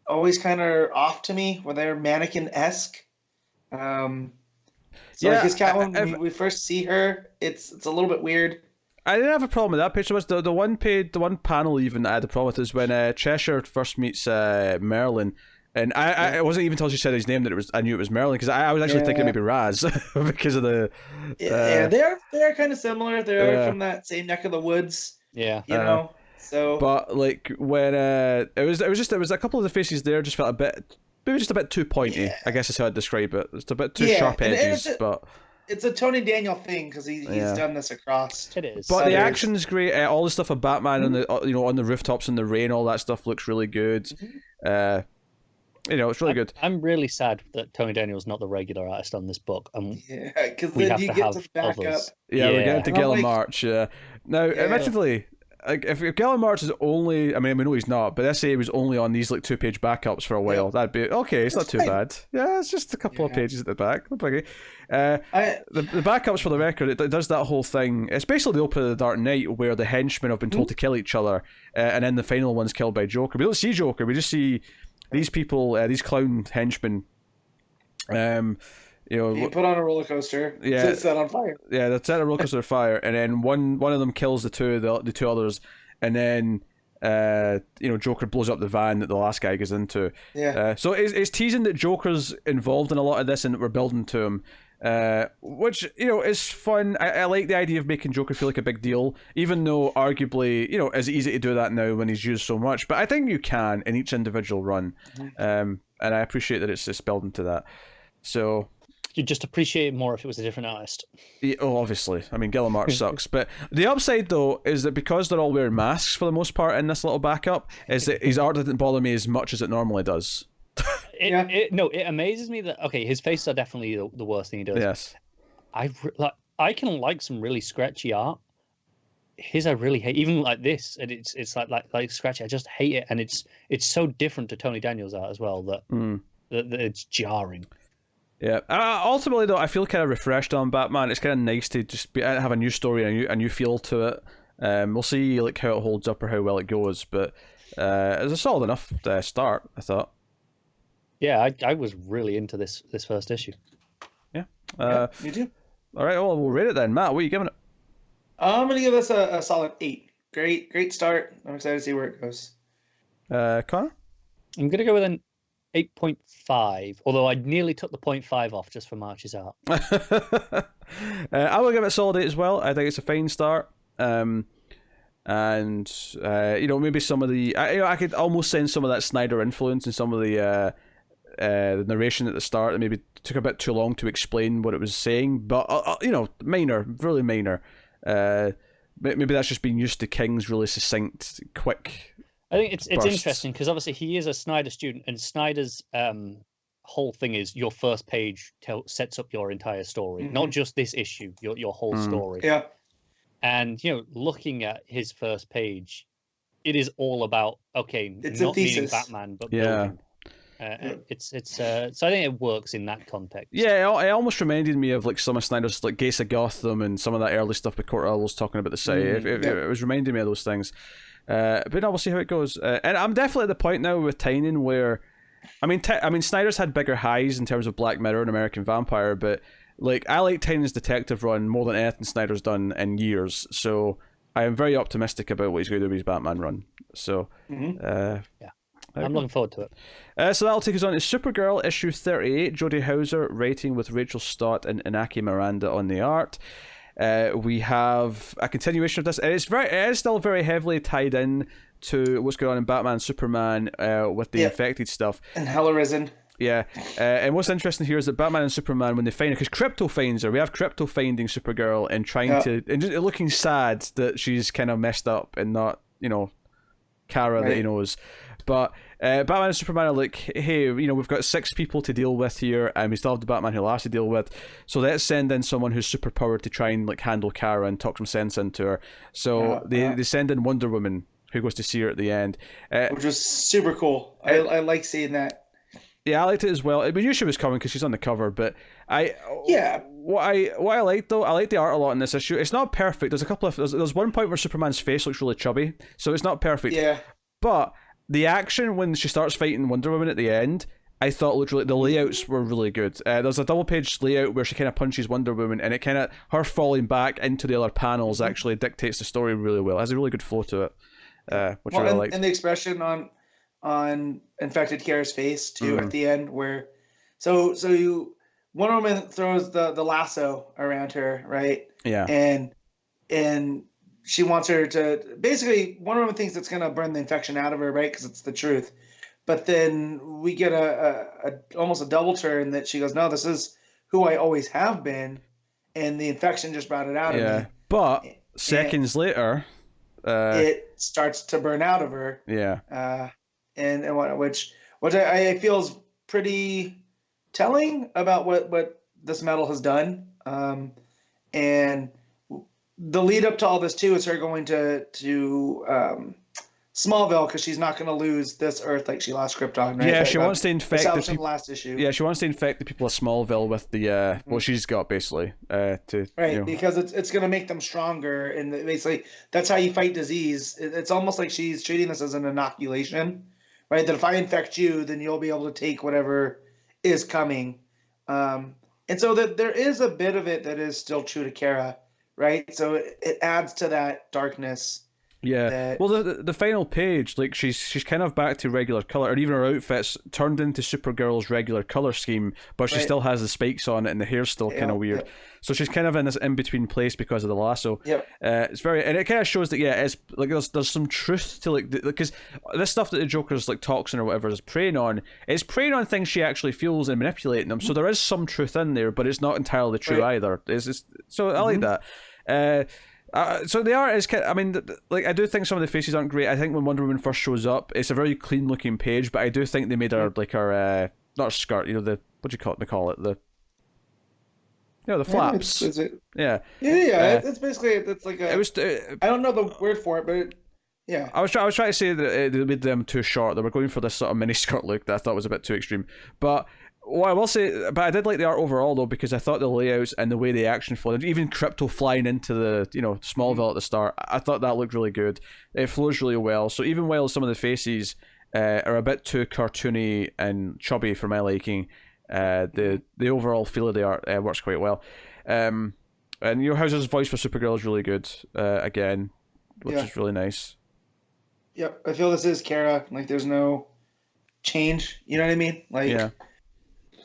always kind of off to me when they're mannequin-esque. Like his Catwoman, when we first see her, it's a little bit weird. I didn't have a problem with that page. The one panel even I had a problem with is when Cheshire first meets Merlin, and it wasn't even until she said his name that I knew it was Merlin, because I was actually thinking maybe Raz because of the. They're kind of similar. They're from that same neck of the woods. Yeah, you know. So, but like when it was a couple of the faces there just felt maybe just a bit too pointy. Yeah. I guess is how I'd describe it. It's a bit too sharp edges, but. It's a Tony Daniel thing because he's done this across. It is, but the action's great. All the stuff of Batman on the on the rooftops in the rain, all that stuff looks really good. Mm-hmm. It's really good. I'm really sad that Tony Daniel's not the regular artist on this book. Because then you get to the backup. Yeah, we're getting to Gillen March. Yeah. Now, admittedly, like if Gillen March is only, I mean, we know he's not, but let's say he was only on these like 2-page backups for a while, that'd be okay. It's not too bad. Yeah, it's just a couple of pages at the back. No biggie. The backups, for the record, it does that whole thing. It's basically the opening of the Dark Knight where the henchmen have been told to kill each other, and then the final one's killed by Joker. We don't see Joker. We just see these people, these clown henchmen. You put on a roller coaster. Yeah, it's set on fire. Yeah, they set a roller coaster on fire, and then one of them kills the two others, and then Joker blows up the van that the last guy goes into. Yeah. So it's teasing that Joker's involved in a lot of this, and that we're building to him. Which is fun. I like the idea of making Joker feel like a big deal, even though arguably it's easy to do that now when he's used so much. But I think you can in each individual run, and I appreciate that it's just building to that. So. You'd just appreciate it more if it was a different artist. Yeah, obviously. I mean, Gillen March sucks. But the upside, though, is that because they're all wearing masks for the most part in this little backup, is that his art didn't bother me as much as it normally does. It amazes me that, okay, his faces are definitely the worst thing he does. Yes. I can like some really scratchy art. His I really hate, even like this, and it's like scratchy. I just hate it, and it's so different to Tony Daniel's art as well that it's jarring. Yeah. Ultimately, though, I feel kind of refreshed on Batman. It's kind of nice to just have a new story and a new feel to it. We'll see like how it holds up or how well it goes, but It was a solid enough start, I thought. Yeah, I was really into this first issue. Yeah. Me too. All right, well, we'll rate it then. Matt, what are you giving it? I'm gonna give this a solid 8. Great start. I'm excited to see where it goes. Connor? I'm gonna go with an 8.5, although I nearly took the 0.5 off just for March's art. I will give it a solid 8 as well. I think it's a fine start. And maybe some of the I could almost sense some of that Snyder influence in some of the narration at the start. It maybe took a bit too long to explain what it was saying, but minor, really minor. Maybe that's just being used to King's really succinct, quick. I think it's bursts. interesting because obviously he is a Snyder student, and Snyder's whole thing is your first page sets up your entire story, not just this issue, your whole story. Yeah. And looking at his first page, it is all about it's not a meaning thesis. Batman, but building. It's so I think it works in that context. Yeah, it almost reminded me of like some of Snyder's like Gates of Gotham and some of that early stuff with Court Owls talking about the site. It was reminding me of those things. But no, we'll see how it goes. And I'm definitely at the point now with Tynion where, I mean, Snyder's had bigger highs in terms of Black Mirror and American Vampire, but like I like Tynion's detective run more than anything Snyder's done in years. So I am very optimistic about what he's going to do with his Batman run. So I'm looking forward to it. So that'll take us on to Supergirl issue 38. Jody Houser writing with Rachael Stott and Inaki Miranda on the art. We have a continuation of this. It is still very heavily tied in to what's going on in Batman, Superman, with the infected stuff. And Hella Risen. Yeah, and what's interesting here is that Batman and Superman, when they find her, because Crypto finds her, we have Crypto finding Supergirl and trying to, and just looking sad that she's kind of messed up and not, Kara that he knows. But Batman and Superman are like, hey, we've got 6 people to deal with here, and we still have the Batman who has to deal with. So let's send in someone who's superpowered to try and like handle Kara and talk some sense into her. So they send in Wonder Woman, who goes to see her at the end, which was super cool. I like seeing that. Yeah, I liked it as well. We knew she was coming because she's on the cover, but what I like though, I like the art a lot in this issue. It's not perfect. There's one point where Superman's face looks really chubby, so it's not perfect. Yeah, but the action when she starts fighting Wonder Woman at the end, I thought looked the layouts were really good. There's a double page layout where she kind of punches Wonder Woman, and it kind of her falling back into the other panels actually dictates the story really well. It has a really good flow to it, which I really liked. And the expression on infected Kara's face too at the end, where Wonder Woman throws the lasso around her, right? Yeah, and she wants her to basically. Wonder Woman thinks it's gonna burn the infection out of her, right? Because it's the truth. But then we get a almost a double turn that she goes, no, this is who I always have been, and the infection just brought it out of me. But seconds later, it starts to burn out of her. Yeah. Which I feel is pretty telling about what this metal has done. And the lead up to all this too is her going to Smallville because she's not going to lose this Earth like she lost Krypton. Right? Yeah, she wants to infect the people. Last issue. Yeah, she wants to infect the people of Smallville with the what she's got basically. Because it's going to make them stronger, and basically that's how you fight disease. It's almost like she's treating this as an inoculation, right? That if I infect you, then you'll be able to take whatever is coming. And so that there is a bit of it that is still true to Kara, right? So it adds to that darkness. Yeah. Well, the final page, like she's kind of back to regular color, or even her outfit's turned into Supergirl's regular color scheme, but she still has the spikes on it, and the hair's still kind of weird. Yeah. So she's kind of in this in between place because of the lasso. Yeah. It's very, and it kind of shows that it's like there's some truth to like because this stuff that the Joker's like toxin or whatever is preying on. It's preying on things she actually feels and manipulating them. So there is some truth in there, but it's not entirely true either. So I like that. So the art is kind of, I mean, like I do think some of the faces aren't great. I think when Wonder Woman first shows up, it's a very clean looking page, but I do think they made her like her not her skirt, the what do you call it, the flaps. Is it? Yeah. It's basically it's like a. It was. I don't know the word for it, but yeah. I was trying to say that they made them too short. They were going for this sort of mini skirt look that I thought was a bit too extreme, but Well, I will say, but I did like the art overall though, because I thought the layouts and the way the action flowed, even Crypto flying into the Smallville at the start, I thought that looked really good. It flows really well. So even while some of the faces are a bit too cartoony and chubby for my liking, the overall feel of the art works quite well. And Hauser's voice for Supergirl is really good again, which is really nice. Yep, I feel this is Kara. Like, there's no change. You know what I mean? Like,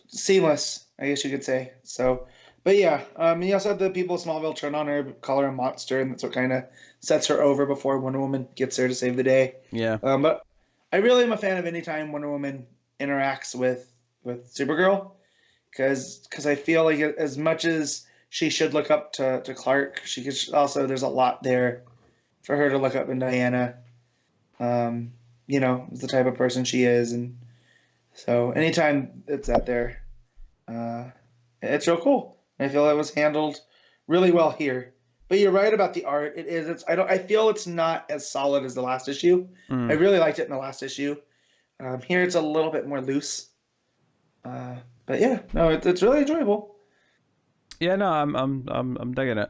seamless, I guess you could say. So, but yeah, you also have the people of Smallville turn on her, call her a monster, and that's what kind of sets her over before Wonder Woman gets there to save the day. Yeah. But I really am a fan of any time Wonder Woman interacts with Supergirl, because I feel like as much as she should look up to Clark, she could also, there's a lot there for her to look up in Diana. The type of person she is, and so anytime it's out there, it's real cool. I feel it was handled really well here. But you're right about the art. It is. I feel it's not as solid as the last issue. I really liked it in the last issue. Here it's a little bit more loose. But yeah, no, it's really enjoyable. Yeah, no, I'm digging it.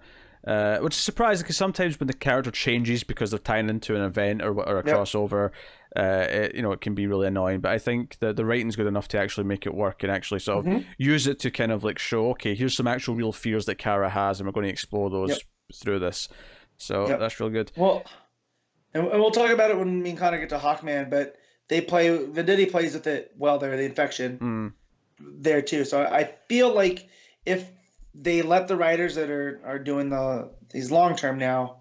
Which is surprising because sometimes when the character changes because they're tying into an event or a crossover, it can be really annoying. But I think the writing's good enough to actually make it work and actually sort of use it to kind of like show, okay, here's some actual real fears that Kara has, and we're going to explore those through this. So that's real good. Well, and we'll talk about it when me and Connor get to Hawkman, but Venditti plays with it well there, the infection there too. So I feel like if they let the writers that are doing these long term now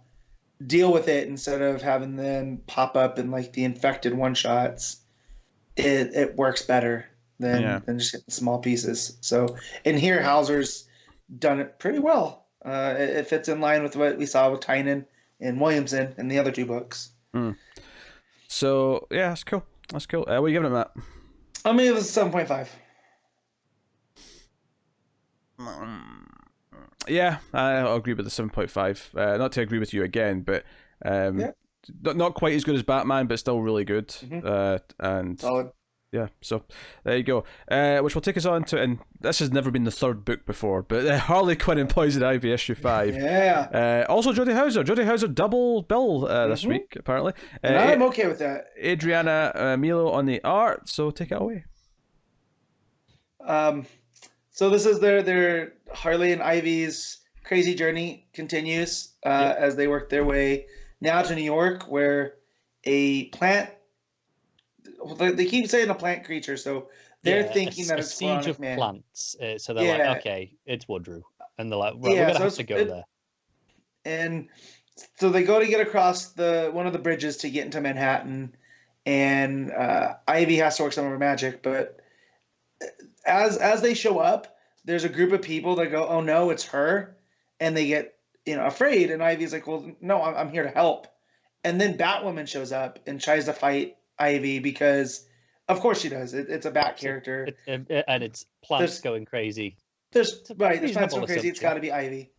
deal with it instead of having them pop up in like the infected one shots, it works better than just getting small pieces. So, and here Hauser's done it pretty well. It fits in line with what we saw with Tynion and Williamson in the other two books. So yeah, that's cool. That's cool. What are you giving it, Matt? I'm gonna give it a 7.5. Yeah, I'll agree with the 7.5. Not to agree with you again, but not quite as good as Batman, but still really good. And solid. Yeah, so there you go. Which will take us on to, and this has never been the third book before, but Harley Quinn and Poison Ivy issue 5. Yeah. Also Jody Hauser. Jody Hauser double bill this week, apparently. And I'm okay with that. Adriana Melo on the art, so take it away. So this is their Harley and Ivy's crazy journey continues as they work their way now to New York, where a plant. They keep saying a plant creature, so they're thinking that it's a siege of man. Plants. So they're like, okay, it's Woodrue, and they're like, we're gonna have to go there. And so they go to get across one of the bridges to get into Manhattan, and Ivy has to work some of her magic, but as they show up, there's a group of people that go, "Oh no, it's her," and they get afraid. And Ivy's like, "Well, no, I'm here to help." And then Batwoman shows up and tries to fight Ivy because, of course, she does. It's a Bat character, and it's plants going crazy. There's plants going crazy. It's got to be Ivy.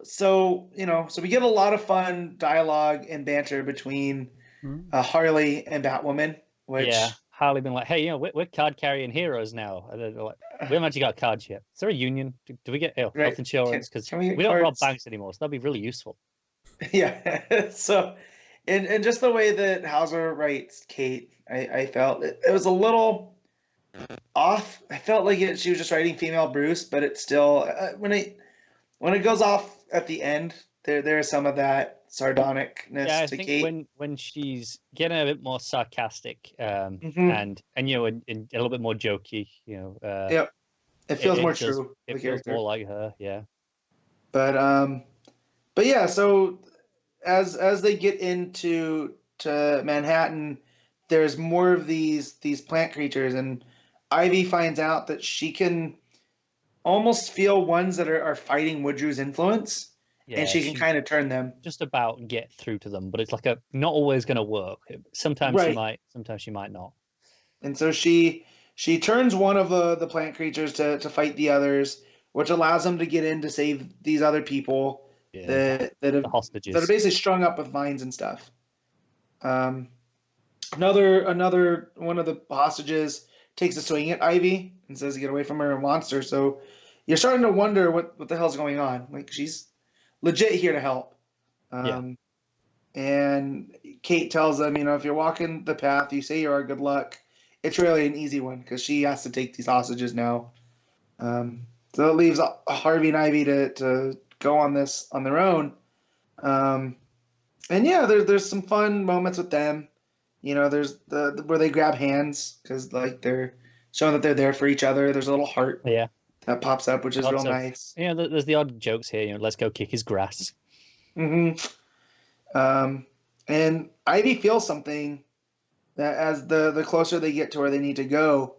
So so we get a lot of fun dialogue and banter between Harley and Batwoman. Which Harley been like, hey, we're card carrying heroes now. And they're like, we haven't actually got cards yet. Is there a union? Do we get health insurance? Because we don't rob banks anymore, so that'd be really useful. Yeah. So, and just the way that Hauser writes Kate, I felt it was a little off. I felt like she was just writing female Bruce, but it's still when it goes off at the end, there is some of that sardonicness I to think Kate. when she's getting a bit more sarcastic and a little bit more jokey, it feels more true. It feels more like her, yeah. But yeah. So as they get into Manhattan, there's more of these plant creatures, and Ivy finds out that she can almost feel ones that are fighting Woodrue's influence. Yeah, and she can kind of turn them. Just about get through to them, but it's like not always going to work. Sometimes she might, sometimes she might not. And so she turns one of the plant creatures to fight the others, which allows them to get in to save these other people that have the hostages that are basically strung up with vines and stuff. Another one of the hostages takes a swing at Ivy and says to get away from her and wants her. So you're starting to wonder what the hell's going on. Like, she's legit here to help. And Kate tells them, if you're walking the path you say you are, good luck. It's really an easy one because she has to take these hostages now. So it leaves Harvey and Ivy to go on this on their own. And yeah, there's some fun moments with them. There's where they grab hands because like they're showing that they're there for each other. There's a little heart that pops up, which is real nice. Yeah, there's the odd jokes here. Let's go kick his grass. And Ivy feels something that as the closer they get to where they need to go.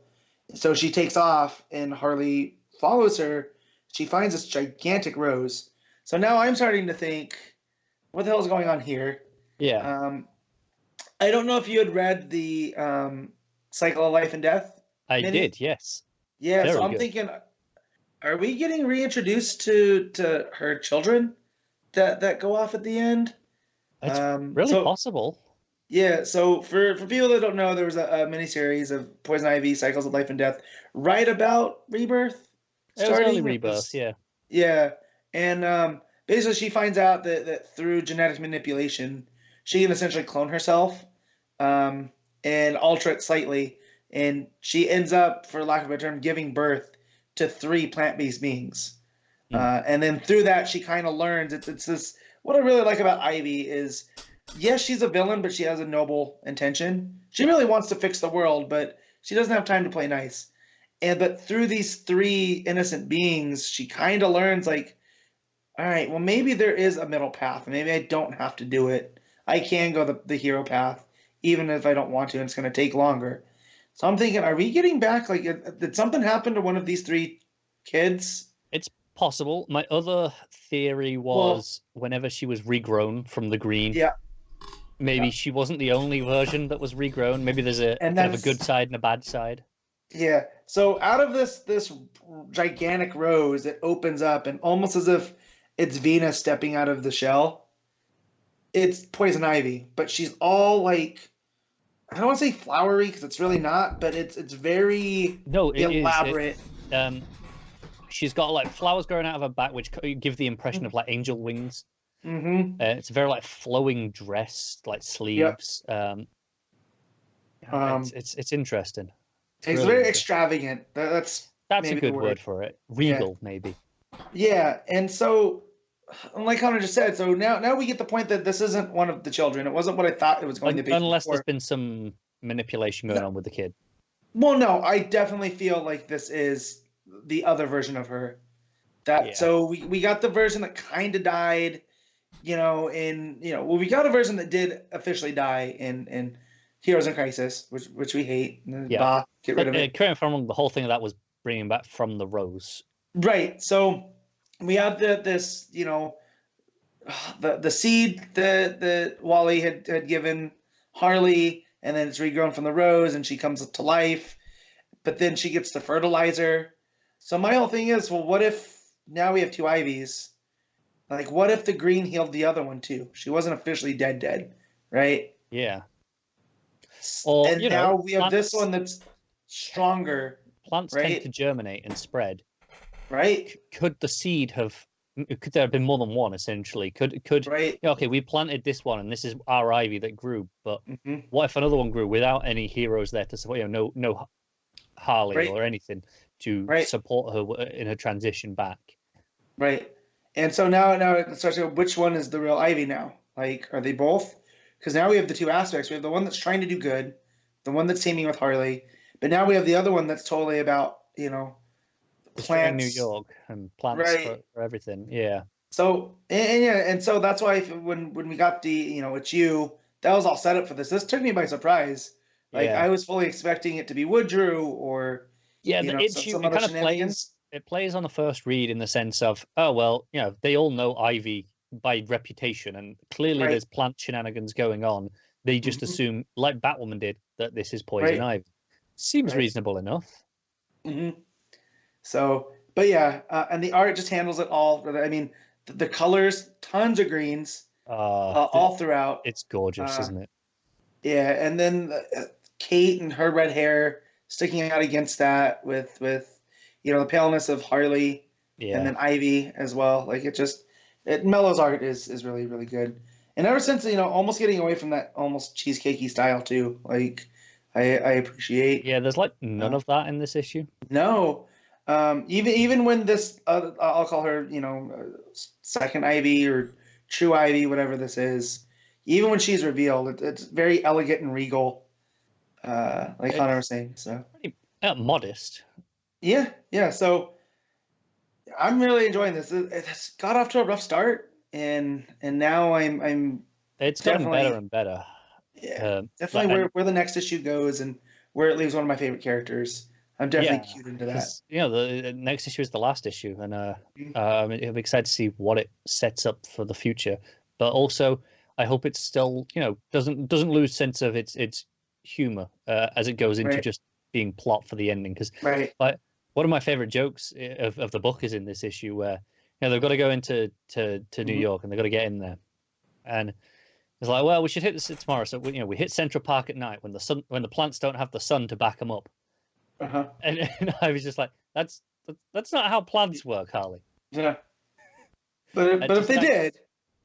So she takes off and Harley follows her. She finds this gigantic rose. So now I'm starting to think, what the hell is going on here? Yeah. I don't know if you had read the Cycle of Life and Death. I did, yes. Yeah, very so I'm thinking, are we getting reintroduced to her children that go off at the end? It's really possible. Yeah, so for people that don't know, there was a miniseries of Poison Ivy, Cycles of Life and Death, right about Rebirth. It was early Rebirth, yeah. Yeah, and basically she finds out that through genetic manipulation, she can essentially clone herself and alter it slightly, and she ends up, for lack of a better term, giving birth to 3 plant-based beings. And then through that, she kind of learns, it's this, what I really like about Ivy is, yes, she's a villain, but she has a noble intention. She really wants to fix the world, but she doesn't have time to play nice. But through these 3 innocent beings, she kind of learns, like, all right, well, maybe there is a middle path. Maybe I don't have to do it. I can go the hero path, even if I don't want to, and it's going to take longer. So I'm thinking, are we getting back? Like, did something happen to one of these 3 kids? It's possible. My other theory was whenever she was regrown from the green. Yeah. Maybe she wasn't the only version that was regrown. Maybe there's a kind of a good side and a bad side. Yeah. So out of this gigantic rose, it opens up, and almost as if it's Venus stepping out of the shell. It's Poison Ivy, but she's all like, I don't want to say flowery because it's really not, but it's very elaborate. She's got like flowers growing out of her back, which give the impression of like angel wings. It's a very like flowing dress, like sleeves. Yep. It's interesting. It's really very extravagant. That's a good word for it. Regal, maybe. Yeah, and so, like Connor just said, so now we get the point that this isn't one of the children. It wasn't what I thought it was going to be. Unless there's been some manipulation going on with the kid. Well, no, I definitely feel like this is the other version of her. So we got the version that kind of died, we got a version that did officially die in Heroes in Crisis, which we hate. Yeah, get rid of it. Correct me if I'm wrong, the whole thing of that was bringing back from the rose. Right. So we have this, the seed that Wally had given Harley, and then it's regrown from the rose, and she comes to life. But then she gets the fertilizer. So my whole thing is, well, what if now we have 2 Ivies? Like, what if the green healed the other one too? She wasn't officially dead, right? Yeah. And now we have this one that's stronger. Plants tend to germinate and spread. Right. Could the seed have? Could there have been more than one? Essentially, could right? Okay, we planted this one, and this is our ivy that grew. But what if another one grew without any heroes there to support? No Harley or anything to support her in her transition back. Right. And so now it starts to go, which one is the real Ivy now? Like, are they both? Because now we have the 2 aspects. We have the one that's trying to do good, the one that's teaming with Harley, but now we have the other one that's totally about, plants. New York and plants for everything. Yeah. So and so that's why when we got the it's you, that was all set up for this. This took me by surprise. Like I was fully expecting it to be Woodrew or some other shenanigans. It plays on the first read in the sense of, oh well, they all know Ivy by reputation, and clearly there's plant shenanigans going on. They just assume, like Batwoman did, that this is Poison Ivy. Seems reasonable enough. So, but yeah, and the art just handles it all. I mean, the colors, tons of greens, all throughout. It's gorgeous, isn't it? Yeah, and then Kate and her red hair sticking out against that with the paleness of Harley and then Ivy as well. Like Melo's art is really, really good. And ever since, almost getting away from that almost cheesecakey style too. Like I appreciate. Yeah, there's like none of that in this issue. No. Even when this I'll call her, second Ivy or true Ivy, whatever this is, even when she's revealed, it's very elegant and regal. Like Connor was saying. So modest. Yeah. So I'm really enjoying this. It's got off to a rough start, and now I'm. It's gotten better and better. Yeah, definitely where the next issue goes and where it leaves one of my favorite characters. I'm definitely cued into that. The next issue is the last issue, and I'm excited to see what it sets up for the future. But also, I hope it's still doesn't lose sense of its humor as it goes into just being plot for the ending. Because like one of my favorite jokes of the book is in this issue where they've got to go into New York and they've got to get in there, and it's like, well, we should hit this tomorrow. So we hit Central Park at night when the plants don't have the sun to back them up. And I was just like, that's not how plants work, Harley. Yeah. But if they did,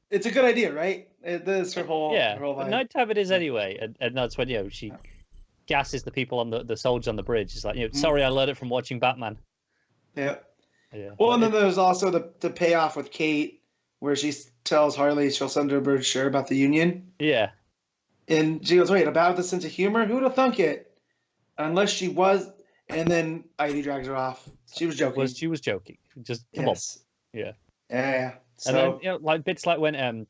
it's a good idea, right? This her whole vibe. Nighttime it is anyway, and that's when she gasses the people on the soldiers on the bridge. It's like, sorry, I learned it from watching Batman. Yeah. Well, and then there's also the payoff with Kate, where she tells Harley she'll send her a brochure about the Union. Yeah. And she goes, wait, about the sense of humor? Who'd have thunk it? Unless she was. And then Ivy drags her off. She was joking. She was joking. Just come on. Yeah. Yeah. So, and then like bits like when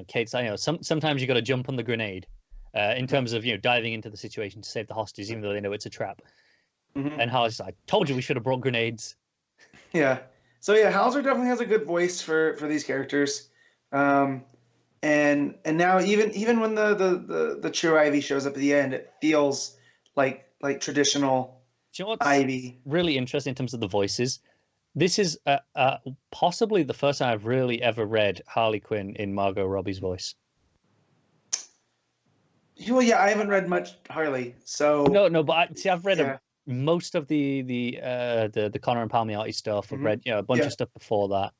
Kate's like, sometimes you got to jump on the grenade, in terms of diving into the situation to save the hostages, even though they know it's a trap. And Harley's like, told you we should have brought grenades. Yeah. So Hauser definitely has a good voice for these characters. And now even when the true Ivy shows up at the end, it feels like traditional. Do you know what's Ivy really interesting in terms of the voices? This is possibly the first time I've really ever read Harley Quinn in Margot Robbie's voice. Well, yeah, I haven't read much Harley, so no, but I've read most of the Connor and Palmiotti stuff. I've read a bunch of stuff before that,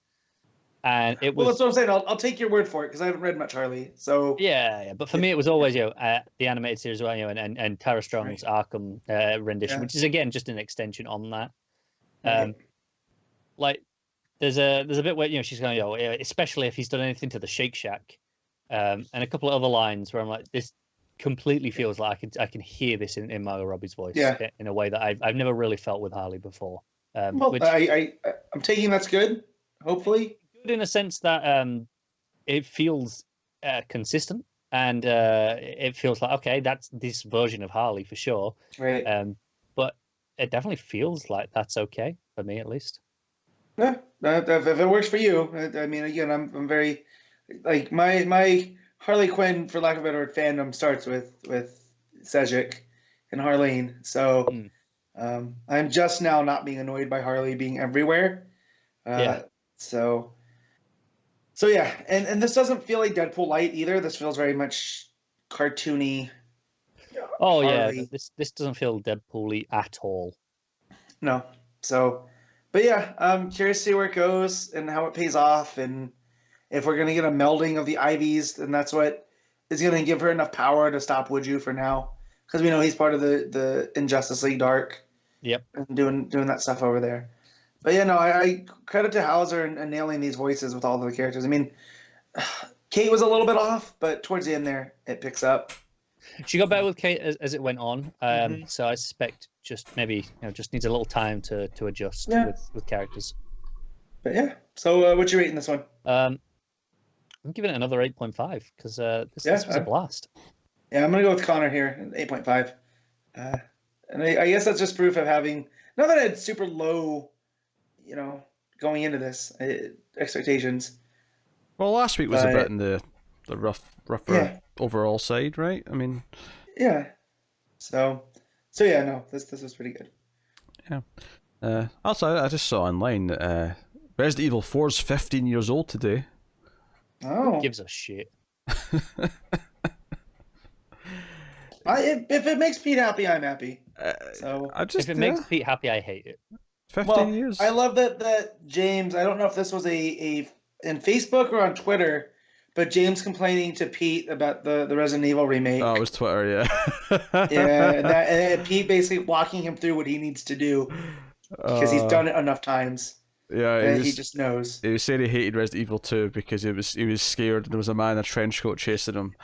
and it was. Well, that's what I'm saying. I'll take your word for it because I haven't read much Harley. So yeah. But for me, it was always the animated series, and Tara Strong's Arkham rendition, which is again just an extension on that. Like there's a bit where she's going, especially if he's done anything to the Shake Shack, and a couple of other lines where I'm like, this completely feels like I can hear this in Margot Robbie's voice in a way that I've never really felt with Harley before. Which, I'm taking that's good. Hopefully, good in a sense that it feels consistent and it feels like okay, that's this version of Harley for sure. Right. But it definitely feels like that's okay for me at least. Yeah, if it works for you. I mean, again, I'm very like my Harley Quinn, for lack of a better word, fandom starts with Sejic and Harleen. So I'm just now not being annoyed by Harley being everywhere. So yeah, and this doesn't feel like Deadpool light either. This feels very much cartoony. Oh Harley. Yeah, this doesn't feel Deadpool-y at all. No. So, but yeah, I'm curious to see where it goes and how it pays off, and if we're going to get a melding of the Ivies, then that's what is going to give her enough power to stop Woodju for now. Because we know he's part of the Injustice League Dark. Yep. And doing that stuff over there. But yeah, no, I credit to Hauser and nailing these voices with all of the characters. I mean, Kate was a little bit off, but towards the end there, it picks up. She got better with Kate as it went on. So I suspect just maybe just needs a little time to adjust with characters. But yeah, so what's your rating this one? I'm giving it another 8.5 because this was a blast. Yeah, I'm gonna go with Connor here, 8.5. And I guess that's just proof of having not that I had super low, going into this expectations. Well, last week was a bit in the rougher overall side, right? I mean, yeah. So yeah, no, this was pretty good. Yeah. Also, I just saw online that Resident Evil 4 is 15 years old today. Oh. Who gives a shit? If it makes Pete happy, I'm happy. So if it makes Pete happy, I hate it. 15 years. I love that James. I don't know if this was a in Facebook or on Twitter, but James complaining to Pete about the Resident Evil remake. Oh, it was Twitter, yeah. Yeah, and Pete basically walking him through what he needs to do because he's done it enough times. Yeah, he just knows. He was saying he hated Resident Evil 2 because he was scared and there was a man in a trench coat chasing him.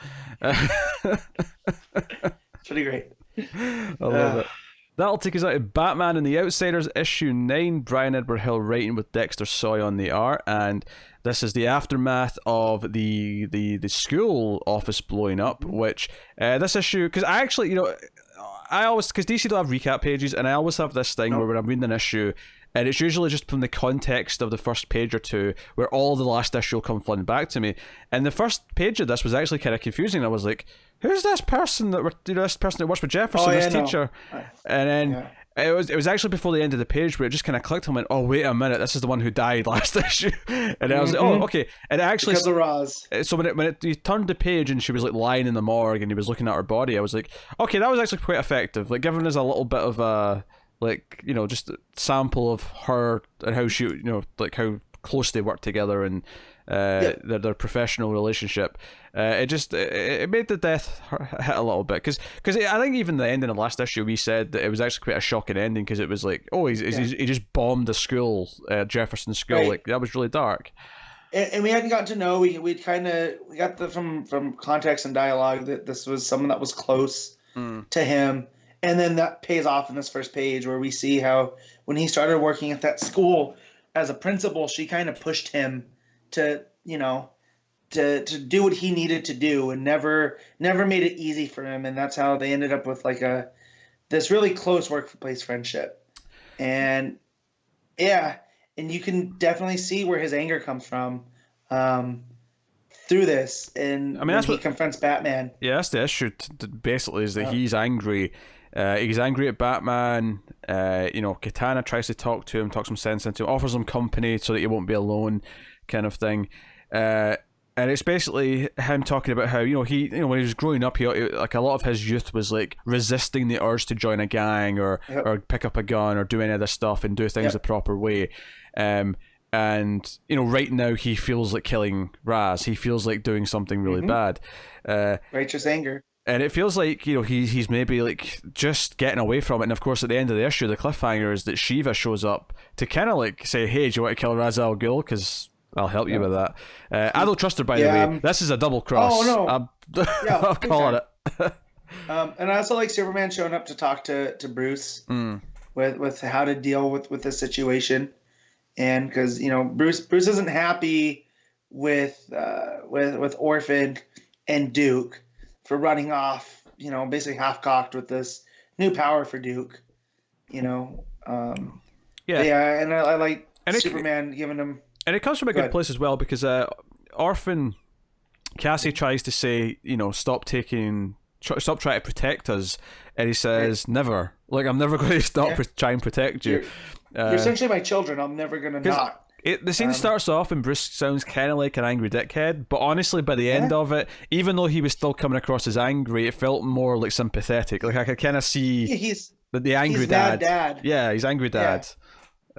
Pretty great. I love it. That'll take us out to Batman and the Outsiders, issue 9. Bryan Edward Hill writing with Dexter Soy on the art, and this is the aftermath of the school office blowing up. Which this issue, because I actually, I always, because DC don't have recap pages, and I always have this thing where when I'm reading an issue, and it's usually just from the context of the first page or two, where all the last issue will come flooding back to me. And the first page of this was actually kind of confusing. I was like, who's this person that this person that works with Jefferson, this teacher? And then it was actually before the end of the page where it just kind of clicked and went, oh wait a minute, this is the one who died last issue. And I was like, oh okay. And it actually, because of Roz. So when you turned the page and she was like lying in the morgue and he was looking at her body, I was like, okay, that was actually quite effective. Like giving us a little bit of a just a sample of her and how she, like how close they work together and their professional relationship. It made the death hit a little bit because I think even the ending of the last issue we said that it was actually quite a shocking ending because it was like, oh, he just bombed the school, Jefferson School. Right. Like that was really dark. And we hadn't gotten to know. We got from context and dialogue that this was someone that was close to him. And then that pays off in this first page where we see how when he started working at that school as a principal, she kind of pushed him to do what he needed to do and never made it easy for him. And that's how they ended up with like this really close workplace friendship. And yeah, and you can definitely see where his anger comes from through this. And I mean, that's when he confronts Batman. Yeah, that's the issue basically is that he's angry. He's angry at Batman. Katana tries to talk to him, talks some sense into him, offers him company so that he won't be alone, kind of thing. And it's basically him talking about how when he was growing up, he like a lot of his youth was like resisting the urge to join a gang or pick up a gun or do any of this stuff and do things the proper way. And right now he feels like killing Raz. He feels like doing something really bad. Righteous anger. And it feels like, he's maybe like just getting away from it. And of course, at the end of the issue, the cliffhanger is that Shiva shows up to kind of like say, hey, do you want to kill Ra's al Ghul? Because I'll help you with that. I don't trust her, by the way. This is a double cross. Oh, no. I'm calling it. And I also like Superman showing up to talk to Bruce with how to deal with the situation. And because, Bruce isn't happy with Orphan and Duke for running off, basically half-cocked with this new power for Duke, and I like Superman giving him... And it comes from a good place as well, because Orphan, Cassie tries to say, stop trying to protect us, and he says, never. Like, I'm never going to stop trying to protect you. You're essentially my children, I'm never going to not. The scene starts off and Bruce sounds kind of like an angry dickhead, but honestly, by the end of it, even though he was still coming across as angry, it felt more like sympathetic. Like I could kind of see the angry dad. Yeah, he's angry dad.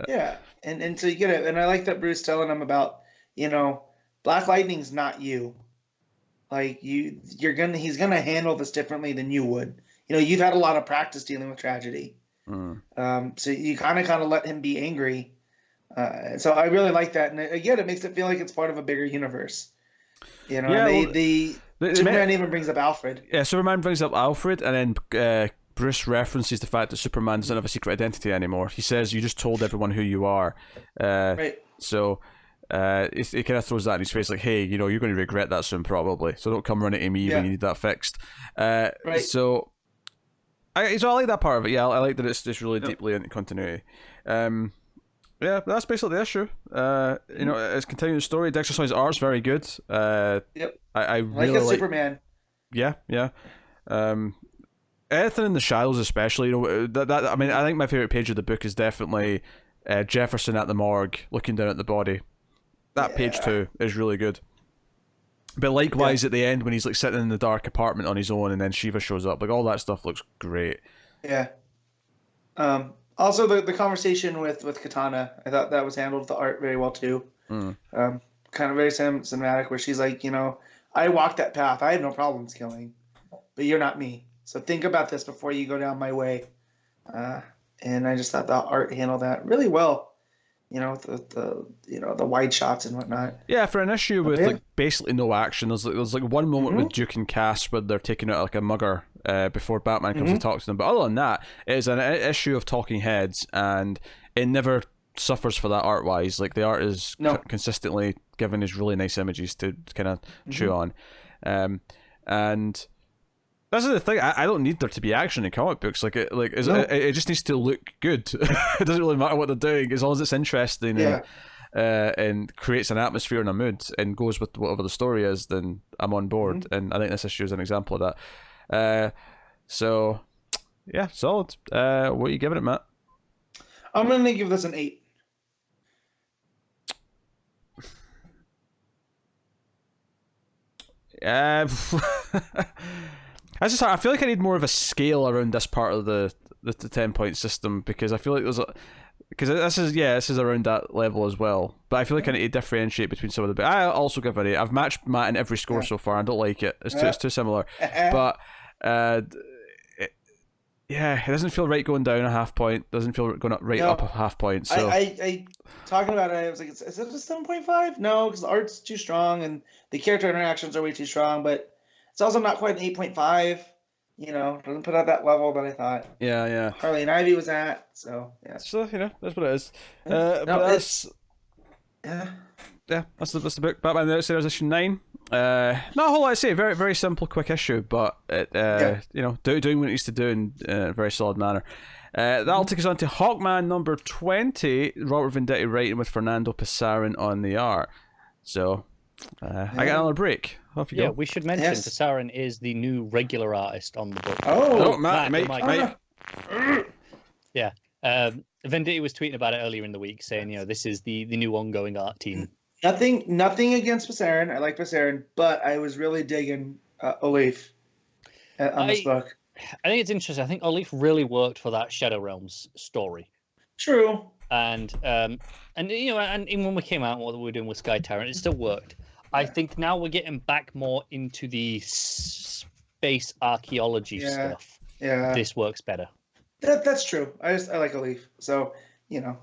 Yeah, and so you get it, and I like that Bruce telling him about, Black Lightning's not you. Like he's gonna handle this differently than you would. You've had a lot of practice dealing with tragedy, so you kind of let him be angry. So I really like that, and again, it makes it feel like it's part of a bigger universe. Superman even brings up Alfred. Yeah, Superman brings up Alfred, and then Bruce references the fact that Superman doesn't have a secret identity anymore. He says, "You just told everyone who you are." Right. So he kind of throws that in his face, like, "Hey, you're going to regret that soon, probably. So don't come running to me when you need that fixed." Right. So I like that part of it. Yeah, I like that it's just really deeply into continuity. Yeah, that's basically the issue. It's continuing the story. Dexter Soy's art's very good. Yep. I really like Superman. Yeah. Anything in the shadows, especially. I think my favorite page of the book is definitely Jefferson at the morgue, looking down at the body. That page too is really good. But likewise at the end when he's like sitting in the dark apartment on his own, and then Shiva shows up, like all that stuff looks great. Yeah. Also, the conversation with Katana, I thought that was handled with the art very well too. Kind of very cinematic, where she's like, I walked that path. I have no problems killing, but you're not me. So think about this before you go down my way. And I just thought the art handled that really well. The wide shots and whatnot. Yeah, for an issue with like basically no action, there's like one moment with Duke and Cass where they're taking out like a mugger before Batman comes to talk to them. But other than that, it is an issue of talking heads, and it never suffers for that art wise. Like the art is consistently given these really nice images to kind of chew on, and. This is the thing. I don't need there to be action in comic books. It just needs to look good. It doesn't really matter what they're doing as long as it's interesting and creates an atmosphere and a mood and goes with whatever the story is. Then I'm on board, and I think this issue is an example of that. So yeah, solid. What are you giving it, Matt? I'm gonna give this an 8. I feel like I need more of a scale around this part of the 10-point system, because I feel like this is around that level as well. But I feel like I need to differentiate between some of the. But I also give it 8. I've matched Matt in every score so far. I don't like it. It's too similar. But it doesn't feel right going down a half point. Doesn't feel going up a half point. So I talking about it, I was like, is it a 7.5? No, because the art's too strong and the character interactions are way too strong. But it's also not quite an 8.5. Doesn't put out that level that I thought. Yeah. Harley and Ivy was at. So yeah. So that's what it is. That's the book. Batman the Outsiders issue 9. Not a whole lot to say. Very very simple, quick issue, but it doing what it needs to do in a very solid manner. That'll take us on to Hawkman number 20. Robert Venditti writing with Fernando Passarin on the art. So I got another break. Off you go. We should mention Passarin is the new regular artist on the book. Mike. Yeah. Venditti was tweeting about it earlier in the week, saying, this is the new ongoing art team. Nothing against Passarin. I like Passarin, but I was really digging Olaf on this book. I think it's interesting. I think Olaf really worked for that Shadow Realms story. True. And even when we came out and what we were doing with Sky Tyrant, it still worked. I think now we're getting back more into the space archaeology stuff. Yeah, this works better. That's true. I like Olaf, so and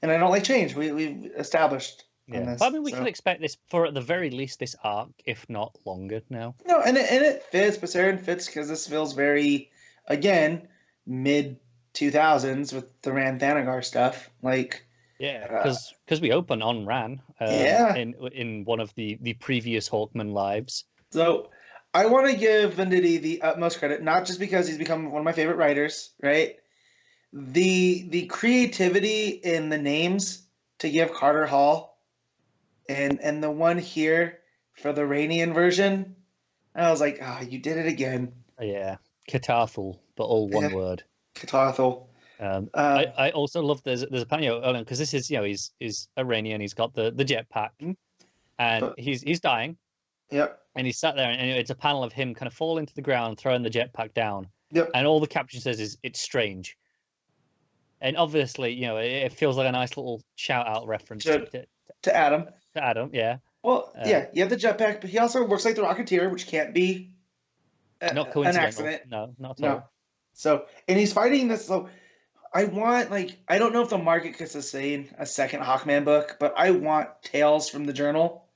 I don't like change. We've established. Yeah, but I mean, we can expect this for at the very least this arc, if not longer now. No, and it fits. Passarin fits because this feels very, again, mid 2000s with the Ran Thanagar stuff. Because we open on Ran. In one of the previous Hawkman lives. So I want to give Venditti the utmost credit, not just because he's become one of my favorite writers, right? The creativity in the names to give Carter Hall. And the one here for the Rainian version, I was like, you did it again. Yeah, Catarthal, but all one word. Catarthal. I also love there's a panel because this is he's Iranian. He's got the jetpack, and he's dying. Yep. And he's sat there, and it's a panel of him kind of falling to the ground, throwing the jetpack down. Yep. And all the caption says is "It's strange," and obviously it feels like a nice little shout out reference to Adam. To Adam, yeah. Well, you have the jetpack, but he also works like the Rocketeer, which can't be not coincidental. An accident. No, not at all. So, and he's fighting this. So, I want I don't know if the market could sustain a second Hawkman book, but I want Tales from the Journal,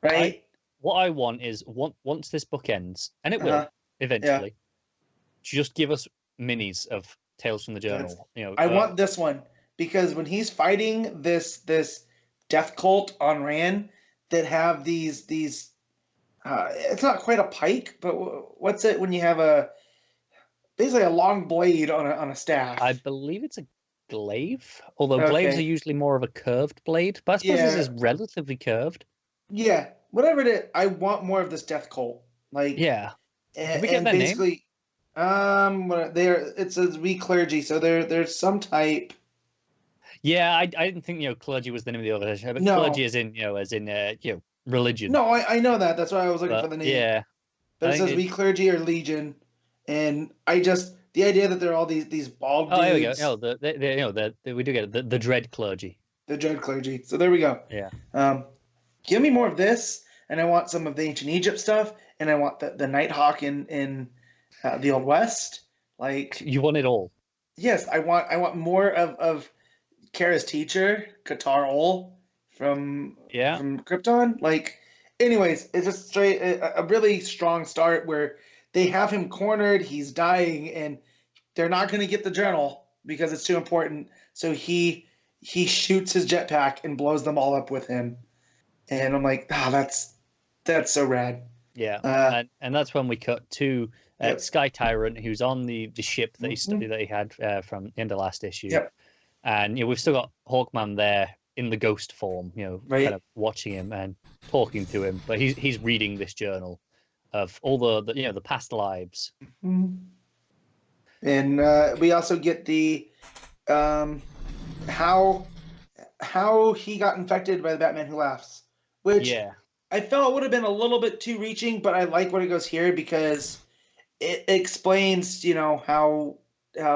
right? What I want is once this book ends, and it will eventually, just give us minis of Tales from the Journal. I want this one because when he's fighting this death cult on Ran that have these it's not quite a pike, but what's it when you have basically a long blade on a staff? I believe it's a glaive, although glaives are usually more of a curved blade, but I suppose this is relatively curved. Yeah, whatever it is, I want more of this death cult. Did we get and that basically name? It says we clergy, so there's some type. Yeah, I didn't think clergy was the name of the organization, but clergy is in religion. No, I know that. That's why I was looking for the name. Yeah. But it says we clergy are legion, and the idea that they're all these bald dudes. Oh, here we go. We do get it. The dread clergy. The dread clergy. So there we go. Yeah. Give me more of this, and I want some of the ancient Egypt stuff, and I want the Nighthawk in the Old West. Like, you want it all. Yes, I want more of Kara's teacher, Qatar Ol from Krypton. Like, anyways, it's just straight a really strong start where they have him cornered. He's dying, and they're not going to get the journal because it's too important. So he shoots his jetpack and blows them all up with him. And I'm like, that's so rad. Yeah, and that's when we cut to Sky Tyrant, who's on the ship that he had from the end of last issue. Yep. And we've still got Hawkman there in the ghost form, kind of watching him and talking to him. But he's reading this journal of all the past lives. Mm-hmm. And we also get the how he got infected by the Batman Who Laughs, which I felt would have been a little bit too reaching, but I like what it goes here because it explains, how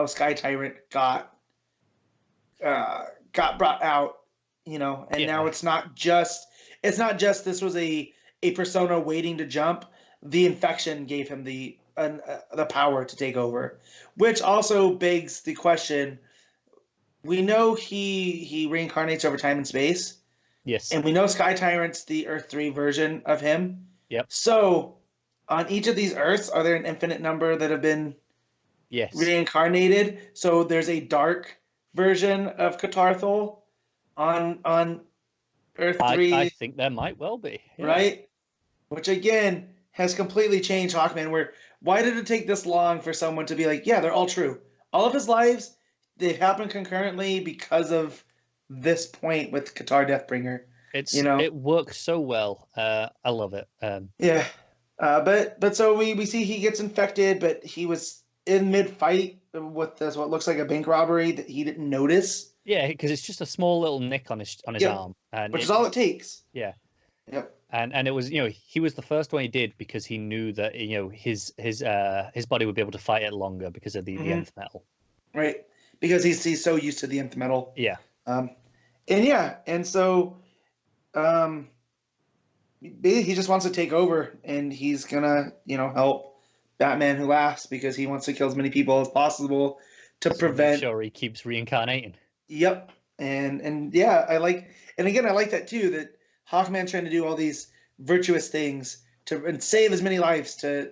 Sky Tyrant got brought out, and now it's not just this was a persona waiting to jump. The infection gave him the power to take over, which also begs the question. We know he reincarnates over time and space. Yes. And we know Sky Tyrant's the Earth 3 version of him. Yep. So, on each of these Earths, are there an infinite number that have been reincarnated? So, there's a dark version of Catarthol on Earth 3. I think there might well be. Yeah. Right? Which, again, has completely changed Hawkman. Why did it take this long for someone to be like, yeah, they're all true? All of his lives, they've happened concurrently because of this point with Qatar Deathbringer. It works so well. I love it. But so we see he gets infected, but he was in mid-fight with this what looks like a bank robbery that he didn't notice. Yeah, because it's just a small little nick on his arm, which is all it takes. Yeah. Yep. And it was he was the first one he did because he knew that his body would be able to fight it longer because of the nth metal. Right. Because he's so used to the nth metal. Yeah. And so he just wants to take over, and he's gonna help Batman Who Laughs because he wants to kill as many people as possible to prevent. Make sure he keeps reincarnating. Yep. And yeah, I like that too, that Hawkman's trying to do all these virtuous things and save as many lives to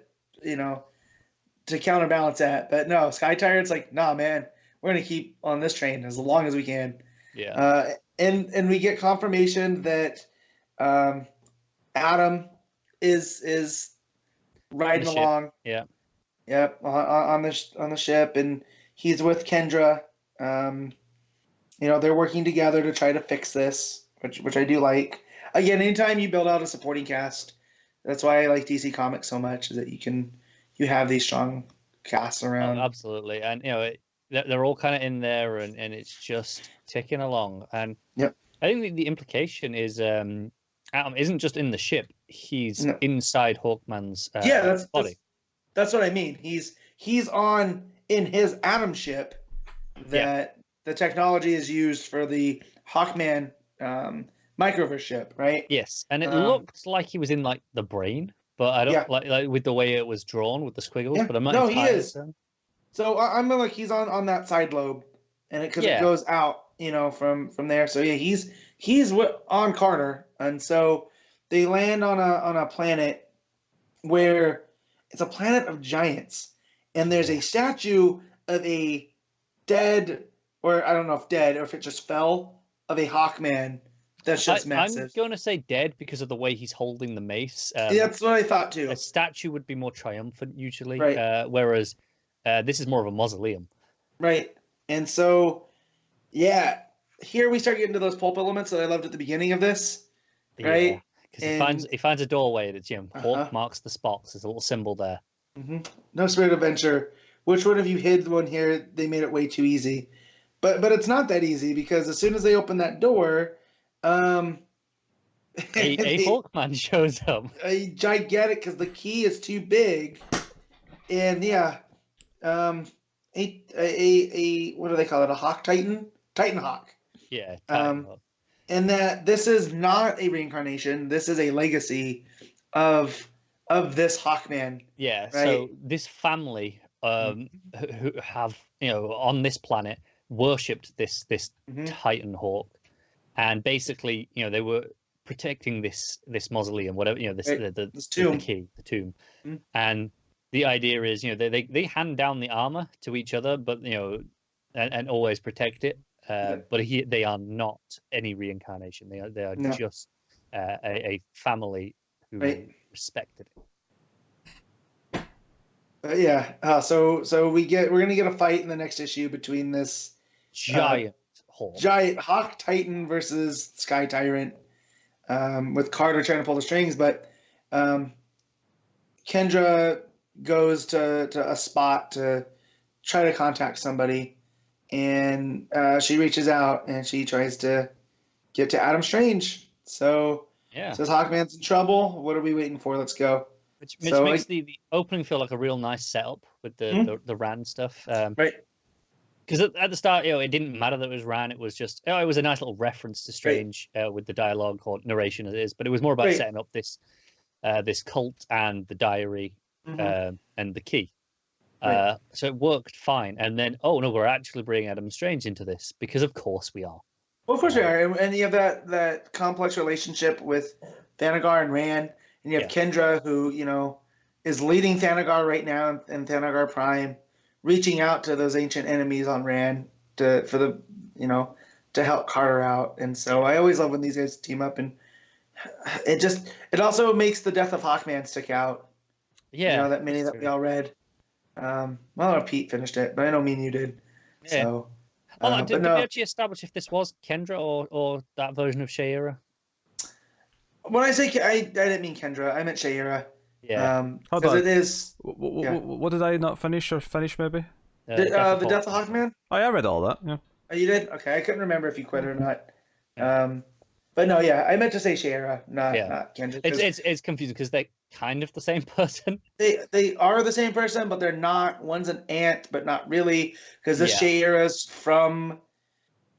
counterbalance that. But no, Sky Tyrant's like, nah, man, we're gonna keep on this train as long as we can. Yeah. And we get confirmation that Adam is riding along. Yeah. Yep. On the ship, and he's with Kendra. They're working together to try to fix this, which I do like. Again, anytime you build out a supporting cast, that's why I like DC Comics so much, is that you have these strong casts around. Oh, absolutely, and they're all kind of in there, and it's just ticking along. And I think the implication is Adam isn't just in the ship; he's inside Hawkman's body. That's what I mean. He's in his Atom ship that the technology is used for the Hawkman microverse ship, right? Yes, and it looked like he was in like the brain, but I don't like with the way it was drawn with the squiggles. Yeah. But I'm not. No, he is. So I'm like he's on that side lobe, and it goes out, from there. So yeah, he's on Carter, and so they land on a planet where it's a planet of giants, and there's a statue of a dead, or I don't know if dead or if it just fell, of a Hawkman. That's just massive. I'm going to say dead because of the way he's holding the mace. That's what I thought too. A statue would be more triumphant usually, right. Whereas this is more of a mausoleum. Right. And so, here we start getting to those pulp elements that I loved at the beginning of this. Right. Because he finds a doorway that's Hawk marks the spots. There's a little symbol there. Mm-hmm. No spirit of adventure. Which one of you hid one here? They made it way too easy. But it's not that easy, because as soon as they open that door, A Hawkman shows up. A gigantic, because the key is too big, and yeah, a what do they call it? A Hawk Titan, Titan Hawk. Yeah. And that this is not a reincarnation. This is a legacy of this Hawkman. Yeah. Right? So this family, who have on this planet worshipped this Titan Hawk, and basically they were protecting this mausoleum, whatever this tomb. the tomb, and the idea is they hand down the armor to each other, but and always protect it. But they are not any reincarnation. They are just a family who respected it. So we're gonna get a fight in the next issue between this giant Hawk Titan versus Sky Tyrant, with Carter trying to pull the strings, but Kendra goes to a spot to try to contact somebody. And she reaches out and she tries to get to Adam Strange. So says Hawkman's in trouble. What are we waiting for? Let's go. Which makes the opening feel like a real nice setup with the Rand stuff. Right. Because at the start, it didn't matter that it was Rand. It was just it was a nice little reference to Strange with the dialogue or narration as it is. But it was more about setting up this cult and the diary and the key. So it worked fine, and then we're actually bringing Adam Strange into this because of course we are. Well, of course we are, and you have that complex relationship with Thanagar and Rand, and you have Kendra, who is leading Thanagar right now in Thanagar Prime, reaching out to those ancient enemies on Rand to help Carter out, and so I always love when these guys team up, and it also makes the death of Hawkman stick out. Yeah, that mini that we all read. I don't know if Pete finished it, but I know me and you did. Yeah. So, did we actually establish if this was Kendra or that version of Shayera? When I say I didn't mean Kendra, I meant Shayera. Yeah. Because it is. What did I not finish maybe? The Death of Hawkman? Oh, yeah, I read all that. Yeah. Oh, you did? Okay, I couldn't remember if you quit or not. But no, I meant to say Shayera, not Kendra. It's confusing because they're kind of the same person. They are the same person, but they're not. One's an aunt, but not really, because this Shayera's from.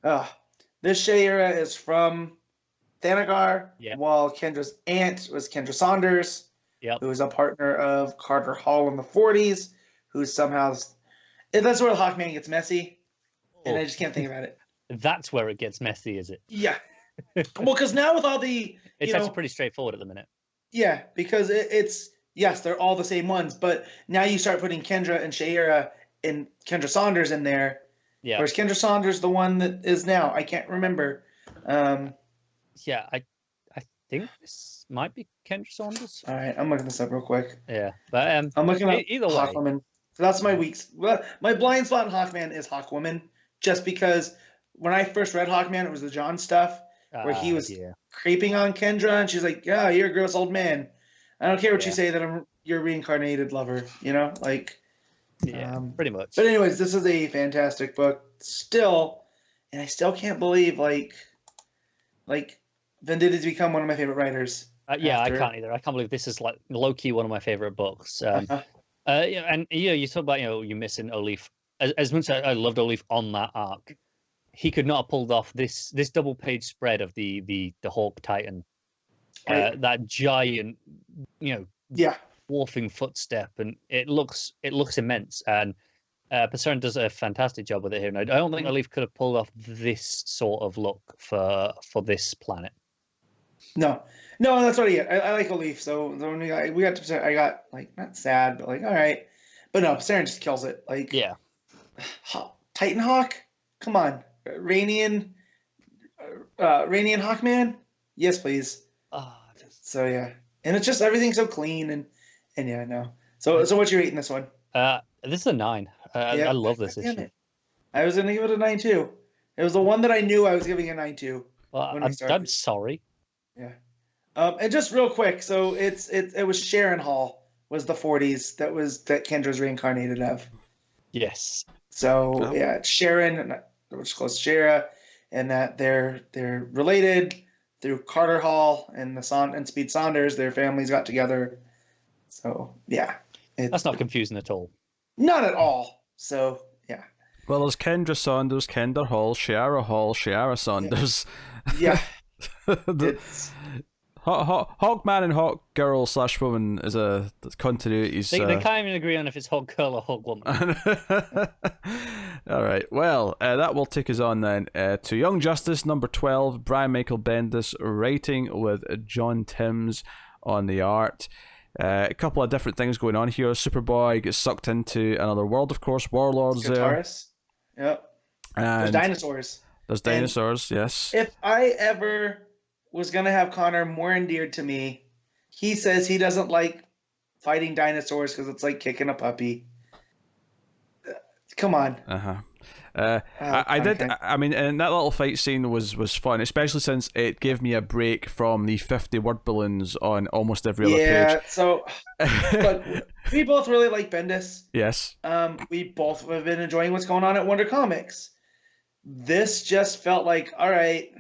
This Shayera is from Thanagar, while Kendra's aunt was Kendra Saunders, who was a partner of Carter Hall in the 40s, who somehow. That's where the Hawkman gets messy, and I just can't think about it. That's where it gets messy, is it? Yeah. Well, because now with all the... It's actually pretty straightforward at the minute. Yeah, because it's... Yes, they're all the same ones, but now you start putting Kendra and Shayera and Kendra Saunders in there. Yeah. Whereas Kendra Saunders the one that is now? I can't remember. I think this might be Kendra Saunders. All right, I'm looking this up real quick. Yeah, but I'm looking up either Hawkwoman. So that's my weeks. Well, my blind spot in Hawkman is Hawkwoman, just because when I first read Hawkman, it was the John stuff where he was creeping on Kendra, and she's like, "Yeah, you're a gross old man. I don't care what you say that I'm your reincarnated lover." Pretty much. But anyways, this is a fantastic book still, and I still can't believe like Venditti's become one of my favorite writers. I can't either. I can't believe this is like low key one of my favorite books. And you talk about you missing Olif. As much as I loved Olif on that arc, he could not have pulled off this double page spread of the Hawk Titan, that giant dwarfing footstep, and it looks immense. And Passarin does a fantastic job with it here. And I don't think Olif could have pulled off this sort of look for this planet. No, that's what I get. I like Olif, so when we got to Passarin, I got like not sad, but like all right. But no, Passarin just kills it. Like Titan Hawk, come on, Rainian Hawkman, yes please. So yeah, and it's just everything's so clean and no. So what you rating this one? This is a 9. I love this issue. I was gonna give it a 9 too. It was the one that I knew I was giving a 9 to. Well, I'm sorry. Yeah. And just real quick, so it was Sharon Hall was the 40s that Kendra's reincarnated of. Yes. So it's Sharon, which is close to Shara, and that they're related. through Carter Hall and and Speed Saunders, their families got together. So yeah, That's not confusing at all. not at all. So yeah, Well, there's Kendra Saunders, Kendra Hall, Shiara Saunders. yeah. The- It's Hawkman and Hawkgirl / woman is a continuities. They can't even agree on if it's Hawk Girl or Hawk Woman. All right. Well, that will take us on then to Young Justice number 12. Brian Michael Bendis writing with John Timms on the art. A couple of different things going on here. Superboy gets sucked into another world, of course. Warlords there. Taurus. Yep. And There's dinosaurs. There's dinosaurs, yes. If I ever was gonna have Connor more endeared to me, he says he doesn't like fighting dinosaurs because it's like kicking a puppy. Come on. I did. I mean, and that little fight scene was fun, especially since it gave me a break from the 50 word balloons on almost every other page. Yeah. So, look, we both really like Bendis. Yes. We both have been enjoying what's going on at Wonder Comics. This just felt like, all right,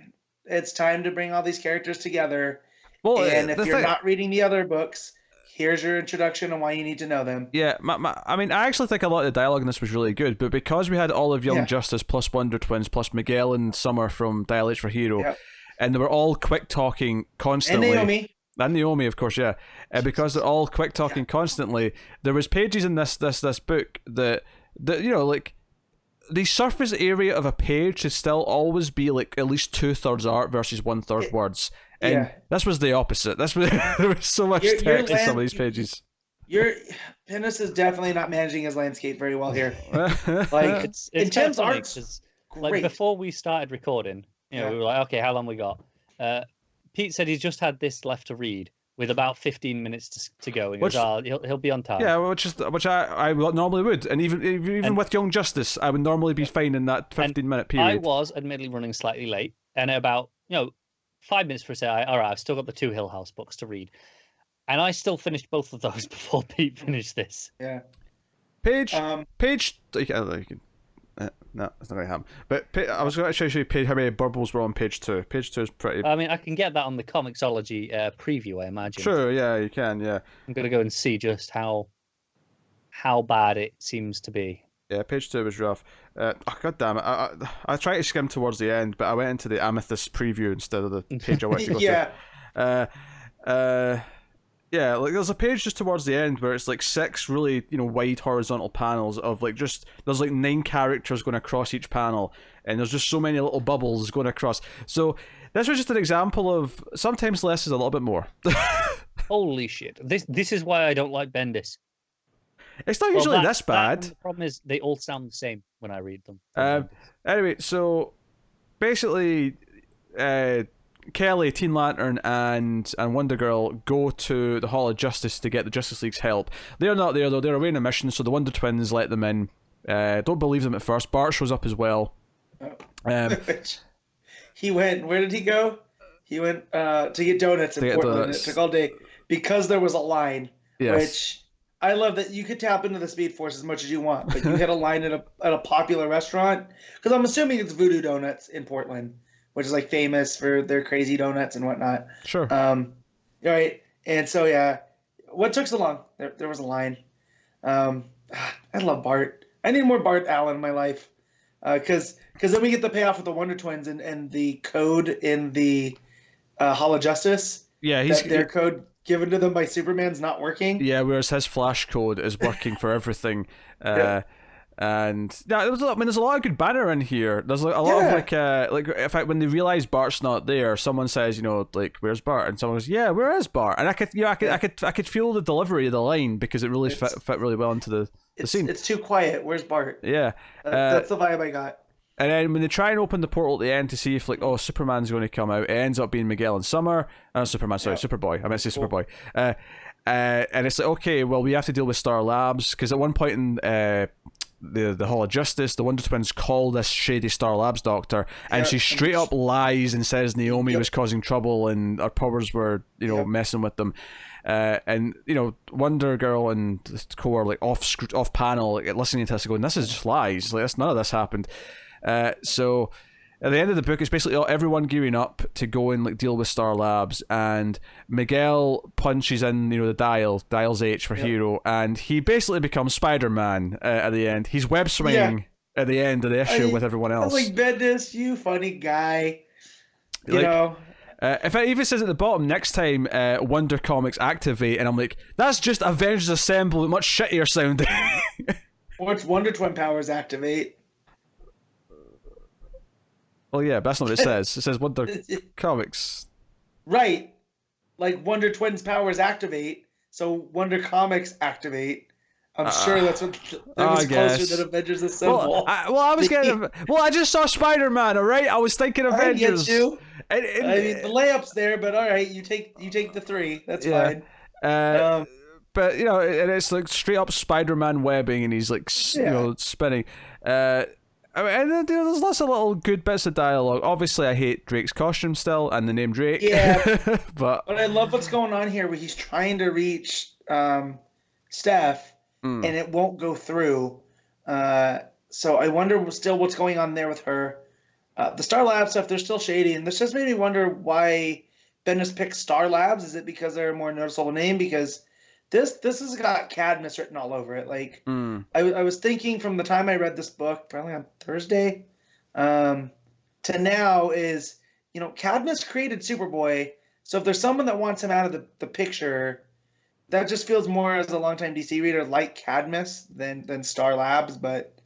it's time to bring all these characters together. Well, and if you're not reading the other books, here's your introduction and why you need to know them. Yeah, I mean, I actually think a lot of the dialogue in this was really good, but because we had all of Young Justice plus Wonder Twins plus Miguel and Summer from Dial H for Hero, and they were all quick talking constantly. And Naomi, of course, yeah. Because they're all quick talking constantly, there was pages in this book that you know, like, the surface area of a page should still always be like at least 2/3 art versus 1/3 words. And this was the opposite. There was so much text in some of these pages. Bendis is definitely not managing his landscape very well here. Like It's in Tim's art's like great. before we started recording, we were like, okay, how long we got? Pete said he's just had this left to read with about 15 minutes to go. And he'll be on time. Yeah, which I normally would, and even with Young Justice, I would normally be fine in that 15-minute period. I was admittedly running slightly late, and at about 5 minutes for a say, all right, I've still got the 2 Hill House books to read, and I still finished both of those before Pete finished this. Yeah. Page. No, it's not going to happen. But I was going to show you how many burbles were on page 2. Page 2 is pretty... I mean, I can get that on the Comixology preview, I imagine. Sure, yeah, you can, yeah. I'm going to go and see just how bad it seems to be. Yeah, page 2 was rough. God damn it. I tried to skim towards the end, but I went into the Amethyst preview instead of the page I wanted to go to. Yeah, like there's a page just towards the end where it's like 6 really, wide horizontal panels of like there's like 9 characters going across each panel, and there's just so many little bubbles going across. So this was just an example of sometimes less is a little bit more. Holy shit. This is why I don't like Bendis. It's not usually this bad. The problem is they all sound the same when I read them. Anyway, so basically, Kelley, Teen Lantern, and Wonder Girl go to the Hall of Justice to get the Justice League's help. They're not there though; they're away on a mission. So the Wonder Twins let them in. Don't believe them at first. Bart shows up as well. He went. Where did he go? He went to get donuts in Portland. It took all day because there was a line. Yes. Which I love that you could tap into the Speed Force as much as you want, but you hit a line at a popular restaurant, because I'm assuming it's Voodoo Donuts in Portland, which is like famous for their crazy donuts and whatnot. Sure. Right. And so what took so long? There was a line. I love Bart. I need more Bart Allen in my life, because then we get the payoff with the Wonder Twins and the code in the Hall of Justice. Yeah, their code given to them by Superman's not working. Yeah, whereas his flash code is working for everything. And there's a lot of good banner in here. There's like a lot of like in fact when they realize Bart's not there, someone says, like, where's Bart? And someone goes, yeah, where is Bart? And I could feel the delivery of the line because it really fit really well into the scene. It's too quiet. Where's Bart? Yeah, that's the vibe I got. And then when they try and open the portal at the end to see if Superman's going to come out, it ends up being Miguel and Summer. Superboy. I meant to say Superboy. And it's like, okay, well, we have to deal with Star Labs, because at one point in the Hall of Justice, the Wonder Twins call this shady Star Labs doctor, and she straight up lies and says Naomi was causing trouble and our powers were, messing with them. And Wonder Girl and Co are like off panel, like, listening to this, going, "This is just lies. Like, none of this happened." So at the end of the book, it's basically everyone gearing up to go and like deal with Star Labs, and Miguel punches in, the dials H for hero, and he basically becomes Spider-Man at the end. He's web swinging at the end of the issue with everyone else. I was like, Bendis, you funny guy. You like, know. If it even says at the bottom next time, Wonder Comics activate, and I'm like, that's just Avengers Assemble, but much shittier sounding. Or it's Wonder Twin powers activate. Well, yeah, but that's not what it says. It says Wonder Comics. Right. Like Wonder Twins powers activate, so Wonder Comics activate. I'm sure that's what that was closer than Avengers Assemble. I just saw Spider-Man, all right? I was thinking Avengers. I get you. I mean, the layup's there, but all right, you take the 3. That's fine. But and it's like straight up Spider-Man webbing, and he's like spinning. And then there's lots of little good bits of dialogue. Obviously, I hate Drake's costume still, and the name Drake. Yeah, but I love what's going on here, where he's trying to reach Steph, and it won't go through. So I wonder still what's going on there with her. The Star Labs stuff, they're still shady, and this just made me wonder why Bendis picked Star Labs. Is it because they're a more noticeable name? Because this has got Cadmus written all over it. Like I was thinking from the time I read this book, probably on Thursday, to now is Cadmus created Superboy. So if there's someone that wants him out of the picture, that just feels more as a longtime DC reader like Cadmus than Star Labs. But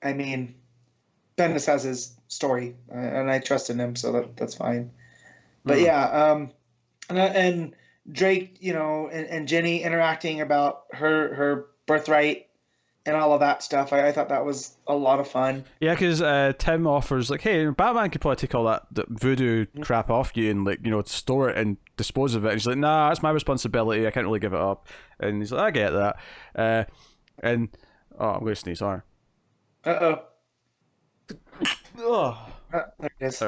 I mean, Bendis has his story, and I trust in him, so that's fine. But and Drake, and Jenny interacting about her birthright and all of that stuff. I thought that was a lot of fun. Yeah, because Tim offers like, hey, Batman could probably take all that voodoo crap off you and store it and dispose of it. And he's like, nah, that's my responsibility. I can't really give it up. And he's like, I get that. I'm going to sneeze. Sorry. Uh-oh. There it is.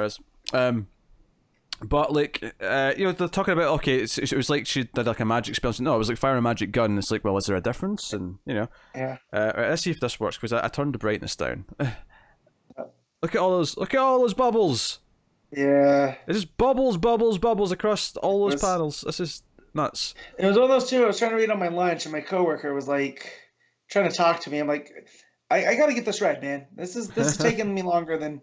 But they're talking about it was like she did like a magic spell. No, it was like fire a magic gun. It's like, well, is there a difference? And let's see if this works, because I turned the brightness down. Look at all those bubbles. Yeah, it's just bubbles across all those panels. This is nuts. It was one of those too. I was trying to read on my lunch, and my coworker was like trying to talk to me. I'm like, I got to get this read, man. This is taking me longer than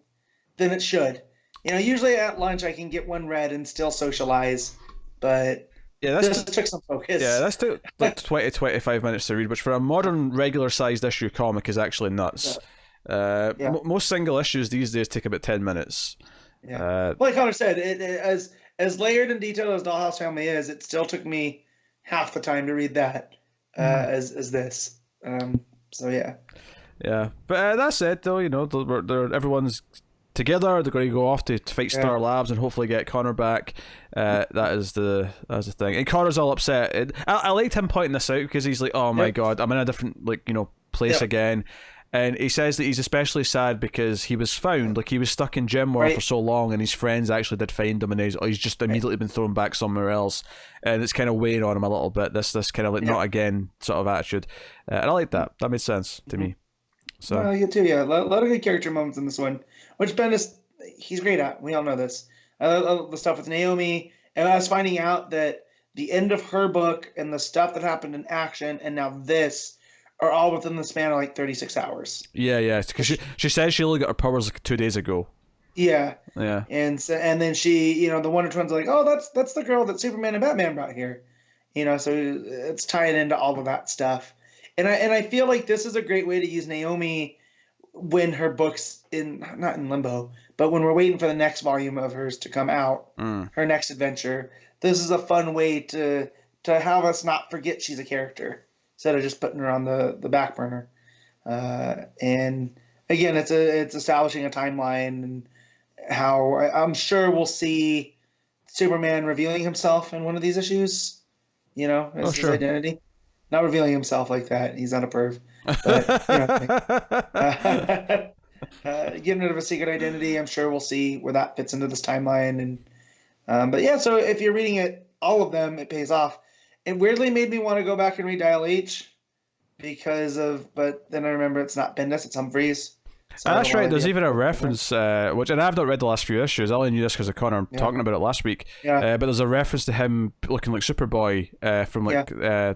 it should. Usually at lunch I can get one read and still socialize, but this took some focus. Yeah, that's took like 20-25 minutes to read, which for a modern regular-sized issue comic is actually nuts. Most single issues these days take about 10 minutes. Yeah. Like Connor said, as layered and detailed as Dollhouse Family is, it still took me half the time to read that as this. So yeah. Yeah, but that said, though, everyone's together. They're going to go off to fight Star Labs and hopefully get Connor back. That is the thing. And Connor's all upset. I liked him pointing this out, because he's like, oh my god, I'm in a different place again. And he says that he's especially sad because he was found, he was stuck in gem war for so long, and his friends actually did find him, and he's just immediately been thrown back somewhere else, and it's kind of weighing on him a little bit. This kind of not again sort of attitude, and I like that. That made sense to me. So you too, a lot of good character moments in this one, which Bendis, he's great at. We all know this. I love the stuff with Naomi, and I was finding out that the end of her book and the stuff that happened in Action and now this are all within the span of like 36 hours. Yeah, because she says she only got her powers like 2 days ago. Yeah. And then she, the Wonder Twins are like, oh, that's the girl that Superman and Batman brought here. So it's tying into all of that stuff. And I feel like this is a great way to use Naomi when her book's not in limbo, but when we're waiting for the next volume of hers to come out, her next adventure. This is a fun way to have us not forget she's a character instead of just putting her on the back burner. And again, it's establishing a timeline, and how I'm sure we'll see Superman revealing himself in one of these issues. As his identity. Not revealing himself like that. He's not a perv. But, getting rid of a secret identity, I'm sure we'll see where that fits into this timeline. And so if you're reading it, all of them, it pays off. It weirdly made me want to go back and read Dial H but then I remember it's not Bendis, it's Humphreys. So I That's don't right. wanna There's be even a up- reference, which, and I've not read the last few issues. I only knew this because of Connor talking about it last week. Yeah. But there's a reference to him looking like Superboy from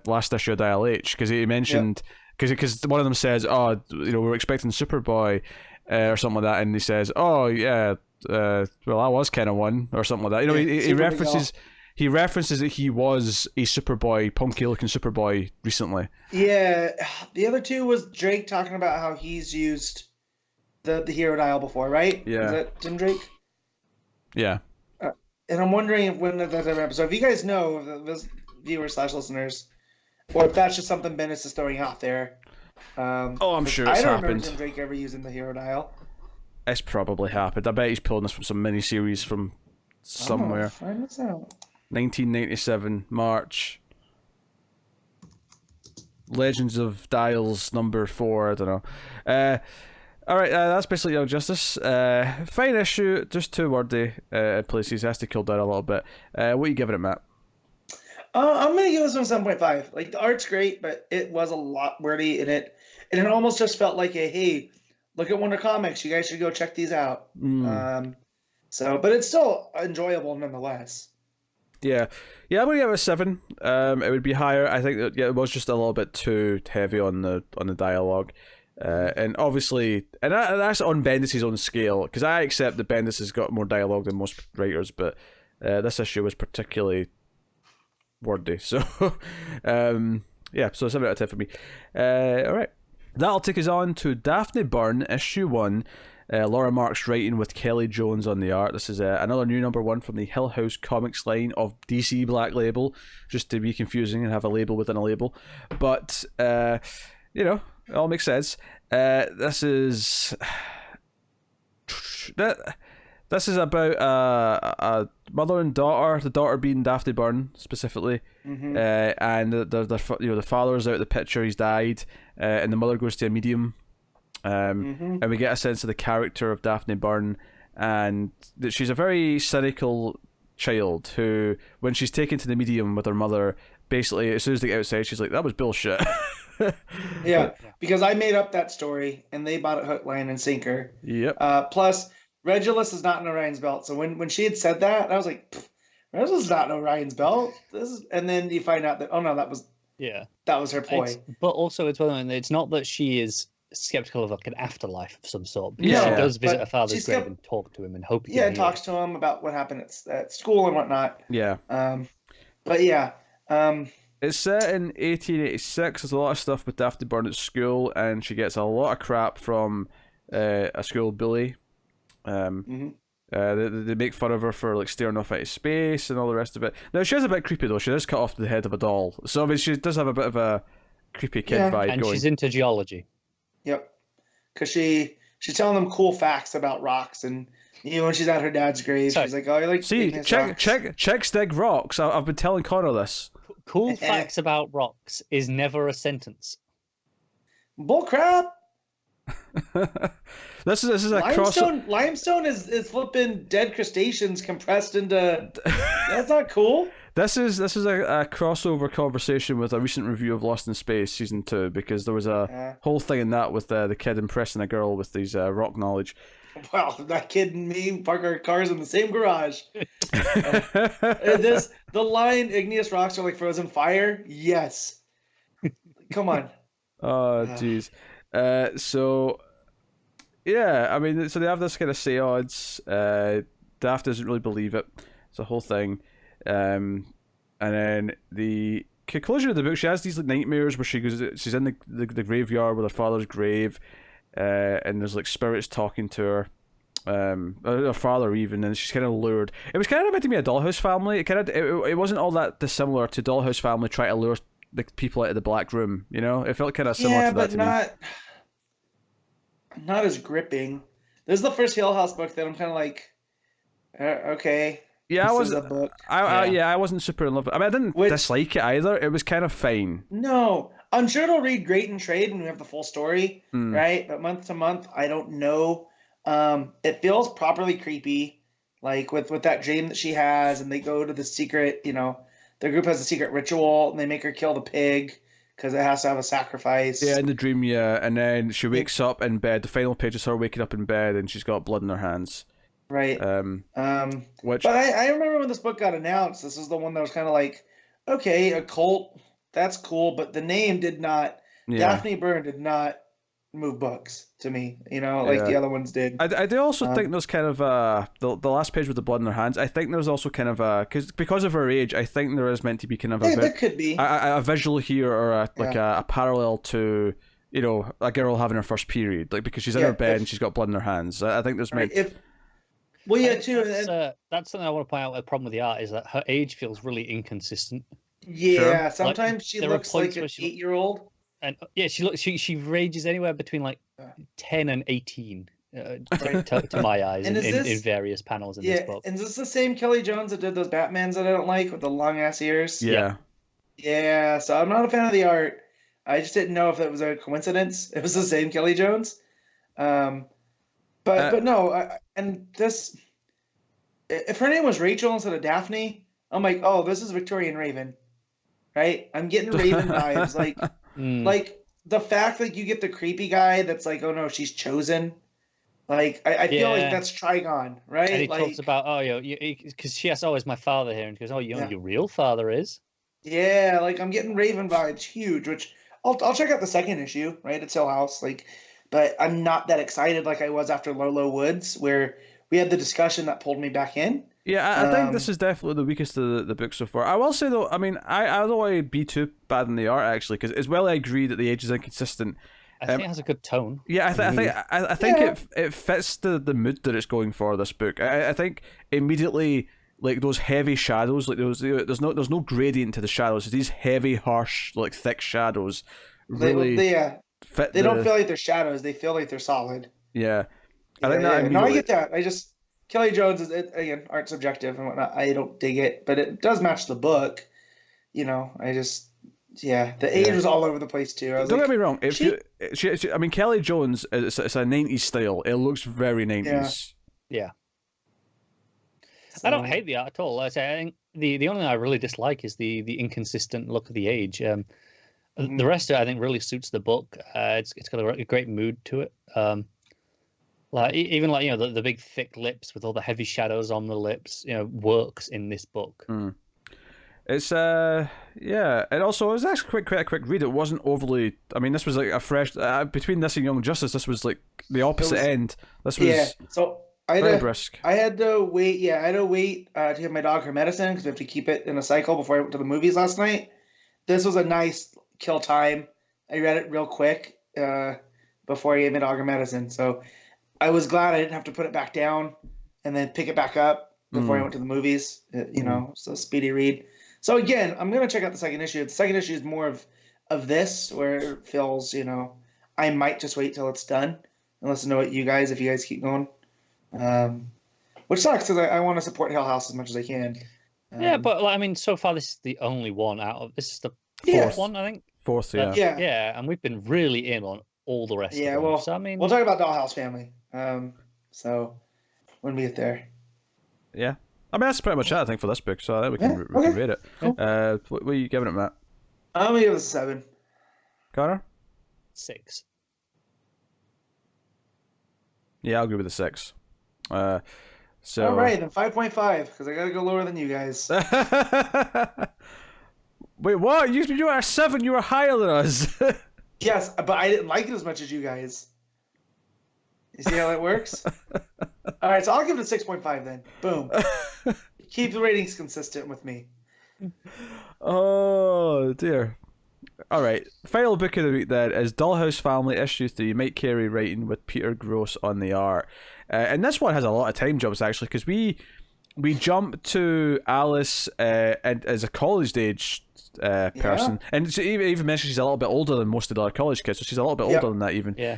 last issue of Dial H, because he mentioned because one of them says, "Oh, we're expecting Superboy," or something like that, and he says, "Oh yeah, well I was kind of one," or something like that. He references. He references that he was a Superboy, punky-looking Superboy recently. Yeah, the other two was Drake talking about how he's used the hero dial before, right? Yeah. Is that Tim Drake? Yeah. And I'm wondering if when that's ever episode. If you guys know, those viewers / listeners, or if that's just something Bendis is throwing out there. I'm sure it's I don't happened. remember Tim Drake ever using the hero dial. It's probably happened. I bet he's pulling this from some miniseries from somewhere. Find this out. 1997, March. Legends of Dials number 4, I don't know. Alright, that's basically Young Justice. Fine issue, just too wordy places. Has to cool down a little bit. What are you giving it, Matt? I'm going to give this one 7.5. Like, the art's great, but it was a lot wordy in it. And it almost just felt like a, hey, look at Wonder Comics. You guys should go check these out. But it's still enjoyable nonetheless. Yeah, I'm gonna give it a 7. It would be higher. I think that, it was just a little bit too heavy on the dialogue, and obviously, and that's on Bendis' own scale, because I accept that Bendis has got more dialogue than most writers, but this issue was particularly wordy. So, so 7 out of 10 for me. All right, that'll take us on to Daphne Byrne, issue 1. Laura Mark's writing with Kelley Jones on the art. This is another new number 1 from the Hill House Comics line of DC Black Label, just to be confusing and have a label within a label. But, it all makes sense. This is about a mother and daughter, the daughter being Daphne Byrne specifically, and the father's out of the picture, he's died, and the mother goes to a medium. And we get a sense of the character of Daphne Byrne, and that she's a very cynical child who, when she's taken to the medium with her mother, basically as soon as they get outside, she's like, that was bullshit. Because I made up that story and they bought it hook, line, and sinker. Yep. Plus, Regulus is not in Orion's belt, so when she had said that, I was like, Regulus is not in Orion's belt. And then you find out that that was her ploy. But also, it's not that she is skeptical of like an afterlife of some sort. Yeah, she does visit her father's grave kept, and talk to him and hope. And talks to him about what happened at school and whatnot. Yeah. It's set in 1886. There's a lot of stuff with Daphne Byrne at school, and she gets a lot of crap from a school bully. They make fun of her for like staring off into space and all the rest of it. Now she is a bit creepy though. She does cut off the head of a doll, so I mean she does have a bit of a creepy kid vibe and going. She's into geology. Yep, because she's telling them cool facts about rocks, and when she's at her dad's grave, she's like, "Oh, you like check Stig rocks." I've been telling Connor this. Cool facts about rocks is never a sentence. Bull crap. This is a limestone is flipping dead crustaceans compressed into. That's not cool. This is a crossover conversation with a recent review of Lost in Space season 2, because there was a whole thing in that with the kid impressing a girl with these rock knowledge. Well, that kid and me park our cars in the same garage. The line igneous rocks are like frozen fire. Yes. Come on. Oh jeez. So yeah, I mean, so they have this kind of seance. Daphne doesn't really believe it. It's a whole thing. And then the conclusion of the book, she has these like nightmares where she's in the graveyard with her father's grave, and there's like spirits talking to her, her father even, and she's kind of lured. It was kind of reminding me of Dollhouse Family. It wasn't all that dissimilar to Dollhouse Family trying to lure the people out of the black room. It felt kind of similar to that to me. Not as gripping. This is the first Hill House book that I'm kind of like, okay. Yeah, I wasn't super in love with it. I mean, I didn't dislike it either. It was kind of fine. No. I'm sure it'll read great in trade when we have the full story, right? But month to month, I don't know. It feels properly creepy, like with that dream that she has, and they go to the secret, their group has a secret ritual, and they make her kill the pig because it has to have a sacrifice. Yeah, in the dream, yeah, and then she wakes up in bed. The final page is her waking up in bed, and she's got blood in her hands. Right. Which, but I remember when this book got announced, this was the one that was kind of like, okay, a cult, that's cool, but the name did not. Daphne Byrne did not move books to me, like the other ones did. I do also think there's kind of the last page with the blood in her hands. I think there's also kind of because of her age, I think there is meant to be kind of there could be a visual here or a parallel to a girl having her first period, like because she's in her bed and she's got blood in her hands. I think there's meant. Well, yeah, too. That's something I want to point out. The problem with the art is that her age feels really inconsistent. Yeah, sometimes she looks like an 8-year-old. And she ranges anywhere between like 10 and 18 to my eyes in various panels in this book. And is this the same Kelley Jones that did those Batmans that I don't like with the long ass ears? Yeah. Yeah, so I'm not a fan of the art. I just didn't know if it was a coincidence. It was the same Kelley Jones. But no, and this, if her name was Rachael instead of Daphne, I'm like, oh, this is Victorian Raven, right? I'm getting Raven vibes, like the fact that you get the creepy guy that's like, oh no, she's chosen. Like I feel like that's Trigon, right? And he talks about because she asks, oh, is my father here? And he goes, oh, your real father is. Yeah, like I'm getting Raven vibes huge, which I'll check out the second issue, right? It's Hill House, but I'm not that excited like I was after Lolo Woods, where we had the discussion that pulled me back in. Yeah, I think this is definitely the weakest of the book so far. I will say though, I mean, I don't want to be too bad in the art actually, because as well I agree that the age is inconsistent. I think it has a good tone. Yeah, I think it fits the mood that it's going for this book. I think immediately like those heavy shadows, like there's no gradient to the shadows. These heavy, harsh, like thick shadows really fit. They don't feel like they're shadows. They feel like they're solid. Yeah, I think that. No, I get that. Kelley Jones is again art subjective and whatnot. I don't dig it, but it does match the book. The age was all over the place too. Don't get me wrong. I mean, Kelley Jones, it's a 90s style. It looks very 90s. Yeah. I don't hate the art at all. I think the only thing I really dislike is the inconsistent look of the age. The rest of it, I think, really suits the book. It's got a great mood to it. The big thick lips with all the heavy shadows on the lips, works in this book. It's and also it was actually quite a quick read. It wasn't overly. I mean, this was like a fresh between this and Young Justice. This was like the opposite end. This was So very brisk. I had to wait. Yeah, I had to wait to give my dog her medicine because we have to keep it in a cycle before I went to the movies last night. This was a nice kill time. I read it real quick before I gave my dog her medicine. So I was glad I didn't have to put it back down and then pick it back up before I went to the movies. So speedy read. So again, I'm gonna check out the second issue. The second issue is more of this, where it feels, I might just wait till it's done and listen to what if you guys keep going. Which sucks because I want to support Hill House as much as I can. But so far this is the only one this is the fourth one, I think. Fourth, yeah. Yeah, and we've been really in on all the rest of them. Yeah, well, so, we'll talk about Dollhouse Family. So when we get there. Yeah. I mean, that's pretty much it, I think, for this book, so I think we can rate it. Cool. What are you giving it, Matt? I'm going to give it a 7. Connor? 6. Yeah, I'll go with a 6. All right, then 5.5, because I got to go lower than you guys. Wait, what? You are 7, you were higher than us. Yes, but I didn't like it as much as you guys. You see how that works? All right, so I'll give it a 6.5 then. Boom. Keep the ratings consistent with me. Oh, dear. All right, final book of the week then is Dollhouse Family issue 3, Mike Carey writing with Peter Gross on the art. And this one has a lot of time jumps actually, because we jump to Alice as a college age person, and she even mentioned she's a little bit older than most of the other college kids, so she's a little bit older than that even. Yeah.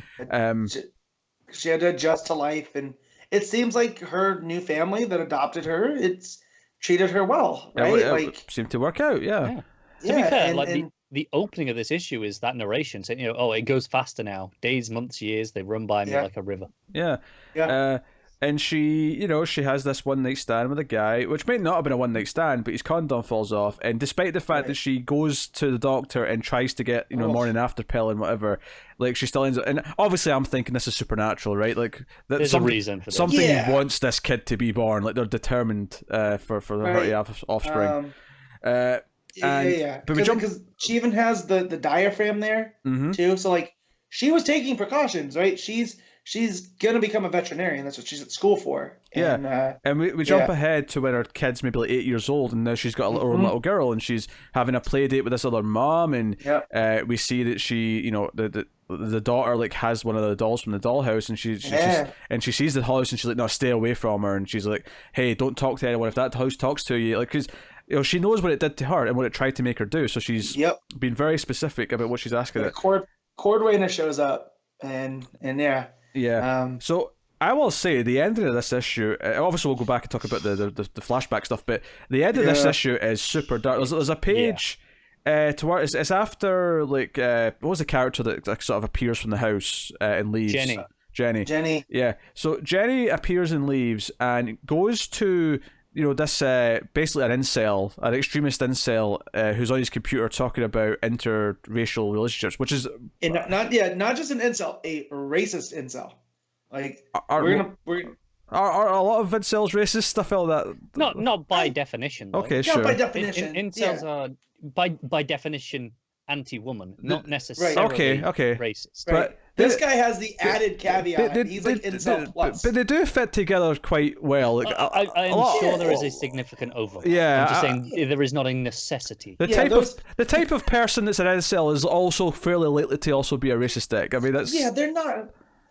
She had to adjust to life, and it seems like her new family that adopted her, it's treated her well, right? It seemed to work out, yeah. To be fair, the opening of this issue is that narration saying, it goes faster now. Days, months, years, they run by me like a river. Yeah. And she, she has this one night stand with a guy, which may not have been a one night stand, but his condom falls off. And despite the fact that she goes to the doctor and tries to get, morning after pill and whatever, like she still ends up. And obviously, I'm thinking this is supernatural, right? Like there's a reason for this. Something wants this kid to be born. Like they're determined for the offspring. But because she even has the diaphragm there too. So like she was taking precautions, right? She's gonna become a veterinarian. That's what she's at school for. And we jump ahead to when her kid's maybe like 8 years old, and now she's got a little girl, and she's having a play date with this other mom, and we see that she, the daughter like has one of the dolls from the dollhouse, and she sees the house, and she's like, no, stay away from her, and she's like, hey, don't talk to anyone if that house talks to you, like, because she knows what it did to her and what it tried to make her do, so she's been very specific about what she's asking. Cordwainer shows up, and so I will say the ending of this issue, obviously we'll go back and talk about the flashback stuff, but the end of this issue is super dark. There's a page to where it's after, like, what was the character that like, sort of appears from the house and leaves? Jenny. Yeah. So Jenny appears and leaves and goes to, this basically an incel, an extremist incel who's on his computer talking about interracial relationships, which is not just an incel, a racist incel. Like are a lot of incels racist, stuff like that? Not by definition. Though. Okay, sure. Not by definition. Incels are by definition anti-woman, not necessarily racist. Right. But this guy has the added caveat. He's like incel plus. But they do fit together quite well. Like, I'm sure there is a significant overlap. Yeah, I'm just saying there is not a necessity. The type of person that's an incel is also fairly likely to also be a racist dick. I mean, that's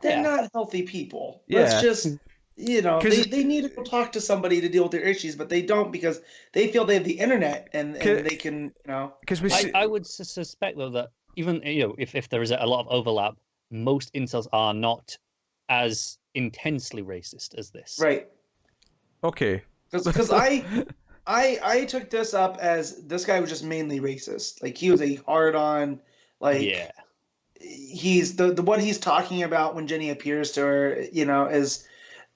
they're not healthy people. Let's just they need to go talk to somebody to deal with their issues, but they don't because they feel they have the internet and they can Because I would suspect though that even if there is a lot of overlap, most incels are not as intensely racist as this. Right. Okay. Because I took this up as this guy was just mainly racist. Like he was a hard on, like he's the what he's talking about when Jenny appears to her, is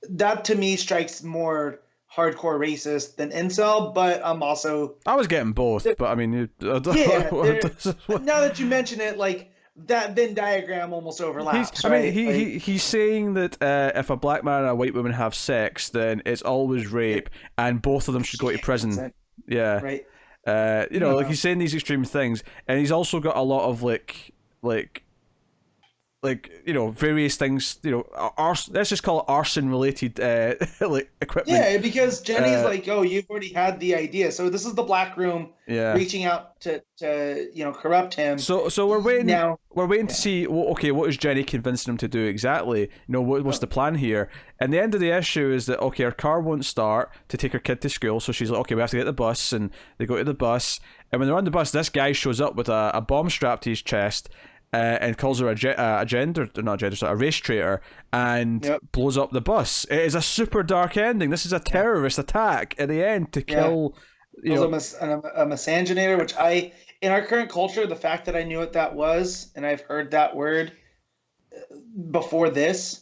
that to me strikes more hardcore racist than incel, but I'm also I was getting both, but I mean now that you mention it, like that Venn diagram almost overlaps. He's saying that if a black man and a white woman have sex, then it's always rape, and both of them should go to prison. Yeah, right. Like he's saying these extreme things, and he's also got a lot of like various things. Let's just call it arson related like equipment. Yeah, because Jenny's like, oh, you've already had the idea. So this is the black room reaching out to corrupt him. So we're waiting now. We're waiting to see. What is Jenny convincing him to do exactly? What's the plan here? And the end of the issue is that her car won't start to take her kid to school. So she's like, okay, we have to get the bus, and they go to the bus. And when they're on the bus, this guy shows up with a bomb strapped to his chest. And calls her a race traitor, and blows up the bus. It is a super dark ending. This is a terrorist attack at the end to kill. A miscegenator, which in our current culture, the fact that I knew what that was, and I've heard that word before this,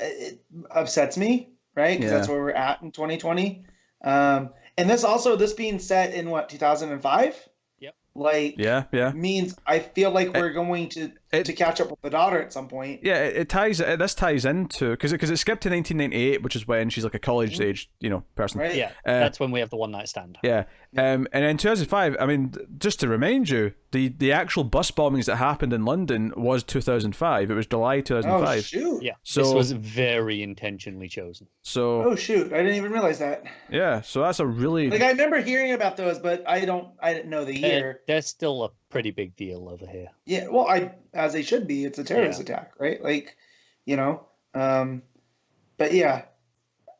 it upsets me, right? Because that's where we're at in 2020. And this being set in 2005. Like means I feel like we're going to catch up with the daughter at some point. Yeah, this ties into because it skipped to 1998, which is when she's like a college age person. Right. Yeah, that's when we have the one night stand. Yeah, and in 2005, I mean, just to remind you, the actual bus bombings that happened in London was 2005. It was July 2005. Oh shoot! Yeah, so this was very intentionally chosen. So oh shoot! I didn't even realize that. Yeah, so that's a really I remember hearing about those, but I didn't know the year. They're still a pretty big deal over here. Yeah, well, as they should be. It's a terrorist attack, right? Like, but yeah,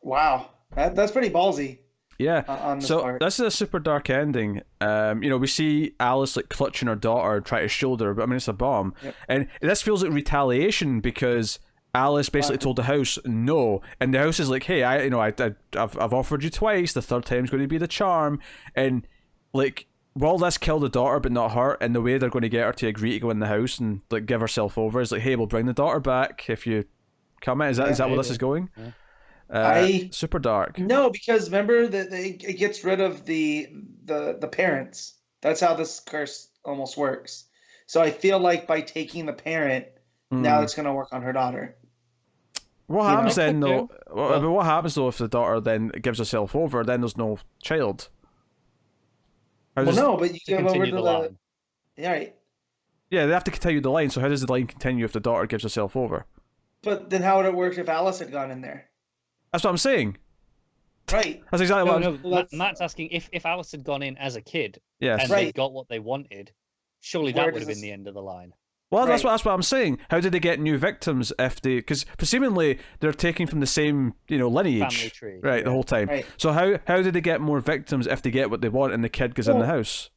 wow, that's pretty ballsy. Yeah. On this so part. This is a super dark ending. We see Alice like clutching her daughter, try to shield her, but I mean it's a bomb, and this feels like retaliation because Alice basically told the house no, and the house is like, hey, I've offered you twice. The third time's going to be the charm, and like. Will this kill the daughter but not her? And the way they're going to get her to agree to go in the house and like give herself over is like, hey, we'll bring the daughter back if you come in. Is that where this is going? Super dark. No, because remember that it gets rid of the parents. That's how this curse almost works. So I feel like by taking the parent, now it's going to work on her daughter. What happens then, though? Well, I mean, what happens though if the daughter then gives herself over? Then there's no child. No, but you give over to the line. Yeah, right. Yeah, they have to continue the line. So how does the line continue if the daughter gives herself over? But then how would it work if Alice had gone in there? That's what I'm saying. Right. That's exactly what. Matt's asking if Alice had gone in as a kid Yes. and they got what they wanted, surely that would have been the end of the line. Well, that's what I'm saying. How did they get new victims if they? Because presumably they're taking from the same lineage, family tree, right? The whole time. Right. So how did they get more victims if they get what they want and the kid goes in the house?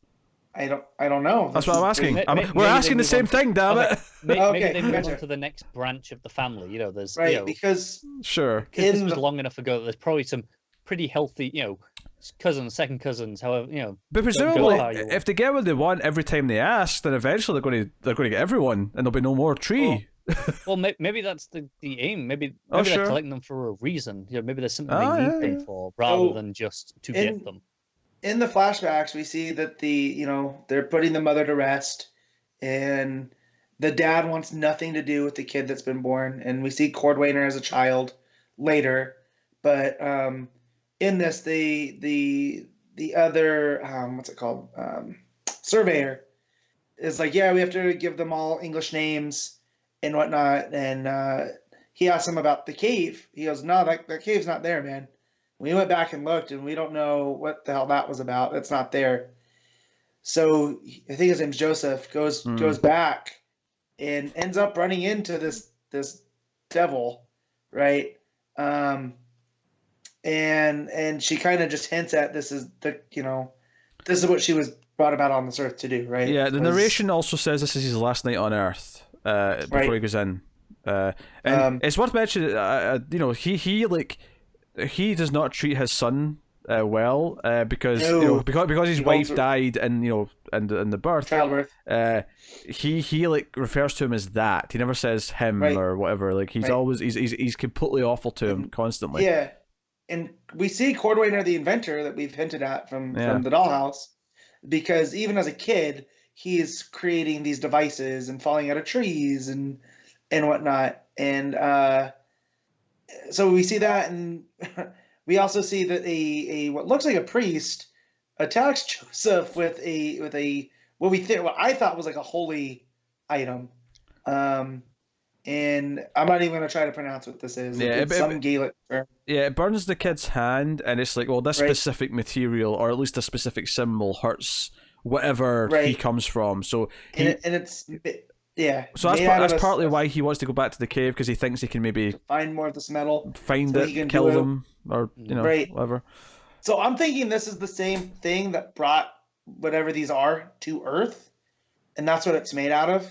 I don't know. That's what I'm asking. Maybe we're asking the same thing, damn it. Maybe they move on to the next branch of the family. There's because sure. This was long enough ago that there's probably some pretty healthy, cousins, second cousins, however, But presumably, if they get what they want every time they ask, then eventually they're going to get everyone, and there'll be no more tree. Well, maybe that's the aim. Maybe they're collecting them for a reason. Maybe there's something they need them for rather than just to get them. In the flashbacks, we see that they're putting the mother to rest, and the dad wants nothing to do with the kid that's been born, and we see Cordwainer as a child later, but in this, the other what's it called, surveyor is like, yeah, we have to give them all English names and whatnot, and he asks him about the cave. He goes, no, that cave's not there, man. We went back and looked, and we don't know what the hell that was about. It's not there. So I think his name's Joseph. Goes back and ends up running into this devil, right? And she kind of just hints at this is what she was brought about on this earth to do, right? Yeah. The narration also says this is his last night on Earth before he goes in. And it's worth mentioning, he does not treat his son well because because his wife died in the birth. Childbirth. He refers to him as that. He never says him or whatever. Like he's always he's completely awful to him constantly. Yeah, and we see Cordwainer the inventor that we've hinted at from the Dollhouse, because even as a kid he is creating these devices and falling out of trees and whatnot, and so we see that, and we also see that a what looks like a priest attacks Joseph with a what I thought was like a holy item, and I'm not even going to try to pronounce what this is. Yeah, it's some Gaelic term. Yeah, it burns the kid's hand, and it's like, well, this specific material, or at least a specific symbol, hurts whatever he comes from. So so that's partly why he wants to go back to the cave, because he thinks he can maybe find more of this metal, find it, kill them, or whatever. So I'm thinking this is the same thing that brought whatever these are to Earth, and that's what it's made out of,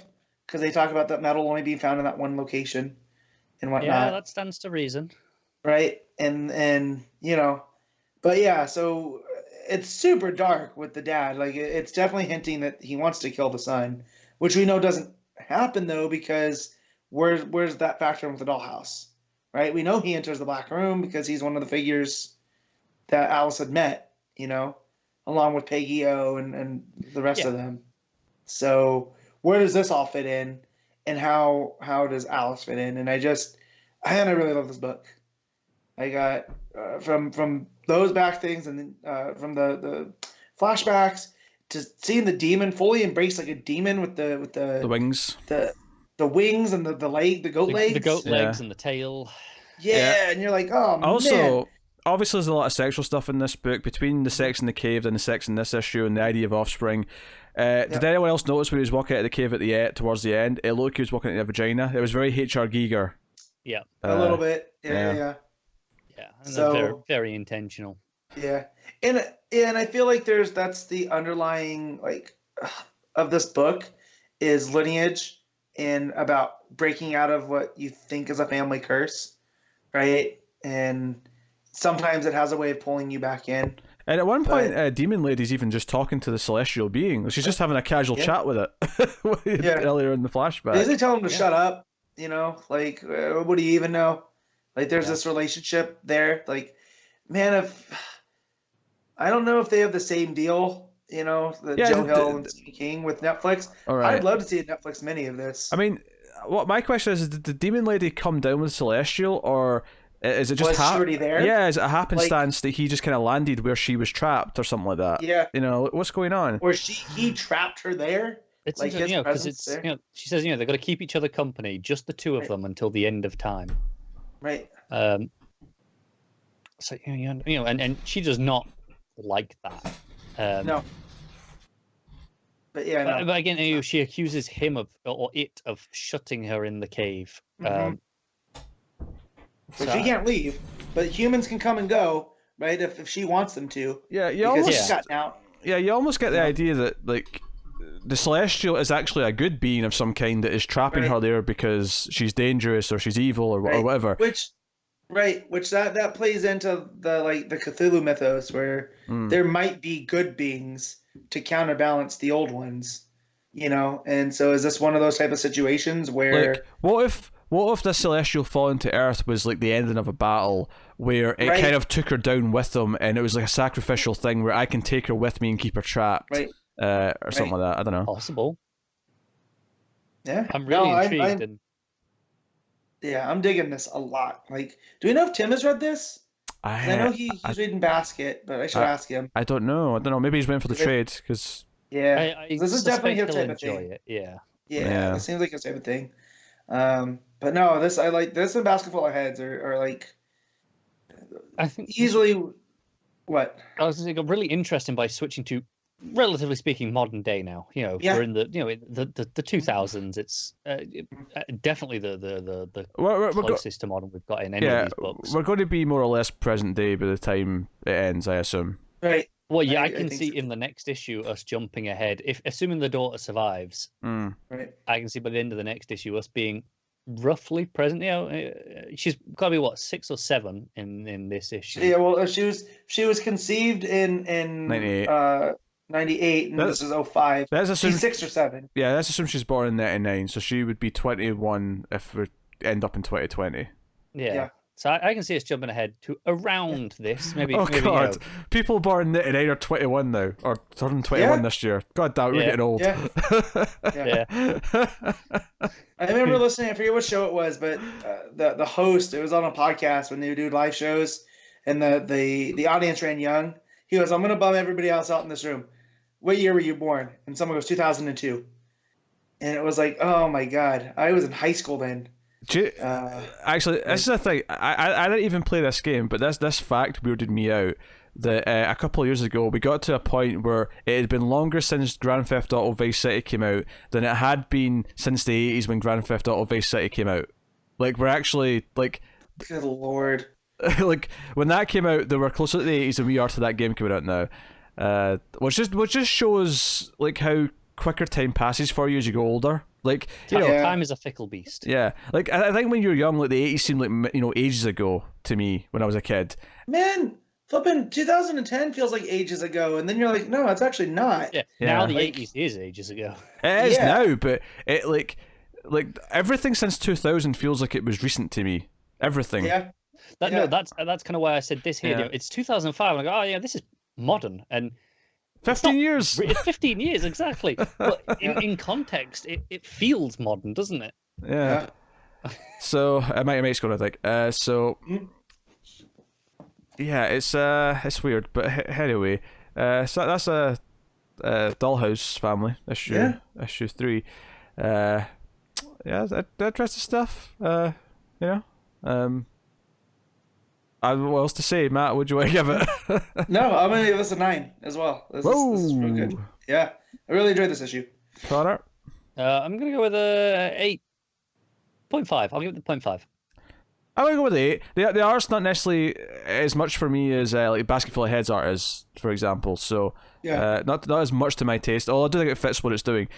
because they talk about that metal only being found in that one location and whatnot. Yeah, that stands to reason. Right, and but yeah, so it's super dark with the dad. Like it's definitely hinting that he wants to kill the son, which we know doesn't happen though, because where's that factor with the Dollhouse, right? We know he enters the Black Room because he's one of the figures that Alice had met, along with Peggy O and the rest of them. So where does this all fit in, and how does Alice fit in? And I really love this book. I got from those back things, and then from the flashbacks, to seeing the demon fully embrace like a demon with the wings, the wings and the leg, the goat legs, the goat legs and the tail. Yeah, and you're like, oh also, man. Obviously, there's a lot of sexual stuff in this book, between the sex in the cave and the sex in this issue, and the idea of offspring. Did anyone else notice when he was walking out of the cave towards the end? It looked like he was walking out of the vagina. It was very H.R. Giger. Yeah, a little bit. Yeah. And so very, very intentional. Yeah, and I feel like that's the underlying of this book is lineage and about breaking out of what you think is a family curse, right? And sometimes it has a way of pulling you back in. And at one point, Demon Lady's even just talking to the celestial being. She's just having a casual chat with it earlier in the flashback. They tell him to shut up, what do you even know? Like there's this relationship there. Like, man, if I don't know if they have the same deal, Joe Hill and Stephen King with Netflix. All right. I'd love to see a Netflix mini of this. I mean, what my question is, did the Demon Lady come down with Celestial, or is it just was she already there? Yeah, is it a happenstance that he just kind of landed where she was trapped or something like that? Yeah. What's going on? Or he trapped her there? It's like interesting, because it's there? she says they've got to keep each other company, just the two of them, until the end of time. Right. So and she does not like that. No. But yeah, no. But again, she accuses him of shutting her in the cave. But she can't leave. But humans can come and go, right? If she wants them to. Yeah, she's gotten out. Yeah, you almost get the idea that like the Celestial is actually a good being of some kind that is trapping her there because she's dangerous or she's evil or whatever. Which that plays into the Cthulhu mythos where there might be good beings to counterbalance the old ones, And so is this one of those type of situations where like what if the Celestial falling to Earth was like the ending of a battle where it kind of took her down with them, and it was like a sacrificial thing where I can take her with me and keep her trapped, or something like that. I don't know. Possible. Yeah, I'm really intrigued. Yeah, I'm digging this a lot. Like, do we know if Tim has read this? I know he's reading Basket, but I should ask him. I don't know. Maybe he's waiting for the trade because. Yeah, this is definitely his type of thing. Yeah, it seems like his type of thing. But no, I like this and Basketball Heads are like. I think easily. What? I was saying, really interesting by switching to, relatively speaking, modern day now. We're in the the 2000s. It's definitely the closest to modern we've got in any of these books. We're going to be more or less present day by the time it ends, I assume. Right. Well, yeah, I can see in the next issue us jumping ahead. If assuming the daughter survives, right, I can see by the end of the next issue us being roughly present. She's got to be 6 or 7 in this issue. Yeah, well, she was conceived in 98. 98, and this is 05. She's 6 or 7. Yeah, let's assume she's born in 99, so she would be 21 if we end up in 2020. Yeah. So I can see us jumping ahead to around this. Maybe. God. People born in 99 are 21 now, or turning 21 this year. God damn, we're getting old. Yeah. I remember listening, I forget what show it was, but the host, it was on a podcast when they would do live shows, and the audience ran young. He goes, I'm going to bum everybody else out in this room. What year were you born? And someone goes, 2002. And it was like, oh my God, I was in high school then. Actually, this is the thing. I didn't even play this game, but this fact weirded me out. That a couple of years ago, we got to a point where it had been longer since Grand Theft Auto Vice City came out than it had been since the 80s when Grand Theft Auto Vice City came out. Like, we're actually, like... Good Lord. Like, when that came out, they were closer to the 80s than we are to that game coming out now. Which just shows, like, how quicker time passes for you as you go older. Like, time is a fickle beast. Yeah, like I think when you're young, like the 80s seemed like ages ago to me when I was a kid. Man, flipping 2010 feels like ages ago, and then you're like, no, it's actually not. Yeah. Now the 80s is ages ago. It is now, but it like everything since 2000 feels like it was recent to me. Everything. Yeah. No, that's kind of why I said this here. It's 2005. I'm like, oh yeah, this is modern and. 15 years. It's 15 years, exactly. But in context, it feels modern, doesn't it? Yeah. So, my mate's going to think. Yeah, it's weird, but anyway. So that's a Dollhouse family, issue 3. Interesting stuff. What else to say, Matt? Would you want to give it? No, I'm gonna give this a 9 as well. This is really good. Yeah, I really enjoyed this issue. Connor? I'm gonna go with a 8.5. I'll give it the 0.5. I'm gonna go with 8. The art's not necessarily as much for me as like Basket Full of Heads art is, for example. So not as much to my taste. Although I do think it fits what it's doing.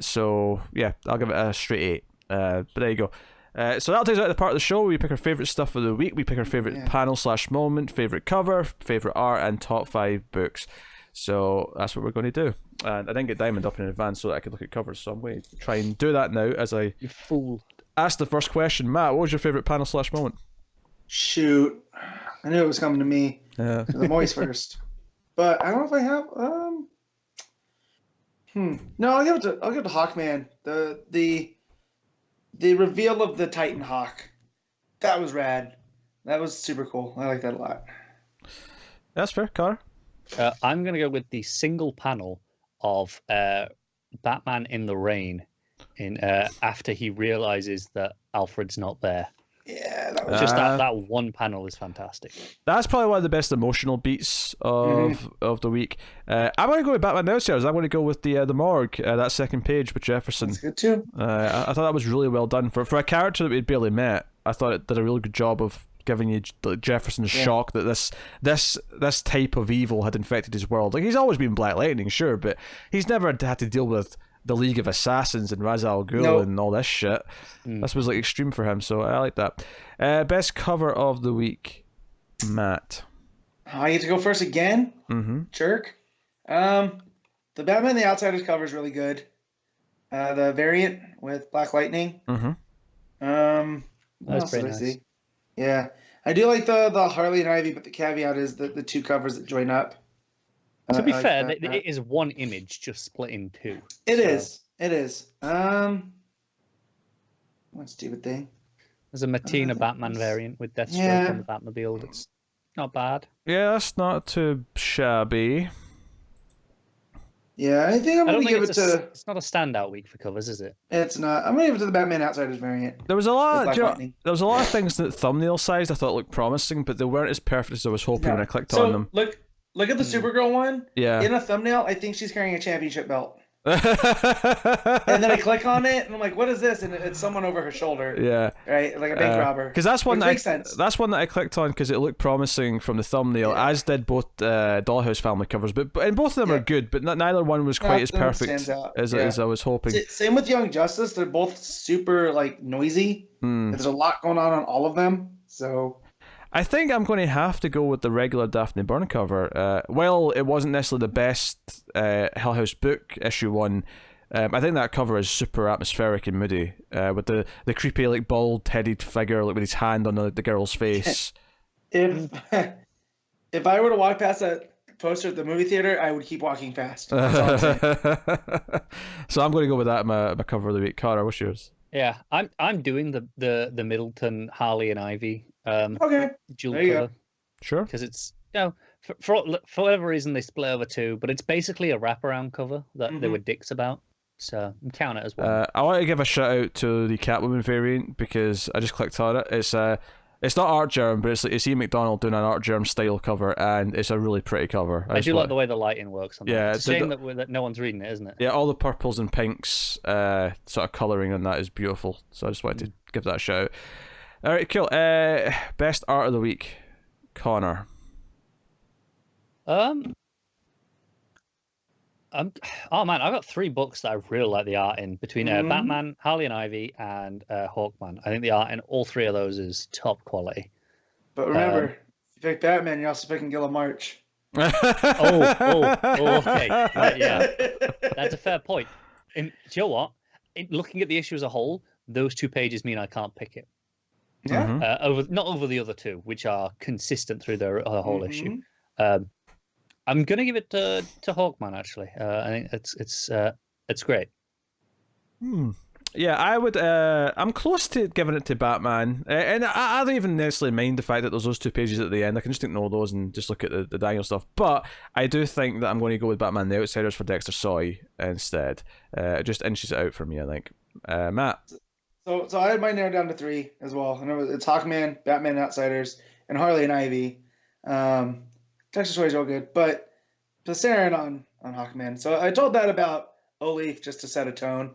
So yeah, I'll give it a straight 8. But there you go. So that'll take us out of the part of the show where we pick our favourite stuff of the week. We pick our favourite panel/moment, favourite cover, favourite art, and top 5 books. So that's what we're going to do. And I didn't get Diamond up in advance so that I could look at covers, so I'm going to try and do that now as I You fool. ask the first question. Matt, what was your favourite panel/moment? Shoot, I knew it was coming to me. Yeah. I'm always first, but I don't know if I have. No, I'll give it to Hawkman. The reveal of the Titan Hawk, that was rad. That was super cool. I like that a lot. That's fair, Connor. I'm going to go with the single panel of Batman in the rain after he realizes that Alfred's not there. Yeah, that was Just that one panel is fantastic. That's probably one of the best emotional beats of the week. I'm going to go with Batman Downstairs. I'm going to go with the morgue, that second page with Jefferson. That's good too. I thought that was really well done for a character that we'd barely met. I thought it did a really good job of giving you Jefferson's shock that this type of evil had infected his world. Like, he's always been Black Lightning, sure, but he's never had to deal with the League of Assassins and Ra's al Ghul and all this shit. This was like extreme for him, so I like that. Best cover of the week, Matt. I get to go first again. Jerk. The Batman the Outsiders cover is really good. The variant with Black Lightning. That's pretty nice. Yeah, I do like the Harley and Ivy, but the caveat is the two covers that join up. To be fair, it is one image just split in two. It is. One stupid thing. There's a Matina Batman variant with Deathstroke on the Batmobile. That's not bad. Yeah, that's not too shabby. Yeah, I think I'm going to give it to... It's not a standout week for covers, is it? It's not. I'm going to give it to the Batman Outsiders variant. There was a lot of things that thumbnail sized I thought looked promising, but they weren't as perfect as I was hoping when I clicked on them. Look at the Supergirl one. Yeah. In a thumbnail, I think she's carrying a championship belt. And then I click on it, and I'm like, "What is this?" And it's someone over her shoulder. Yeah. Right, like a bank robber. Because that's one makes sense. That's one that I clicked on because it looked promising from the thumbnail, as did both Dollhouse family covers. And both of them are good, but neither one was quite as perfect as I was hoping. Same with Young Justice; they're both super noisy. There's a lot going on all of them, so. I think I'm going to have to go with the regular Daphne Byrne cover. While it wasn't necessarily the best Hell House book issue 1, I think that cover is super atmospheric and moody, with the creepy bald-headed figure with his hand on the girl's face. If I were to walk past that poster at the movie theater, I would keep walking fast. That's all I'm saying. So I'm going to go with that my cover of the week. Cara, what's yours? Yeah, I'm doing the Middleton Harley and Ivy dual there you cover. Go. Sure. Because it's for whatever reason they split over two, but it's basically a wraparound cover that they were dicks about. So I'm counting it as well. I want to give a shout out to the Catwoman variant because I just clicked on it. It's not Art Germ, but it's Ian McDonald doing an Art Germ style cover, and it's a really pretty cover. I do like the way the lighting works on that. Yeah, it's a shame that no one's reading it, isn't it? Yeah, all the purples and pinks sort of colouring on that is beautiful. So I just wanted to give that a shout out. All right, cool. Best art of the week, Connor. Oh man, I've got 3 books that I really like the art in between Batman, Harley and Ivy, and Hawkman. I think the art in all 3 of those is top quality. But remember, if you pick Batman, you're also picking Gilla March. Okay. Right, yeah, that's a fair point. And do you know what? Looking at the issue as a whole, those 2 pages mean I can't pick it. Yeah. Not over the other 2, which are consistent through the whole issue. I'm gonna give it to Hawkman actually. I think it's great. Yeah, I would. I'm close to giving it to Batman, and I don't even necessarily mind the fact that there's those 2 pages at the end. I can just ignore those and just look at the Daniel stuff. But I do think that I'm going to go with Batman: The Outsiders for Dexter Soy instead. It just inches it out for me, I think. Matt. So I had mine narrowed down to 3 as well, and it's Hawkman, Batman Outsiders, and Harley and Ivy. Dexter Soy is all good, but Passarin on Hawkman. So I told that about Oleaf just to set a tone,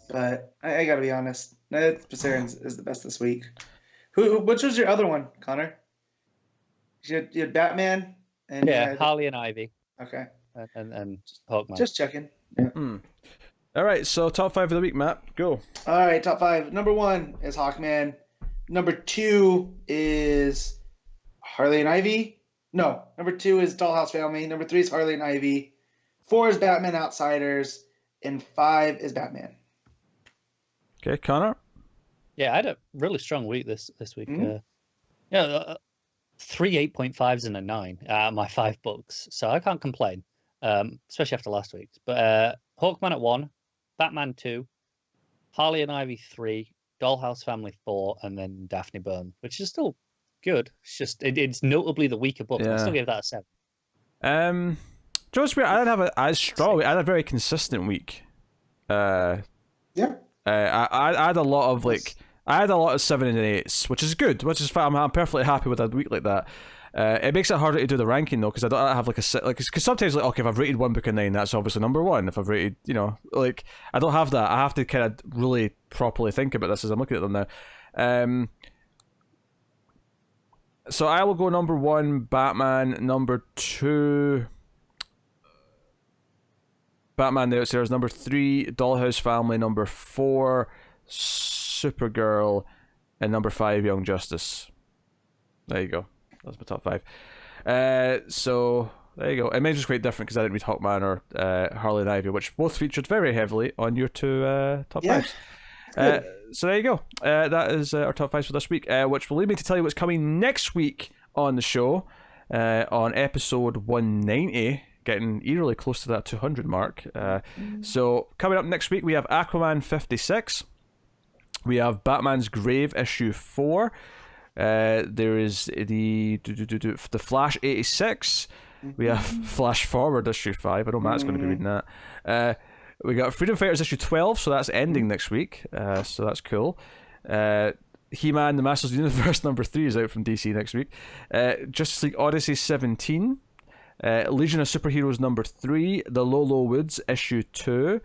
but I got to be honest, Passarin is the best this week. Which was your other one, Connor? You had Batman and Harley and Ivy. Okay, and Hawkman. Just checking. Yeah. All right, so top 5 of the week, Matt. Go. All right, top 5. Number 1 is Hawkman. Number 2 is Harley and Ivy. No, number 2 is Dollhouse Family. Number 3 is Harley and Ivy. 4 is Batman Outsiders. And 5 is Batman. Okay, Connor? Yeah, I had a really strong week this week. Yeah, 3 8.5s and a 9 out of my 5 books, so I can't complain, especially after last week's. But Hawkman at 1, Batman 2, Harley and Ivy 3, Dollhouse Family 4, and then Daphne Byrne, which is still good. It's just it's notably the weaker book. I still give that a 7. Just weird. I didn't have a as strong. I had a very consistent week. Yeah. I had a lot of I had a lot of 7 and 8s, which is good. Which is fine. I'm perfectly happy with a week like that. It makes it harder to do the ranking though, because I don't have because sometimes okay, if I've rated one book a 9, that's obviously number 1. If I've rated, I don't have that. I have to kind of really properly think about this as I'm looking at them now. So I will go number 1, Batman. Number 2, Batman the Outsiders. Number 3, Dollhouse Family. Number 4, Supergirl. And number 5, Young Justice. There you go. That's my top 5. So there you go. And mine's just quite different because I didn't read Hawkman or Harley and Ivy, which both featured very heavily on your 2 top 5s. So there you go. That is our top 5s for this week, which will lead me to tell you what's coming next week on the show, on episode 190, getting eerily close to that 200 mark. So coming up next week, we have Aquaman 56. We have Batman's Grave issue 4. There is the Flash 86. We have Flash Forward issue 5. I know Matt's going to be reading that. We got Freedom Fighters issue 12, so that's ending next week. So that's cool. He-Man, The Masters of the Universe number 3 is out from DC next week. Justice League Odyssey 17. Legion of Superheroes number 3. The Lolo Woods issue 2.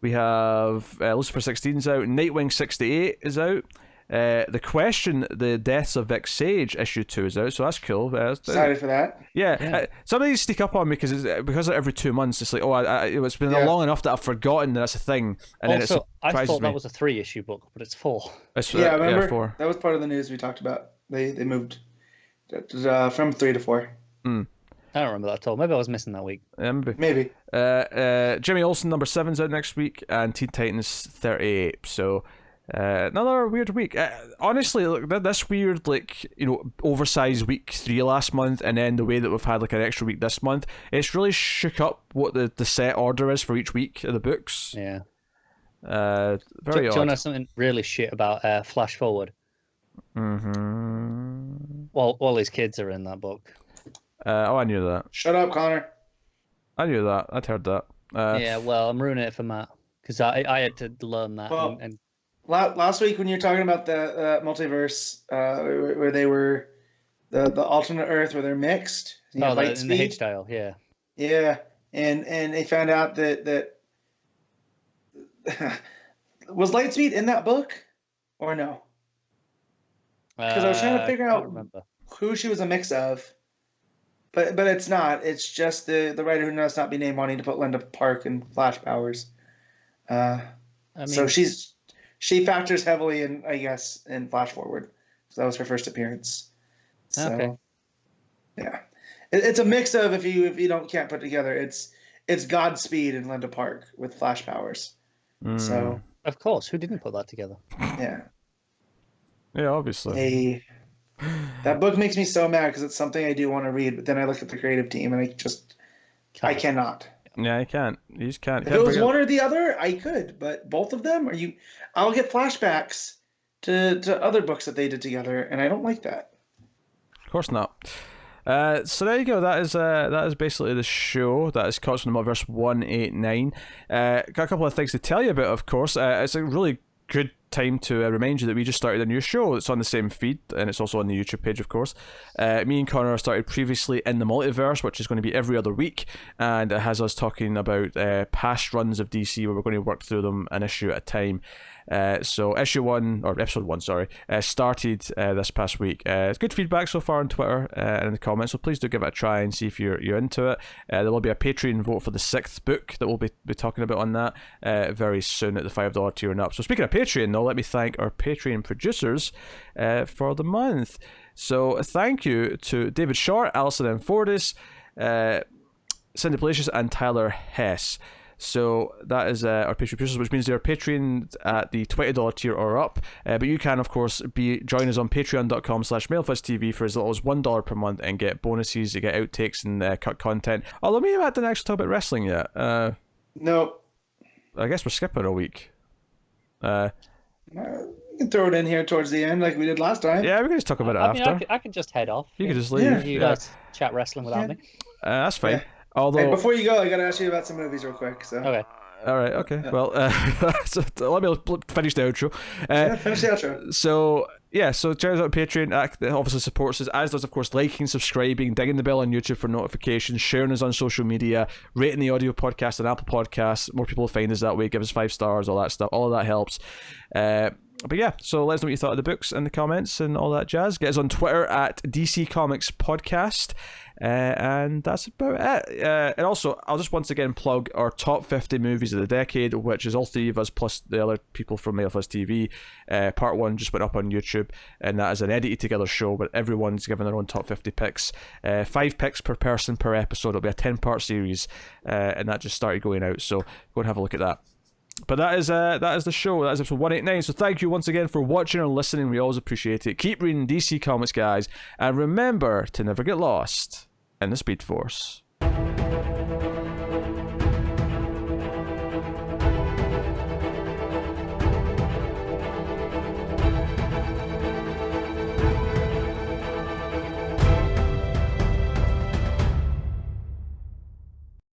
We have Lucifer 16's out. Nightwing 68 is out. The Question, The Deaths of Vic Sage issue 2 is out, so that's cool. Excited for that. Yeah. Some of these sneak up on me because every 2 months it's like, it's been long enough that I've forgotten that's a thing. And also, then I thought that was a 3-issue book, but it's 4. I remember 4. That was part of the news we talked about. They moved from 3 to 4. I don't remember that at all. Maybe I was missing that week. Maybe. Jimmy Olsen number 7's out next week, and Teen Titans 38. So another weird week. Honestly, look, this weird oversized week 3 last month, and then the way that we've had an extra week this month, it's really shook up what the set order is for each week of the books. Yeah. Very odd. Do you know something really shit about Flash Forward? Well, all his kids are in that book. I knew that. Shut up, Connor. I knew that. I'd heard that. Yeah, well, I'm ruining it for Matt because I had to learn that. Well, and last week when you were talking about the multiverse, where they were the alternate Earth where they're mixed. In the H style, yeah. Yeah, and they found out that was Lightspeed in that book or no? Because I was trying to figure out who she was a mix of. But it's not. It's just the writer who knows not be named wanting to put Linda Park in Flash powers. So she factors heavily in, I guess, in Flash Forward. So that was her first appearance. So, okay. Yeah, it's a mix of if you can't put together. It's Godspeed and Linda Park with Flash powers. So of course, who didn't put that together? Yeah. Yeah, obviously. That book makes me so mad because it's something I do want to read, but then I look at the creative team and I cannot. Yeah, I can't. You just can't. If it was one or the other, I could, but both of them, I'll get flashbacks to other books that they did together, and I don't like that. Of course not. So there you go. That is basically the show. That is Cots from the Multiverse 189. Got a couple of things to tell you about, of course. It's a really good time to remind you that we just started a new show. It's on the same feed, and it's also on the YouTube page, of course. Me and Connor started previously in the Multiverse, which is going to be every other week, and it has us talking about past runs of DC where we're going to work through them an issue at a time. So episode 1 started this past week. It's good feedback so far on Twitter and in the comments, so please do give it a try and see if you're into it. There will be a Patreon vote for the 6th book that we'll be talking about on that very soon at the $5 tier and up. So speaking of Patreon, though, let me thank our Patreon producers for the month. So thank you to David Short, Alison M. Fortis, Cindy Palacios, and Tyler Hess. So that is our Patreon producers, which means they're Patreon at the $20 tier or up. But you can, of course, join us on patreon.com/MailFuzzTV for as little as $1 per month and get bonuses, you get outtakes and cut content. Although me and Matt didn't actually talk about wrestling yet. No. I guess we're skipping a week. You can throw it in here towards the end like we did last time. Yeah, we can just talk about it I after. mean, I can just head off. You can just leave. Yeah. You guys chat wrestling without me. That's fine. Yeah. Although, Hey, before you go, I gotta ask you about some movies real quick. So. Okay. all right, okay. Well, so let me finish the outro. Finish the outro. So check us out on Patreon. That obviously supports us, as does, of course, liking, subscribing, dinging the bell on YouTube for notifications, sharing us on social media, rating the audio podcast on Apple Podcasts. More people will find us that way. Give us 5 stars, all that stuff. All of that helps. But yeah, so let us know what you thought of the books in the comments and all that jazz. Get us on Twitter at DC Comics Podcast. And that's about it. And also, I'll just once again plug our top 50 movies of the decade, which is all 3 of us plus the other people from MailFuzz TV. Part 1 just went up on YouTube, and that is an edited together show where everyone's given their own top 50 picks. 5 picks per person per episode. It'll be a 10-part series, and that just started going out. So go and have a look at that. But that is the show. That is episode 189. So thank you once again for watching or listening. We always appreciate it. Keep reading DC Comics, guys, and remember to never get lost in the Speed Force.